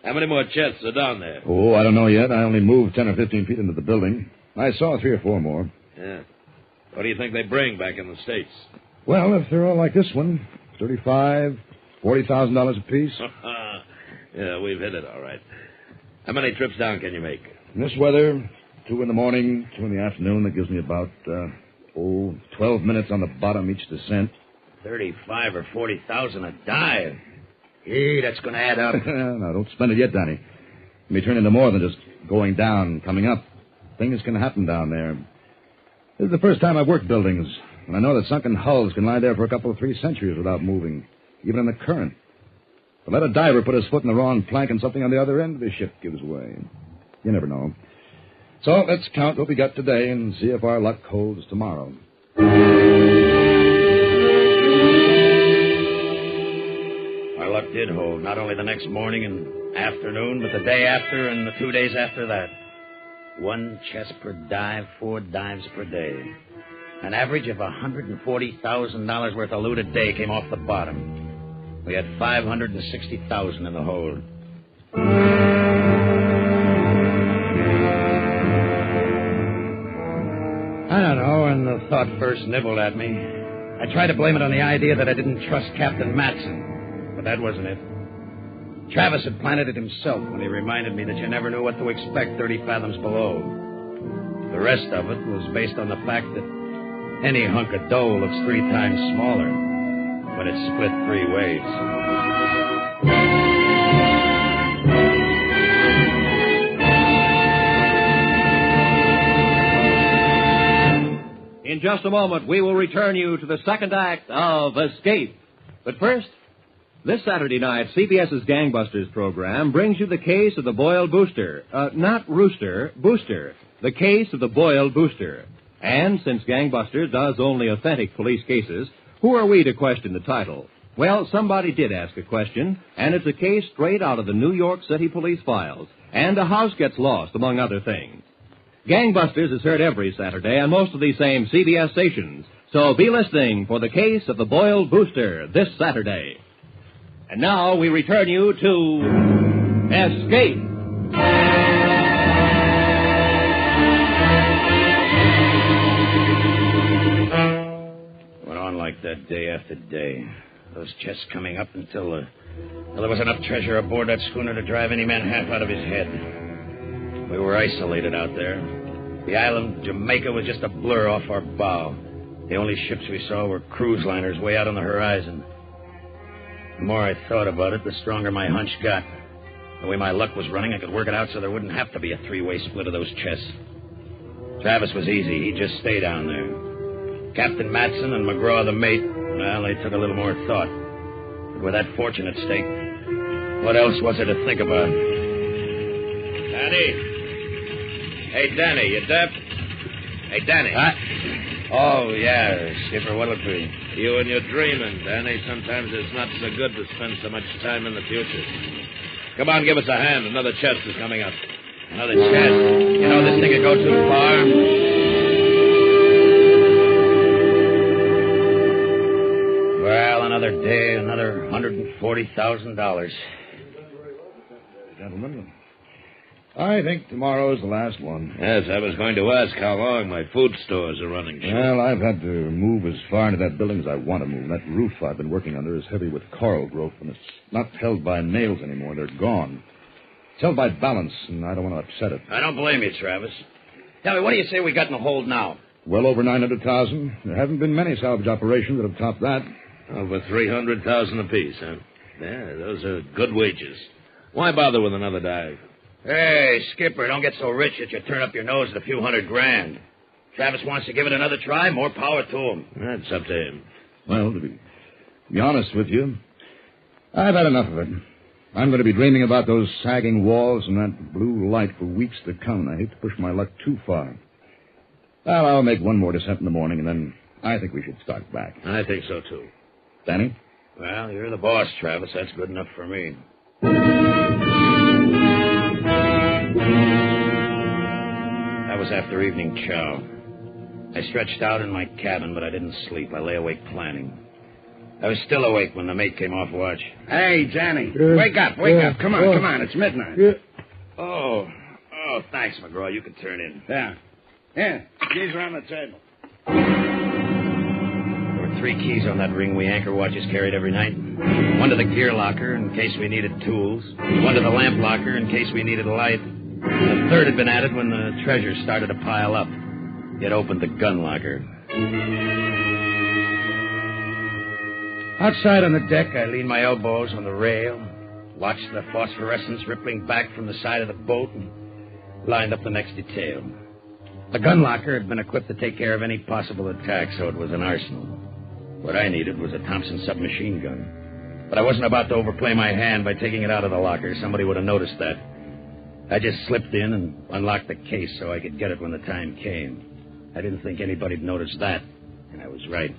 How many more chests are down there? Oh, I don't know yet. I only moved 10 or 15 feet into the building. I saw 3 or 4 more. Yeah. What do you think they bring back in the States? Well, if they're all like this one, $35,000, $40,000 apiece. Yeah, we've hit it all right. How many trips down can you make? In this weather, 2 in the morning, 2 in the afternoon. That gives me about, 12 minutes on the bottom each descent. 35 or 40,000 a dive. Hey, that's going to add up. Now, don't spend it yet, Danny. It may turn into more than just going down and coming up. Things can happen down there. This is the first time I've worked buildings, and I know that sunken hulls can lie there for a couple of 3 centuries without moving, even in the current. But let a diver put his foot in the wrong plank and something on the other end of the ship gives way. You never know. So let's count what we got today and see if our luck holds tomorrow. Our luck did hold, not only the next morning and afternoon, but the day after and the 2 days after that. 1 chest per dive, 4 dives per day. An average of $140,000 worth of loot a day came off the bottom. We had $560,000 in the hold. I don't know, and the thought first nibbled at me. I tried to blame it on the idea that I didn't trust Captain Matson, but that wasn't it. Travis had planted it himself when he reminded me that you never knew what to expect 30 fathoms below. The rest of it was based on the fact that any hunk of dough looks 3 times smaller. but it's split 3 ways. In just a moment, we will return you to the second act of Escape. But first, this Saturday night, CBS's Gangbusters program brings you the case of the boiled booster. Not rooster, booster. The case of the boiled booster. And since Gangbusters does only authentic police cases, who are we to question the title? Well, somebody did ask a question, and it's a case straight out of the New York City police files. And a house gets lost, among other things. Gangbusters is heard every Saturday on most of these same CBS stations. So be listening for the case of the boiled booster this Saturday. And now we return you to Escape. Went on like that day after day. Those chests coming up until there was enough treasure aboard that schooner to drive any man half out of his head. We were isolated out there. The island of Jamaica was just a blur off our bow. The only ships we saw were cruise liners way out on the horizon. The more I thought about it, the stronger my hunch got. The way my luck was running, I could work it out so there wouldn't have to be a 3-way split of those chests. Travis was easy. He'd just stay down there. Captain Matson and McGraw, the mate, well, they took a little more thought. But with that fortune at stake, what else was there to think about? Danny? Hey, Danny, you deaf? Hey, Danny. Oh, yeah, Skipper, what'll it be? You and your dreaming, Danny. Sometimes it's not so good to spend so much time in the future. Come on, give us a hand. Another chest is coming up. Another chest? You know this thing could go too far. Well, another day, another $140,000. Gentlemen, I think tomorrow's the last one. Yes, I was going to ask how long my food stores are running. Well, I've had to move as far into that building as I want to move. That roof I've been working under is heavy with coral growth, and it's not held by nails anymore. They're gone. It's held by balance, and I don't want to upset it. I don't blame you, Travis. Tell me, what do you say we got in the hold now? Well over 900,000. There haven't been many salvage operations that have topped that. Over 300,000 apiece, huh? Yeah, those are good wages. Why bother with another dive? Hey, Skipper, don't get so rich that you turn up your nose at a few $100,000. Travis wants to give it another try. More power to him. That's up to him. Well, to be honest with you, I've had enough of it. I'm going to be dreaming about those sagging walls and that blue light for weeks to come, and I hate to push my luck too far. Well, I'll make one more descent in the morning, and then I think we should start back. I think so, too. Danny? Well, you're the boss, Travis. That's good enough for me. That was after evening chow. I stretched out in my cabin, but I didn't sleep. I lay awake planning. I was still awake when the mate came off watch. Hey, Johnny, wake up. Come on, it's midnight. Oh, thanks, McGraw. You can turn in. Yeah. Here, keys are on the table. There were 3 keys on that ring we anchor watches carried every night. One to the gear locker in case we needed tools. One to the lamp locker in case we needed a light. The third had been added when the treasure started to pile up. It opened the gun locker. Outside on the deck, I leaned my elbows on the rail, watched the phosphorescence rippling back from the side of the boat, and lined up the next detail. The gun locker had been equipped to take care of any possible attack, so it was an arsenal. What I needed was a Thompson submachine gun. But I wasn't about to overplay my hand by taking it out of the locker. Somebody would have noticed that. I just slipped in and unlocked the case so I could get it when the time came. I didn't think anybody'd notice that, and I was right.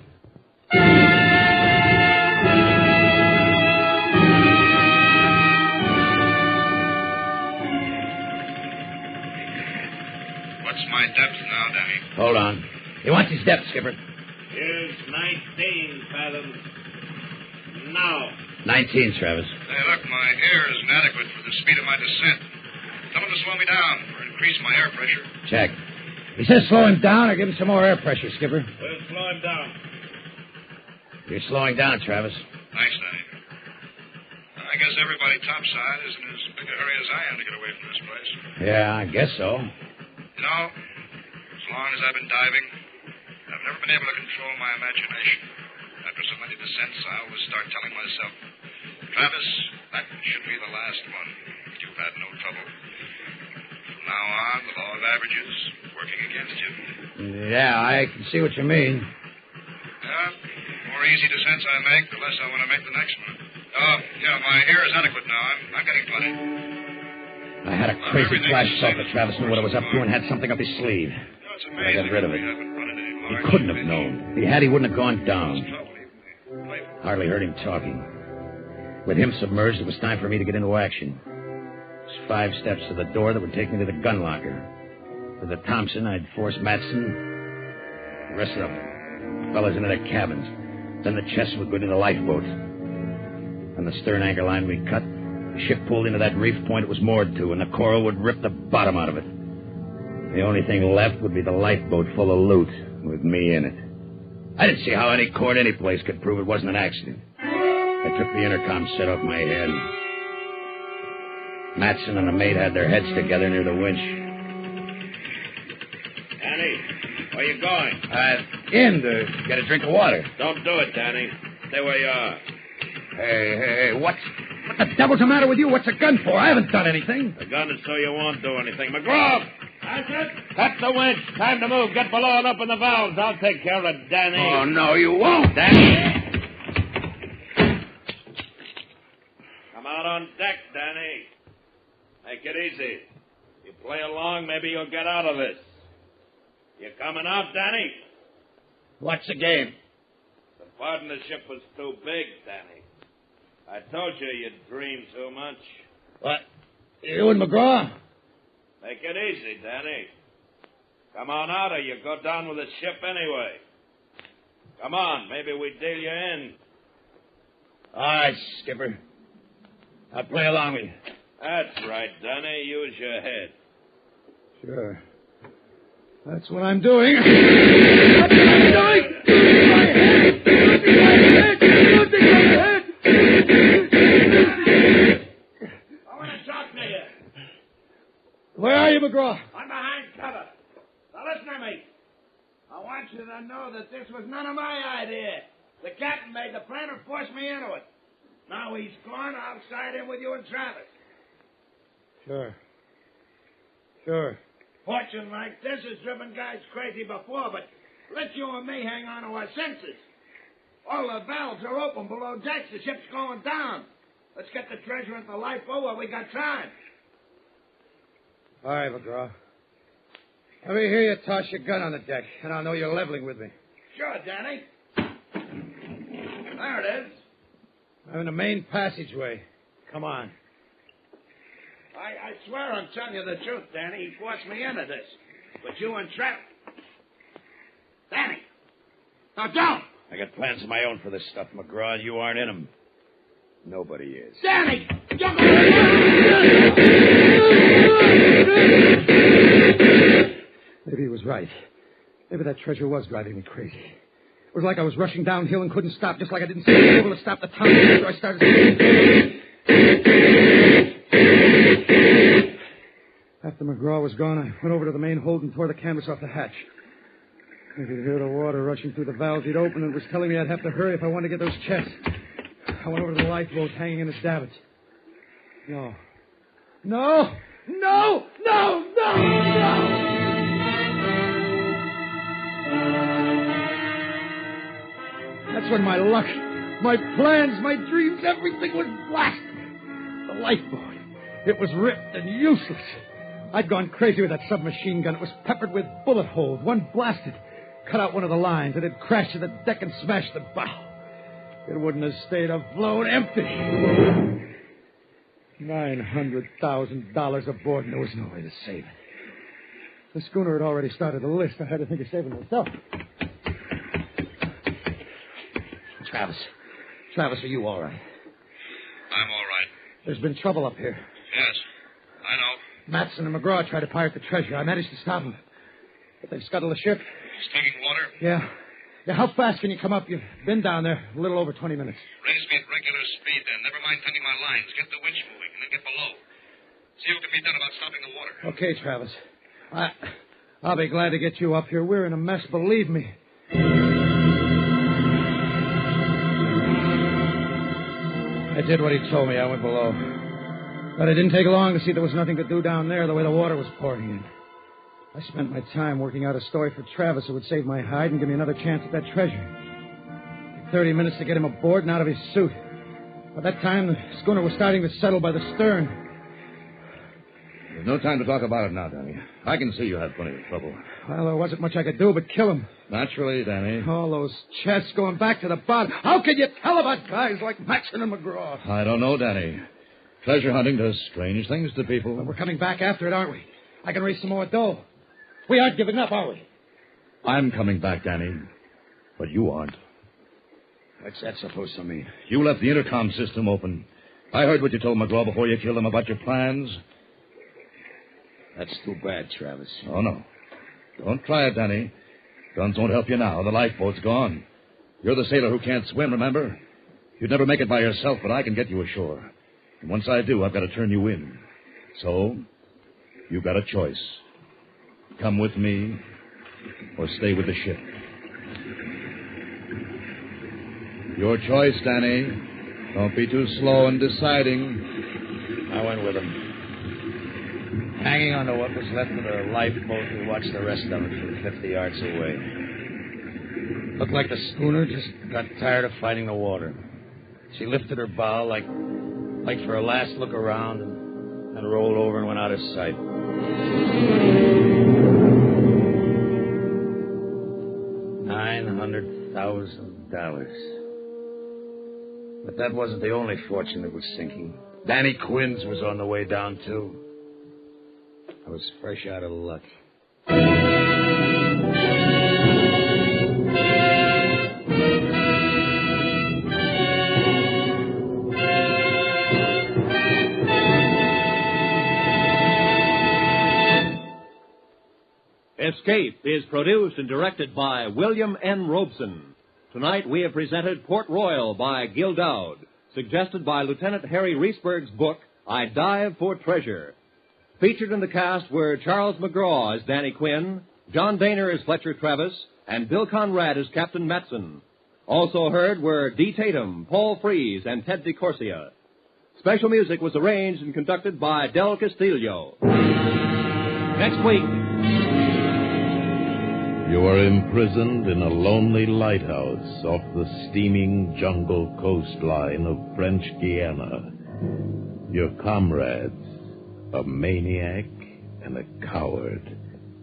What's my depth now, Danny? Hold on. He wants his depth, Skipper. Here's 19 fathoms. Now. 19, Travis. Hey, look, my air isn't adequate for the speed of my descent. Tell him to slow me down or increase my air pressure. Check. He says slow him down or give him some more air pressure, Skipper. We'll slow him down. You're slowing down, Travis. Thanks, Danny. I guess everybody topside is in as big a hurry as I am to get away from this place. Yeah, I guess so. You know, as long as I've been diving, I've never been able to control my imagination. I've after so many descents, I always start telling myself, Travis, that should be the last one. You've had no trouble. From now on, the law of averages working against you. Yeah, I can see what you mean. Yeah, the more easy descents I make, the less I want to make the next one. Yeah, my air is adequate now. I'm getting plenty. I had a crazy flash thought that Travis knew what I was up to and had something up his sleeve. But I got rid of it. He couldn't have known. If he had, he wouldn't have gone down. Hardly heard him talking. With him submerged, it was time for me to get into action. It was 5 steps to the door that would take me to the gun locker. With the Thompson, I'd force Matson, the rest of the fellas into their cabins. Then the chest would go to the lifeboat. On the stern anchor line we cut, the ship pulled into that reef point it was moored to, and the coral would rip the bottom out of it. The only thing left would be the lifeboat full of loot, with me in it. I didn't see how any court any place could prove it wasn't an accident. I took the intercom set off my head. Matson and the mate had their heads together near the winch. Danny, where you going? In to get a drink of water. Don't do it, Danny. Stay where you are. Hey, what the devil's the matter with you? What's a gun for? I haven't done anything. The gun is so you won't do anything. McGraw! That's it. Cut the winch. Time to move. Get below and open the valves. I'll take care of Danny. Oh, no, you won't. Danny! Come out on deck, Danny. Make it easy. You play along, maybe you'll get out of this. You coming out, Danny? What's the game? The partnership was too big, Danny. I told you you'd dream too much. What? You and McGraw? Make it easy, Danny. Come on out or you go down with the ship anyway. Come on, maybe we deal you in. All right, Skipper. I'll play along with you. That's right, Danny. Use your head. Sure. That's what I'm doing. That's what I'm doing! My head! Losing my head! I want to talk to you. Where are you, McGraw? I'm behind cover. Now listen to me. I want you to know that this was none of my idea. The captain made the plan and forced me into it. Now he's gone. I'll side in with you and Travis. Sure. Fortune like this has driven guys crazy before, but let you and me hang on to our senses. All the valves are open below decks. The ship's going down. Let's get the treasure into the lifeboat while we got time. All right, McGraw. Let me hear you toss your gun on the deck, and I'll know you're leveling with me. Sure, Danny. There it is. I'm in the main passageway. Come on. I swear I'm telling you the truth, Danny. He forced me into this. But you and Trap. Danny! Now, don't! I got plans of my own for this stuff, McGraw, and you aren't in them. Nobody is. Danny! Maybe he was right. Maybe that treasure was driving me crazy. It was like I was rushing downhill and couldn't stop, just like I didn't seem to be able to stop the tunnel after I started. After McGraw was gone, I went over to the main hold and tore the canvas off the hatch. I could hear the water rushing through the valves he'd opened, and it was telling me I'd have to hurry if I wanted to get those chests. I went over to the lifeboat hanging in its davits. No! That's when my luck, my plans, my dreams, everything was blasted. The lifeboat. It was ripped and useless. I'd gone crazy with that submachine gun. It was peppered with bullet holes. One blasted. Cut out one of the lines. It had crashed to the deck and smashed the bow. It wouldn't have stayed afloat empty. $900,000 aboard, and there was no way to save it. The schooner had already started a list. I had to think of saving myself. Travis, are you all right? I'm all right. There's been trouble up here. Yes, I know. Matson and McGraw tried to pirate the treasure. I managed to stop them. But they've scuttled the ship. He's taking water? Yeah, how fast can you come up? You've been down there a little over 20 minutes. Raise me at regular speed, then. Never mind tending my lines. Get the winch moving, and then get below. See what can be done about stopping the water. Okay, Travis. I'll be glad to get you up here. We're in a mess, believe me. I did what he told me. I went below. But it didn't take long to see there was nothing to do down there the way the water was pouring in. I spent my time working out a story for Travis that would save my hide and give me another chance at that treasure. It took 30 minutes to get him aboard and out of his suit. By that time, the schooner was starting to settle by the stern. There's no time to talk about it now, Danny. I can see you have plenty of trouble. Well, there wasn't much I could do but kill him. Naturally, Danny. All those chests going back to the bottom. How can you tell about guys like Matson and McGraw? I don't know, Danny. Treasure hunting does strange things to people. Well, we're coming back after it, aren't we? I can raise some more dough. We aren't giving up, are we? I'm coming back, Danny. But you aren't. What's that supposed to mean? You left the intercom system open. I heard what you told McGraw before you killed him about your plans. That's too bad, Travis. Oh, no. Don't try it, Danny. Guns won't help you now. The lifeboat's gone. You're the sailor who can't swim, remember? You'd never make it by yourself, but I can get you ashore. And once I do, I've got to turn you in. So, you've got a choice. Come with me, or stay with the ship. Your choice, Danny. Don't be too slow in deciding. I went with him. Hanging on to what was left of the lifeboat, we watched the rest of it from 50 yards away. Looked like the schooner just got tired of fighting the water. She lifted her bow like for a last look around and rolled over and went out of sight. $900,000. But that wasn't the only fortune that was sinking. Danny Quinn's was on the way down, too. I was fresh out of luck. Escape is produced and directed by William N. Robeson. Tonight we have presented Port Royal by Gil Dowd, suggested by Lieutenant Harry Reesberg's book, I Dive for Treasure. Featured in the cast were Charles McGraw as Danny Quinn, John Daner as Fletcher Travis, and Bill Conrad as Captain Matson. Also heard were Dee Tatum, Paul Frees, and Ted DeCorsia. Special music was arranged and conducted by Del Castillo. Next week... You are imprisoned in a lonely lighthouse off the steaming jungle coastline of French Guiana. Your comrades, a maniac and a coward.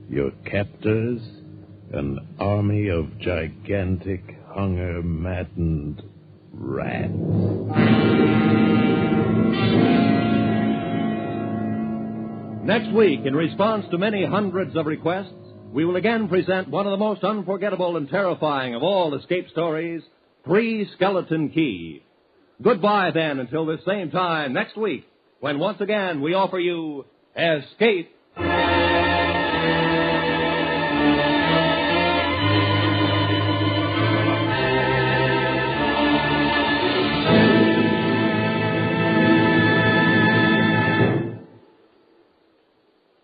Your captors, an army of gigantic, hunger-maddened rats. Next week, in response to many hundreds of requests, we will again present one of the most unforgettable and terrifying of all escape stories, Three Skeleton Key. Goodbye, then, until this same time next week, when once again we offer you Escape.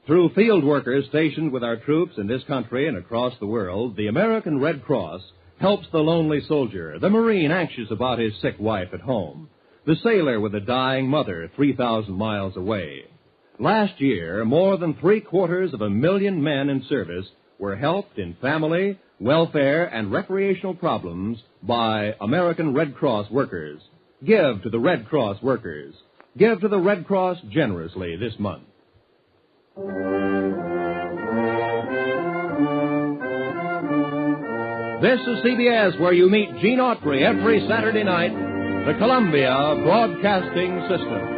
Through field workers stationed with our troops in this country and across the world, the American Red Cross helps the lonely soldier, the Marine anxious about his sick wife at home, the sailor with a dying mother 3,000 miles away. Last year, more than 750,000 men in service were helped in family, welfare, and recreational problems by American Red Cross workers. Give to the Red Cross workers. Give to the Red Cross generously this month. This is CBS, where you meet Gene Autry every Saturday night, the Columbia Broadcasting System.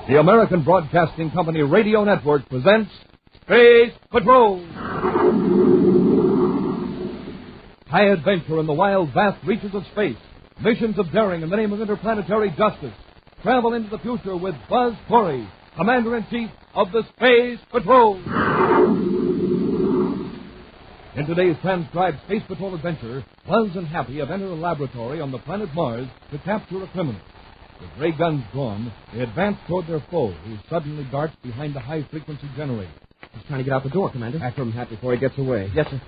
The American Broadcasting Company Radio Network presents Space Patrol. high adventure in the wild, vast reaches of space, missions of daring in the name of interplanetary justice. Travel into the future with Buzz Corey, Commander-in-Chief of the Space Patrol. In today's transcribed Space Patrol adventure, Buzz and Happy have entered a laboratory on the planet Mars to capture a criminal. With ray guns drawn, they advance toward their foe, who suddenly darts behind the high-frequency generator. He's trying to get out the door, Commander. After him, Happy, before he gets away. Yes, sir.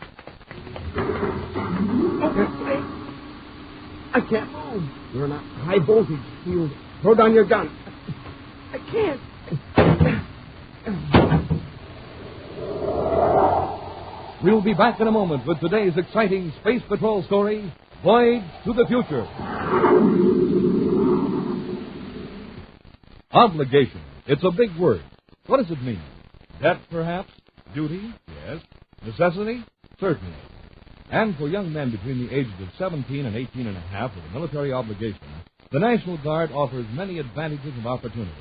I can't move. You're in a high voltage field. Throw down your gun. I can't. We'll be back in a moment with today's exciting Space Patrol story, Voyage to the Future. Obligation. It's a big word. What does it mean? Debt, perhaps? Duty? Yes. Necessity? Certainly. And for young men between the ages of 17 and 18 and a half with a military obligation, the National Guard offers many advantages and opportunities.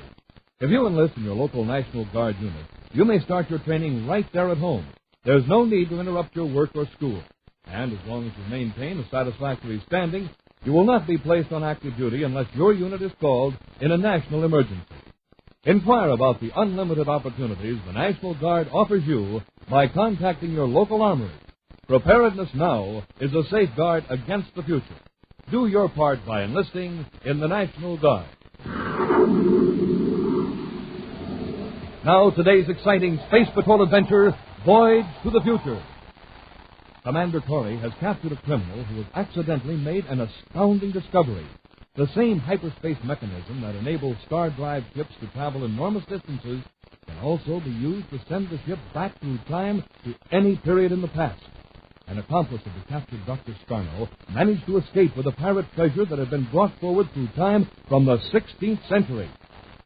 If you enlist in your local National Guard unit, you may start your training right there at home. There's no need to interrupt your work or school. And as long as you maintain a satisfactory standing, you will not be placed on active duty unless your unit is called in a national emergency. Inquire about the unlimited opportunities the National Guard offers you by contacting your local armory. Preparedness now is a safeguard against the future. Do your part by enlisting in the National Guard. Now, today's exciting Space Patrol adventure, Voyage to the Future. Commander Corey has captured a criminal who has accidentally made an astounding discovery. The same hyperspace mechanism that enables star drive ships to travel enormous distances can also be used to send the ship back through time to any period in the past. An accomplice of the captured Dr. Scarno managed to escape with a pirate treasure that had been brought forward through time from the 16th century.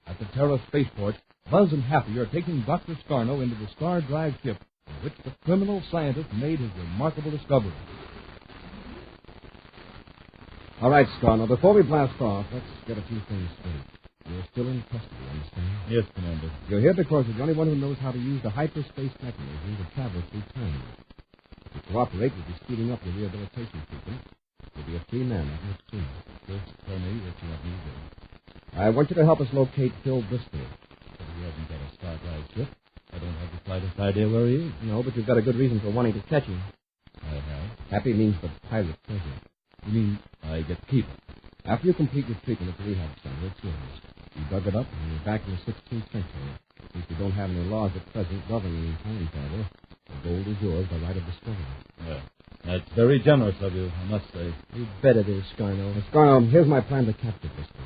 At the Terra spaceport, Buzz and Happy are taking Dr. Scarno into the star drive ship in which the criminal scientist made his remarkable discovery. All right, Scarno, before we blast off, let's get a few things straight. You're still in custody, understand? Yes, Commander. You're here because you're the only one who knows how to use the hyperspace mechanism to travel through time. If you cooperate, we'll be speeding up your rehabilitation treatment. You'll be a free man, I think, soon. Just tell me what you want me to do. I want you to help us locate Phil Bristol. But he hasn't got a star drive ship. I don't have the slightest idea where he is. No, but you've got a good reason for wanting to catch him. I have. Happy means the pirate treasure. You mean I get to keep it? After you complete your treatment at the rehab center, it's yours. You dug it up, and you're back in the 16th century. Since you don't have any laws at present governing time travel, the gold is yours by right of discovery. Well, that's very generous of you, I must say. You bet it is, Scarno. Scarno, here's my plan to capture Bristol.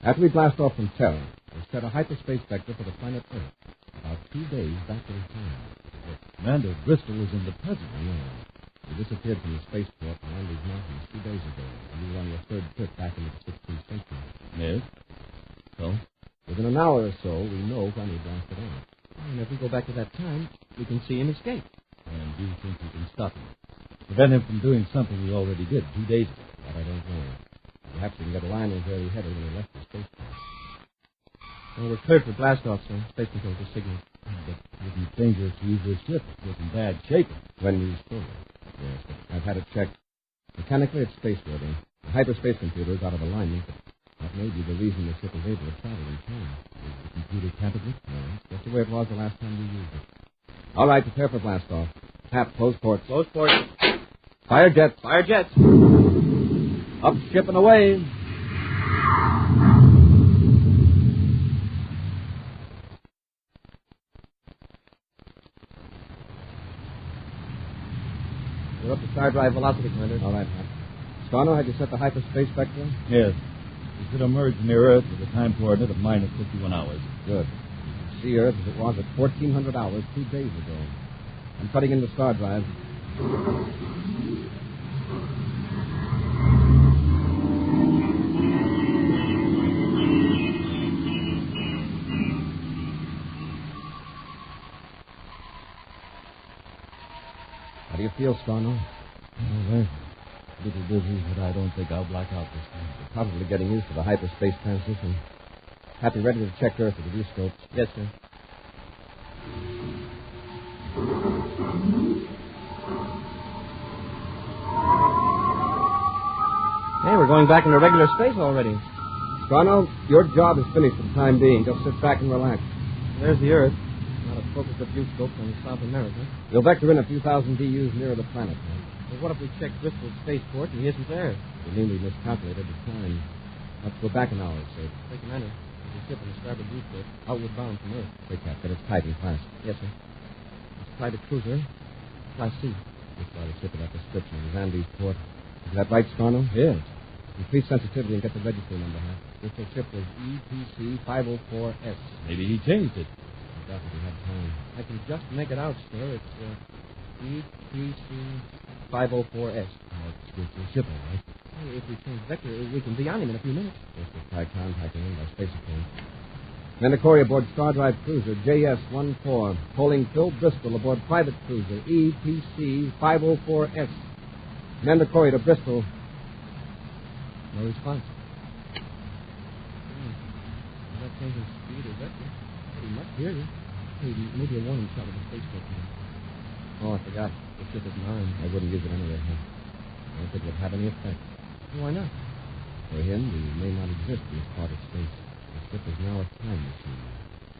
After we blast off from Terra, we'll set a hyperspace vector for the planet Earth. About 2 days back in time. But Commander, Bristol is in the present. I know. You disappeared from the spaceport behind these mountains 2 days ago, and you were on your third trip back into the 16th century. Yes? So? Within an hour or so, we know when he blasted off. And if we go back to that time, we can see him escape. And do you think we can stop him? Prevent him from doing something he already did 2 days ago? That I don't know. Perhaps we can get a line on where he headed when he left the spaceport. Well, we're cleared for blast-off, sir. Space control to signal. But it would be dangerous to use this ship. It was in bad shape. When we stole it. Yes, but I've had it checked. Mechanically, it's spaceworthy. The hyperspace computer is out of alignment, but that may be the reason the ship is able to travel in time. Is the computer tampered? No, it's just the way it was the last time we used it. All right, prepare for blast-off. Hap, close ports. Close ports. Fire jets. Fire jets. Up ship and away. We're up to star drive velocity, Commander. All right, Hap. Scarno, had you set the hyperspace vector? Yes. We should emerge near Earth with a time coordinate of minus 51 hours. Good. You can see Earth as it was at 1400 hours 2 days ago. I'm cutting in the star drive. How do you feel, Scarno? Well, a little dizzy, but I don't think I'll black out this time. You're probably getting used to the hyperspace transition. Happy, ready to check Earth with the viewscopes? Yes, sir. Hey, we're going back into regular space already. Scarno, your job is finished for the time being. Just sit back and relax. There's the Earth. Not a focus of view scope from South America. You'll vector in a few thousand DUs nearer the planet. Well, what if we check Bristol's spaceport and he isn't there? You mean we miscalculated the time. Let's go back an hour or so. Take a minute. There's a ship in the starboard viewport, outward bound from Earth. Quick, Cap. Get it tight and fast. Yes, sir. It's a private cruiser. Class C. Just try to ship it that description. Zandy's port. Is that right, Scarno? Yes. Increase sensitivity and get the registry number, huh? Bristol ship was EPC 504S. Maybe he changed it. I definitely had time. I can just make it out, sir. It's EPC 504S. Oh, it's Bristol ship, all right. Hey, if we change vector, we can be on him in a few minutes. Bristol try contacting him by spacephone. Mandatory aboard Star Drive cruiser JS-14. Polling Phil Bristol aboard private cruiser EPC 504S. Mandatory to Bristol. No response. Not changing speed or vector. He must hear you. Hey, maybe a warning shot of the spaceport. Oh, I forgot. The ship isn't armed. I wouldn't use it anyway. I don't think it would have any effect. Why not? For him, we may not exist in this part of space. The ship is now a time machine.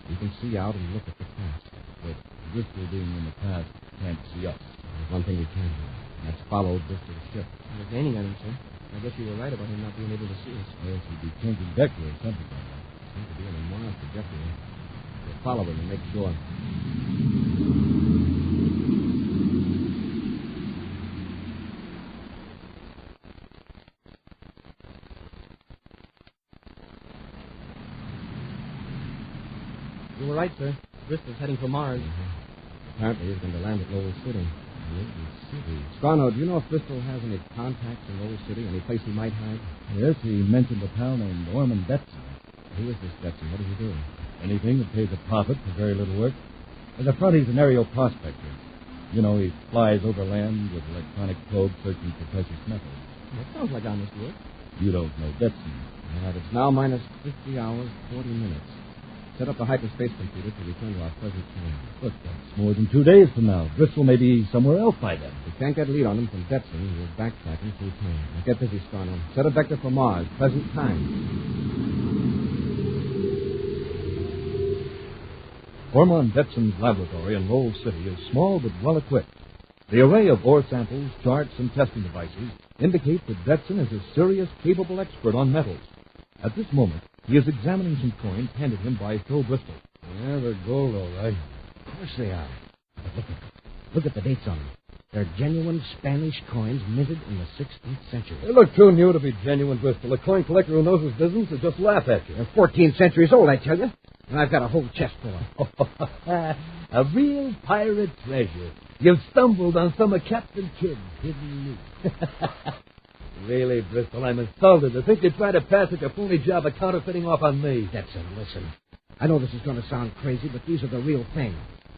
You can see out and look at the past. But Bristol being in the past can't see us. There's one thing we can do. And that's follow Bristol's ship. We're gaining on him, sir. I guess you were right about him not being able to see us. Yes, he'd be changing vector or something like that. Seems to be on a Mars trajectory. We'll follow him and make sure. You were right, sir. Bristol's heading for Mars. Apparently he's going to land at Lowell City. Scarno, do you know if Bristol has any contacts in Lowell City? Any place he might hide? Yes, he mentioned a pal named Orman Betson. Who is this Betson? What does he do? Anything that pays a profit for very little work. As a front, he's an aerial prospector. You know, he flies overland with electronic probes searching for precious metals. That sounds like honest work. You don't know Betson. It's now minus 50 hours, 40 minutes. Set up the hyperspace computer to return to our present time. Look, that's more than 2 days from now. Bristol may be somewhere else by then. We can't get a lead on him from Betson. We're backtracking through time. Now get busy, Scarno. Set a vector for Mars, present time. Orman Betson's laboratory in Lowell City is small but well equipped. The array of ore samples, charts, and testing devices indicate that Betson is a serious, capable expert on metals. At this moment, he is examining some coins handed him by Phil Bristol. Yeah, they're gold, all right. Of course they are. But look at the dates on them. They're genuine Spanish coins minted in the 16th century. They look too new to be genuine, Bristol. A coin collector who knows his business will just laugh at you. They're 14 centuries old, I tell you. And I've got a whole chest full of them. A real pirate treasure. You've stumbled on some of Captain Kidd's hidden loot. Really, Bristol, I'm insulted to think you try to pass such a phony job of counterfeiting off on me. Betson, listen. I know this is going to sound crazy, but these are the real thing.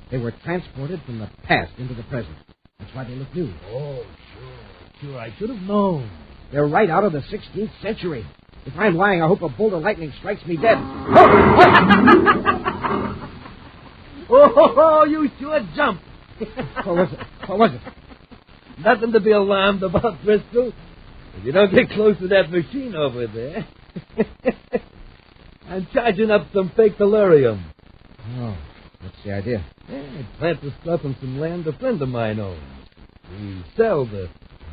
They were transported from the past into the present. That's why they look new. Oh, sure. I should have known. They're right out of the 16th century. If I'm lying, I hope a bolt of lightning strikes me dead. Oh, you sure jumped. What was it? Nothing to be alarmed about, Bristol. If you don't get close to that machine over there. I'm charging up some fake tellurium. Oh, what's the idea? I plant the stuff on some land a friend of mine owns. We sell the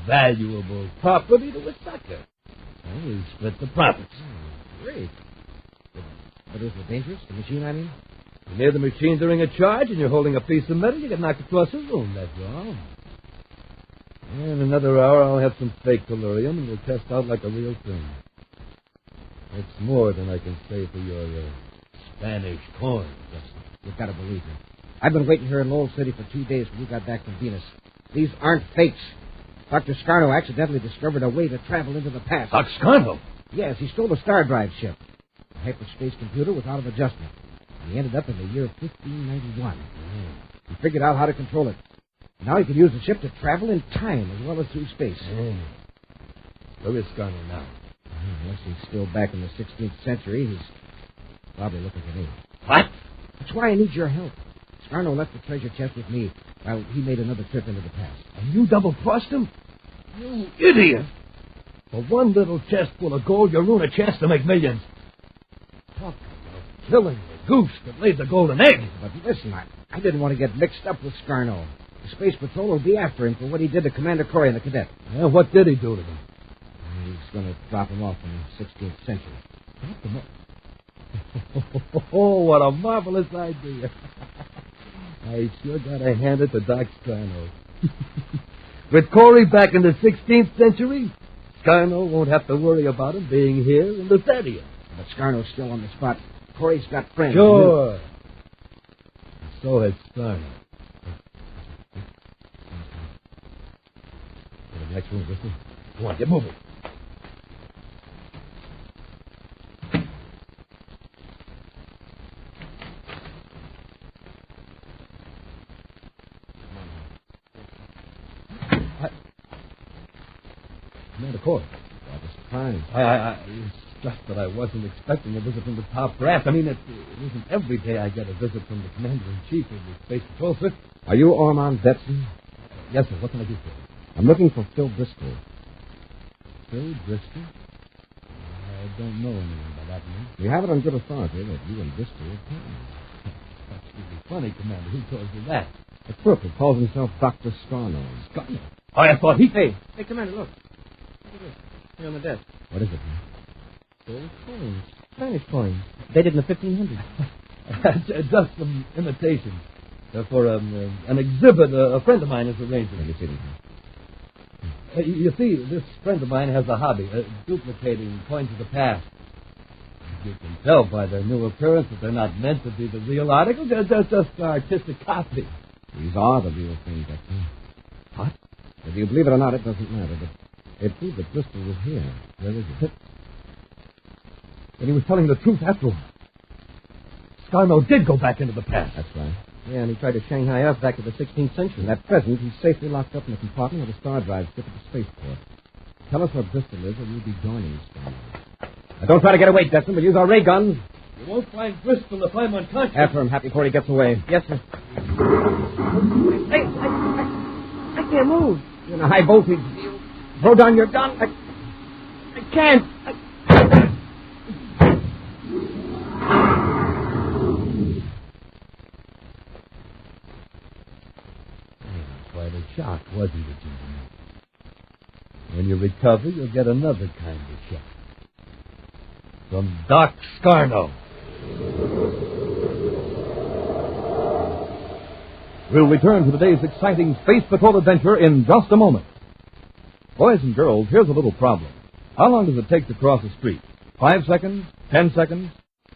valuable property to a sucker. And we split the profits. Oh, great. But is it dangerous, the machine, I mean? You're near the machine during a charge and you're holding a piece of metal, you get knocked across the room, that's all. In another hour, I'll have some fake tellurium and we'll test out like a real thing. It's more than I can say for your Spanish coin. You've got to believe me. I've been waiting here in Lowell City for 2 days when you got back from Venus. These aren't fakes. Dr. Scarno accidentally discovered a way to travel into the past. Dr. Scarno? Yes, he stole a Star Drive ship. The hyperspace computer was out of adjustment. And he ended up in the year 1591. He figured out how to control it. Now he can use the ship to travel in time as well as through space. Where is Scarno now? Unless he's still back in the 16th century, he's probably looking for me. What? That's why I need your help. Scarno left the treasure chest with me while he made another trip into the past. And you double-crossed him? You idiot! For one little chest full of gold, you ruin a chance to make millions. Talk about killing the goose that laid the golden egg. But listen, I didn't want to get mixed up with Scarno. The Space Patrol will be after him for what he did to Commander Corey and the Cadet. Yeah, what did he do to them? He's going to drop him off in the 16th century. Drop them off? Oh, what a marvelous idea. I sure got to hand it to Doc Scarno. With Corey back in the 16th century, Scarno won't have to worry about him being here in the 30th. But Scarno's still on the spot. Corey's got friends. Sure. So has Scarno. The next room, listen. Come on, get moving. Commander Corey. What a surprise. It's just that I wasn't expecting a visit from the top brass. I mean, it isn't every day I get a visit from the Commander-in-Chief of the Space Patrol, sir. Are you Ormond Detson? Yes, sir. What can I do for you? I'm looking for Phil Driscoll. Phil Driscoll? I don't know anything by that name. We have it on good authority that you and Driscoll are partners. That's really funny, Commander. Who told you that? A crook who calls himself Dr. Scarno. Scarno? Oh, I thought he... Hey, Commander, look. Look at this. Here on the desk. What is it, man? Gold coins. Spanish coins. Dated in the 1500s. Just some imitations. For an exhibit a friend of mine is arranging. Let me see them. You see, this friend of mine has a hobby, duplicating coins of the past. You can tell by their new appearance that they're not meant to be the real article. They're just artistic copy. These are the real thing, Dexter. What? Whether you believe it or not, it doesn't matter, but it proved that Driscoll was here. Where is it? And he was telling the truth after all. Scarno did go back into the past. That's right. Yeah, and he tried to Shanghai us back to the 16th century. At present, he's safely locked up in the compartment of the star drive ship at the spaceport. Tell us where Bristol is, or you'll be joining Scarno. Now, don't try to get away, Destin. We'll use our ray guns. You won't find Bristol if I'm unconscious. After him, happy before he gets away. Yes, sir. I can't move. You're in a high voltage. Throw down your gun. I can't. Quite a shock, wasn't it, gentlemen? When you recover, you'll get another kind of shock. From Doc Scarno. We'll return to today's exciting Space Patrol adventure in just a moment. Boys and girls, here's a little problem. How long does it take to cross a street? 5 seconds? 10 seconds?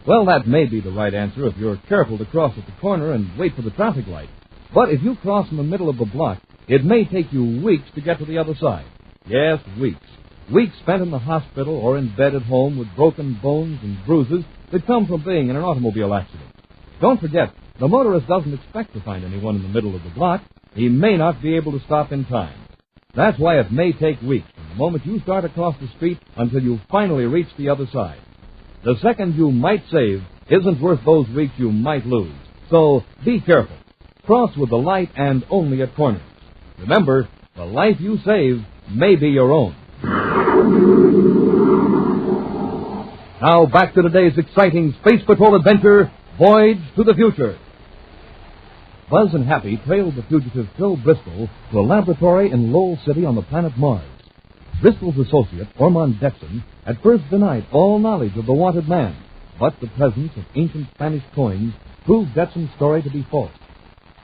Well, that may be the right answer if you're careful to cross at the corner and wait for the traffic light. But if you cross in the middle of the block, it may take you weeks to get to the other side. Yes, weeks. Weeks spent in the hospital or in bed at home with broken bones and bruises that come from being in an automobile accident. Don't forget, the motorist doesn't expect to find anyone in the middle of the block. He may not be able to stop in time. That's why it may take weeks from the moment you start across the street until you finally reach the other side. The second you might save isn't worth those weeks you might lose. So be careful. Cross with the light and only at corners. Remember, the life you save may be your own. Now back to today's exciting Space Patrol adventure, Voyage to the Future. Buzz and Happy trailed the fugitive Phil Bristol to a laboratory in Lowell City on the planet Mars. Bristol's associate, Ormond Detson, at first denied all knowledge of the wanted man, but the presence of ancient Spanish coins proved Detson's story to be false.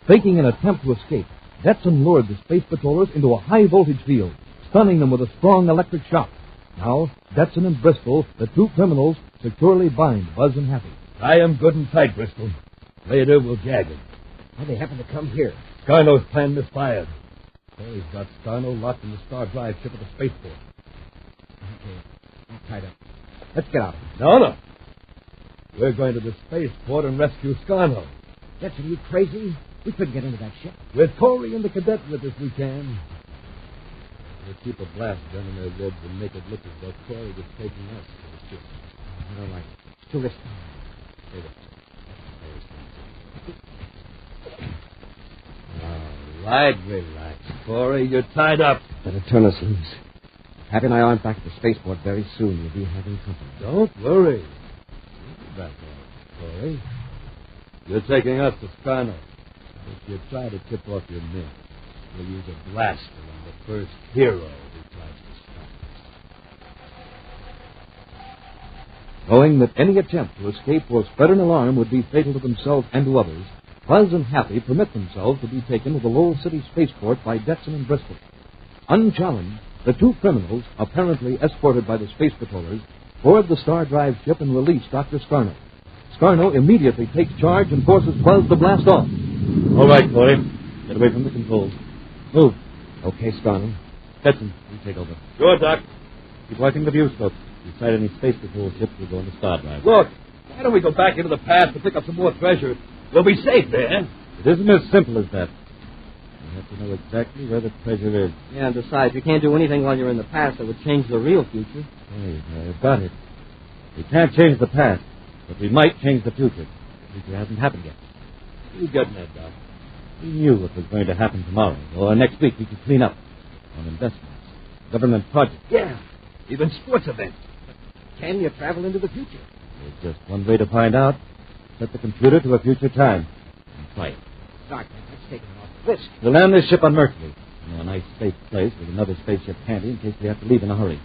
Faking an attempt to escape, Detson lured the space patrollers into a high-voltage field, stunning them with a strong electric shock. Now, Detson and Bristol, the two criminals, securely bind Buzz and Happy. I am good and tight, Bristol. Later, we'll jag him. How they happen to come here? Scarno's plan misfired. Corey's got Scarno locked in the star drive ship at the spaceport. Okay, all tied up. Let's get out. No. We're going to the spaceport and rescue Scarno. Detson, you crazy? We couldn't get into that ship. With Corey and the Cadet with us, we can. We'll keep a blast gun in their robes and make it look as though Corey was taking us to the ship. I don't like it. It's too risky. All right, relax. Corey, you're tied up. Better turn us loose. Happy and I aren't back at the spaceport very soon. You'll be having company. Don't worry. Back off, Corey. You're taking us to Scarno. If you try to tip off your men, we'll use a blaster on the first hero who tries to stop us. Knowing that any attempt to escape or spread an alarm would be fatal to themselves and to others, Buzz and Happy permit themselves to be taken to the Lowell City spaceport by Detson and Bristol. Unchallenged, the two criminals, apparently escorted by the space patrollers, board the Star Drive ship and release Dr. Scarno. Scarno immediately takes charge and forces Buzz to blast off. All right, Corey. Get away from the controls. Move. Okay, Scarno. Detson, you take over. Sure, Doc. Keep watching the view scope. If you sight any space patrol ships, we'll go on the Star Drive. Look, why don't we go back into the past to pick up some more treasure? We'll be safe there. It isn't as simple as that. You have to know exactly where the treasure is. Yeah, and besides, you can't do anything while you're in the past that would change the real future. Hey, I've got it. We can't change the past, but we might change the future. The future hasn't happened yet. What are you getting at, Doc? We knew what was going to happen tomorrow, or next week we could clean up on investments, government projects. Yeah, even sports events. Can you travel into the future? There's just one way to find out. Set the computer to a future time and try it. Doctor, that's taking an awful risk. We'll land this ship on Mercury, in a nice safe place with another spaceship handy in case we have to leave in a hurry.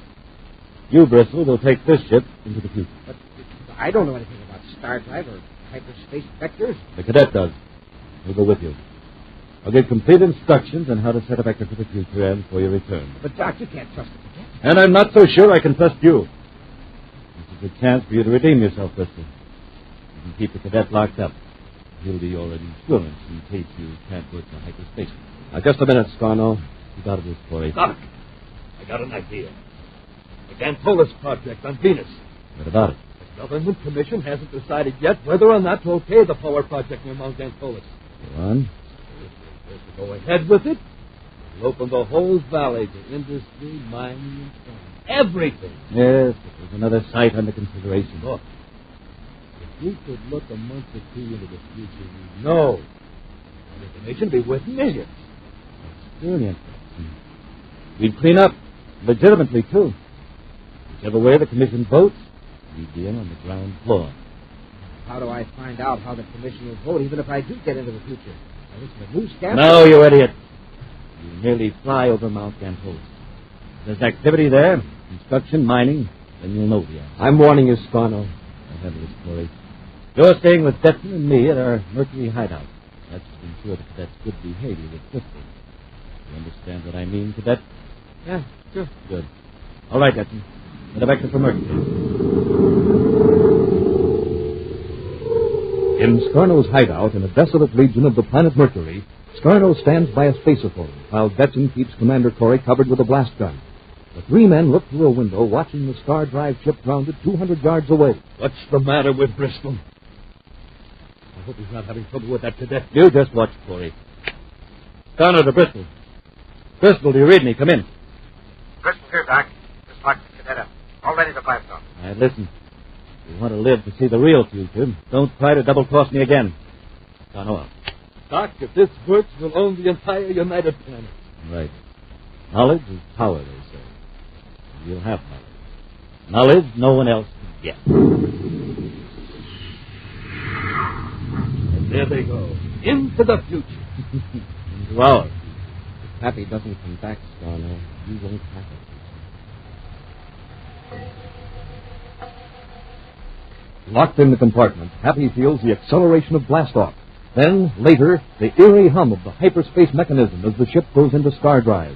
You, Bristol, will take this ship into the future. But I don't know anything about Star Drive or hyperspace vectors. The cadet does. He'll go with you. I'll give complete instructions on how to set a vector for the future and for your return. But, Doc, you can't trust the cadet. And I'm not so sure I can trust you. This is a chance for you to redeem yourself, Bristol. You can keep the cadet locked up. He'll be your insurance in case you can't work for hyperspace. Now, just a minute, Scarno. You got this, Corey. Doc, I got an idea. The Gantolis project on Venus. What about it? The government commission hasn't decided yet whether or not to okay the power project near Mount Gantolis. Go on. If we go ahead with it, we'll open the whole valley to industry, mining, and farming. Everything. Yes, there's another site under consideration. Look, if we could look a month or two into the future, we know the information be worth millions. That's brilliant. We'd clean up legitimately, too. Whichever way the commission votes, we'd be in on the ground floor. How do I find out how the commission will vote, even if I do get into the future? Now, listen, the new staff... No, you idiot. You merely fly over Mount Gantolis. There's activity there, construction, mining, then you'll know the answer. I'm warning you, Scarno. I'll handle this, Corey. You're staying with Detson and me at our Mercury hideout. That's to ensure the cadet's good behavior with Bristol. You understand what I mean, Cadet? Yeah, sure. Good. All right, Detson. Get a vector for Mercury. In Scarno's hideout in a desolate region of the planet Mercury, Scarno stands by a spaceophone while Detson keeps Commander Corey covered with a blast gun. The three men look through a window watching the Star Drive ship grounded 200 yards away. What's the matter with Bristol? I hope he's not having trouble with that cadet. You just watch, Corey. Scarno to Bristol. Bristol, do you read me? Come in. Bristol here, Doc. Just locked the cadet up. All ready to blast off. All right, listen. If you want to live to see the real future, don't try to double-cross me again. Scarno out. Doc, if this works, we'll own the entire United Planet. Right. Knowledge is power, they say. And you'll have knowledge. Knowledge no one else can get. And there they go. Into the future. Into ours. If Happy doesn't come back, Scarno, you won't have it. Locked in the compartment, Happy feels the acceleration of blast-off. Then, later, the eerie hum of the hyperspace mechanism as the ship goes into Star Drive.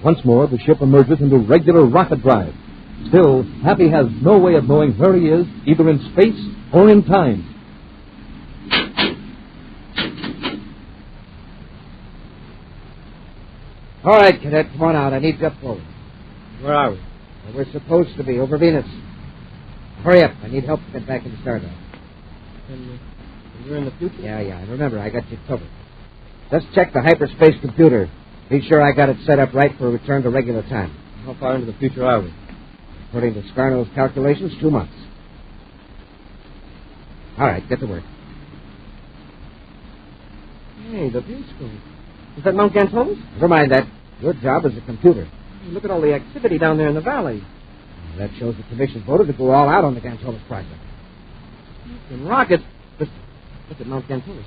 Once more, the ship emerges into regular rocket drive. Still, Happy has no way of knowing where he is, either in space or in time. All right, Cadet, come on out. I need you up forward. Where are we? Well, we're supposed to be over Venus. Hurry up. I need help to get back into Star Drive. You're in the future? Yeah. And remember, I got you covered. Just check the hyperspace computer. Be sure I got it set up right for a return to regular time. How far into the future are we? According to Scarno's calculations, 2 months. All right, get to work. Hey, the view screen. Is that Mount Gantolis? Never mind that. Your job is a computer. Look at all the activity down there in the valley. That shows the commission voted to go all out on the Gantolis project. And rockets. But look at Mount Gantolis.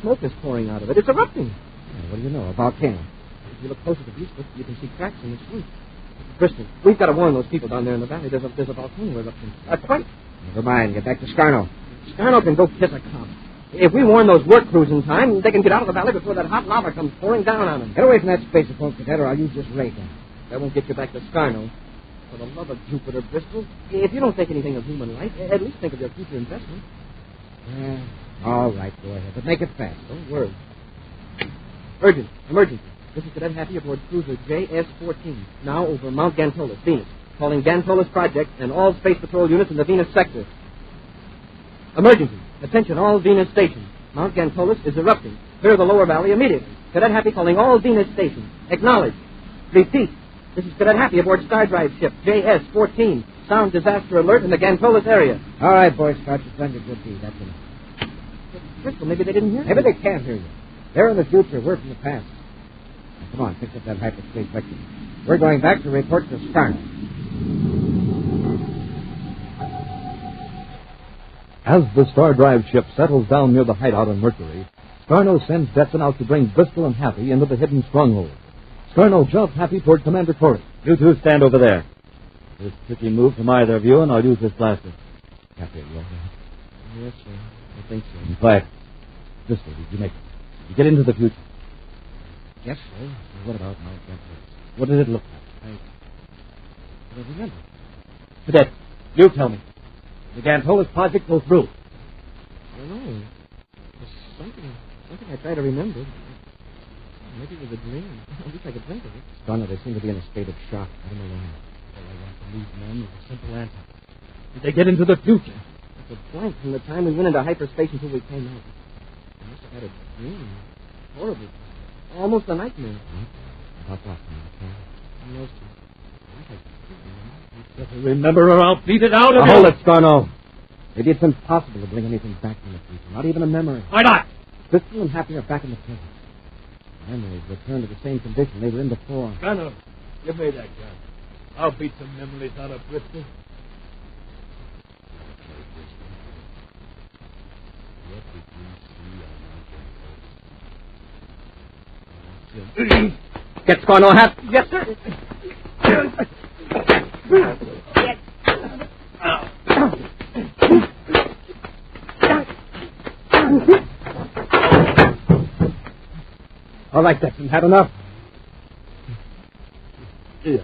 Smoke is pouring out of it. It's erupting. Yeah, what do you know? A volcano. If you look closer to the east, you can see cracks in the smoke. Bristol, we've got to warn those people down there in the valley. There's a volcano erupting. Quite. Never mind. Get back to Scarno. Scarno can go kiss a cop. If we warn those work crews in time, they can get out of the valley before that hot lava comes pouring down on them. Get away from that space phone, Cadet, or I'll use this ray gun. That won't get you back to Scarno. For the love of Jupiter, Bristol, if you don't think anything of human life, at least think of your future investment. Yeah, all right, go ahead. But make it fast. Don't worry. Urgent. Emergency. This is Cadet Happy aboard cruiser JS-14, now over Mount Gantolis, Venus. Calling Gantolis Project and all Space Patrol units in the Venus sector. Emergency. Attention, all Venus stations. Mount Gantolis is erupting. Clear the lower valley immediately. Cadet Happy calling all Venus stations. Acknowledge. Repeat. This is Cadet Happy aboard Star Drive ship JS-14. Sound disaster alert in the Gantolis area. All right, Boy Scouts, you've done your good deed. That's enough. Bristol, maybe they didn't hear you. Maybe they can't hear you. They're in the future. We're from the past. Now, come on, fix up that hyperspace vector. We're going back to report to Scarno. As the Star Drive ship settles down near the hideout on Mercury, Scarno sends Jetson out to bring Bristol and Happy into the hidden stronghold. Scarno jumps Happy toward Commander Corey. You two stand over there. This tricky move from either of you, and I'll use this blaster. Happy, you all right? Yes, sir. I think so. And quiet. Bristol, did you make it? You get into the future. Yes, sir. What about Mount Gantolis? What did it look like? I don't remember. Cadet, you tell me. The Gantolis project go through. I don't know. There's something I try to remember. Maybe it was a dream. At least I could think of it. Scarno, they seem to be in a state of shock. I don't know why. All I want from these men is a simple answer. Did they get into the future? It's a blank from the time we went into hyperspace until we came out. I must have had a dream. Horrible. Almost a nightmare. About what? No, sir. Remember or I'll beat it out of you. Hold it, Scarno. Maybe it's impossible to bring anything back from the future. Not even a memory. Why not? Bristol and Happy are back in the present. Memories return to the same condition they were in before. Scarno, give me that gun. I'll beat some memories out of Bristol. Get Scarno, Hap. Yes, sir. All right, Dixon, had enough? Yeah.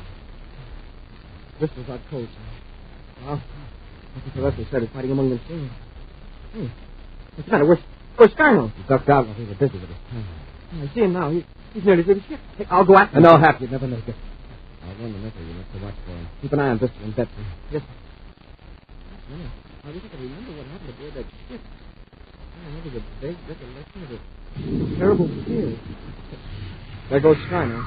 Bristol's out cold, sir. Well, I think the rest of the set is fighting among themselves. What's the matter? Where's Scarno? He ducked out while we were busy with his time. I see him now. He's nearly through the ship. Hey, I'll go after him. No, Hap, you'd never make it. I'll warn the mental unit to watch for him. Keep an eye on Bristol and Betsy. Yes, sir. I wish I could remember what happened aboard that ship. I remember the vague recollection of a terrible fear. There goes Scarno.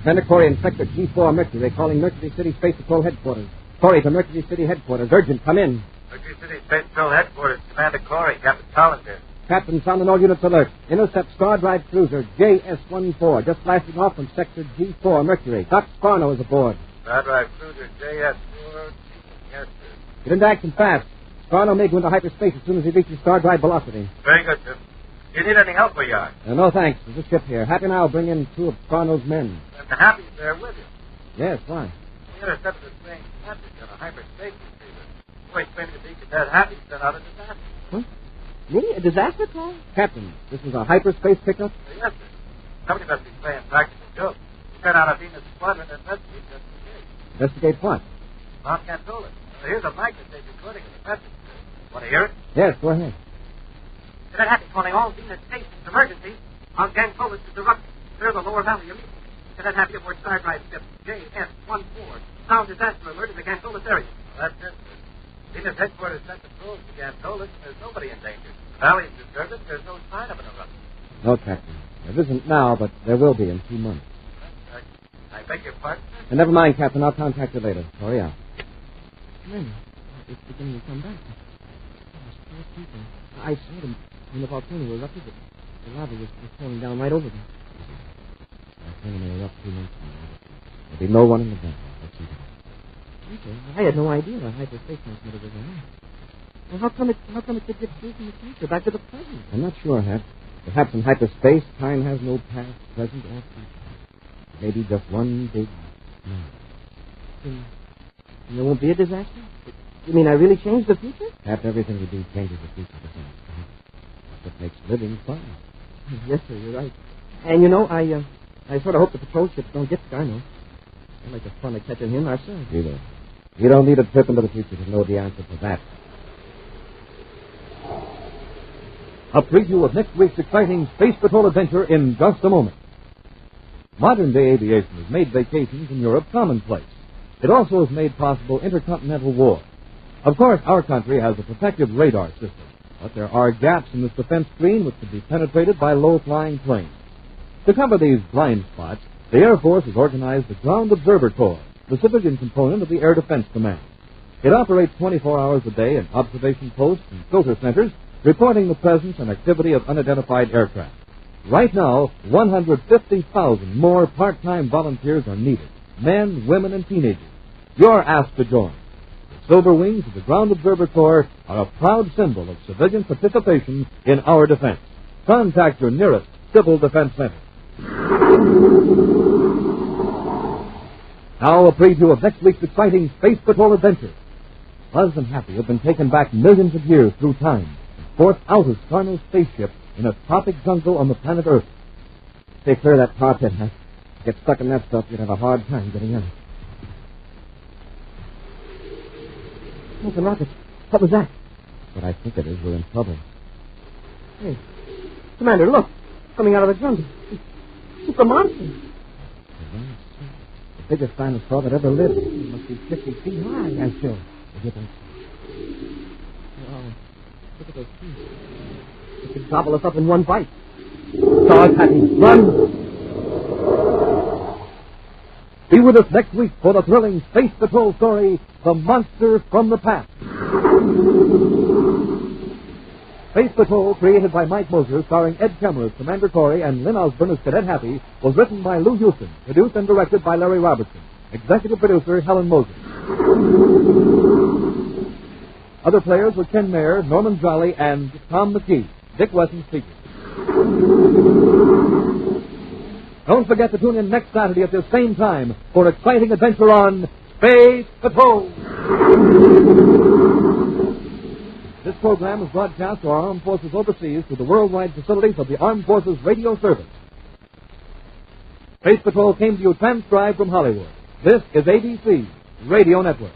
Commander Corey and Sector G4 Mercury calling Mercury City Space Patrol Headquarters. Corey to Mercury City Headquarters. Urgent, come in. Mercury City Space Patrol Headquarters. Commander Corey, Captain Collins here. Captain, sound on all units alert. Intercept Star Drive cruiser JS-14, just blasting off from Sector G4 Mercury. Doc Scarno is aboard. Star Drive cruiser JS-4. Yes, sir. Get into action fast. Scarno may go into hyperspace as soon as he reaches Star Drive velocity. Very good, sir. Do you need any help where you are? No, thanks. There's a ship here. Happy and I'll bring in two of Scarno's men. And the Happy's there with you. Yes, why? We intercepted a strange message on a hyperspace receiver. Boy, claiming to be Cadet Happy sent out a disaster. Huh? Really? A disaster call? Captain, this is a hyperspace pickup? Yes, sir. Somebody must be playing practical jokes. We sent out a Venus squadron to investigate just in case. Investigate what? Mount Gantolis. Here's a microtape recording of the message. Want to hear it? Yes, go ahead. Cadet Happy calling all Venus stations. Emergency. Mount Gantolis is erupting. Clear the lower valley immediately. Cadet Happy aboard Star Drive ship JS-14. Sound disaster alert in the Gantolis area. Well, that's it, sir. Venus headquarters sent patrols to Gantolis. There's nobody in danger. The valley is deserted. There's no sign of an eruption. No, Captain. There isn't now, but there will be in 2 months. I beg your pardon, sir? And never mind, Captain. I'll contact you later. Hurry out. Commander, it's beginning to come back. Those poor people. I saw them when the volcano erupted. The lava was pouring down right over them. Volcano may erupt 2 months from now. There'll be no one in the van. Let's see. Okay. I had no idea a hyperspace transmitter was on. Well, how come it could get through from the future back to the present? I'm not sure, Hat. Perhaps in hyperspace, time has no past, present, or future. Maybe just one big no. And there won't be a disaster? You mean I really changed the future? Half everything we do changes the future to some extent. That's what makes living fun. Yes, sir, you're right. And you know, I sort of hope the patrol ships don't get Skyno. I like the fun of catching him ourselves. You don't need a trip into the future to know the answer to that. A preview of next week's exciting Space Patrol adventure in just a moment. Modern-day aviation has made vacations in Europe commonplace. It also has made possible intercontinental war. Of course, our country has a protective radar system, but there are gaps in this defense screen which can be penetrated by low-flying planes. To cover these blind spots, the Air Force has organized the Ground Observer Corps, the civilian component of the Air Defense Command. It operates 24 hours a day in observation posts and filter centers, reporting the presence and activity of unidentified aircraft. Right now, 150,000 more part-time volunteers are needed, men, women, and teenagers. You're asked to join. The Silver Wings of the Ground Observer Corps are a proud symbol of civilian participation in our defense. Contact your nearest Civil Defense Center. Now a preview of next week's exciting Space Patrol adventure. Buzz and Happy have been taken back millions of years through time, forced out of Scarno's spaceship in a tropic jungle on the planet Earth. Stay clear of that tar pit, Hank. Get stuck in that stuff, you'd have a hard time getting out. Smoking rockets. What was that? What I think it is, we're in trouble. Hey, Commander, look. Coming out of the jungle. It's a monster. The biggest dinosaur that ever lived. It must be 50 feet high. Yeah, sure. Wow. Look at those teeth. It could gobble us up in one bite. Dog, Happy, run! Be with us next week for the thrilling Space Patrol story, The Monster from the Past. Space Patrol, created by Mike Moser, starring Ed Kemmer as Commander Corey and Lynn Osborne as Cadet Happy, was written by Lou Houston, produced and directed by Larry Robertson, executive producer Helen Moser. Other players were Ken Mayer, Norman Jolly, and Tom McKee. Dick Wesson speaking. Don't forget to tune in next Saturday at this same time for exciting adventure on Space Patrol. This program is broadcast to our armed forces overseas through the worldwide facilities of the Armed Forces Radio Service. Space Patrol came to you transcribed from Hollywood. This is ABC Radio Network.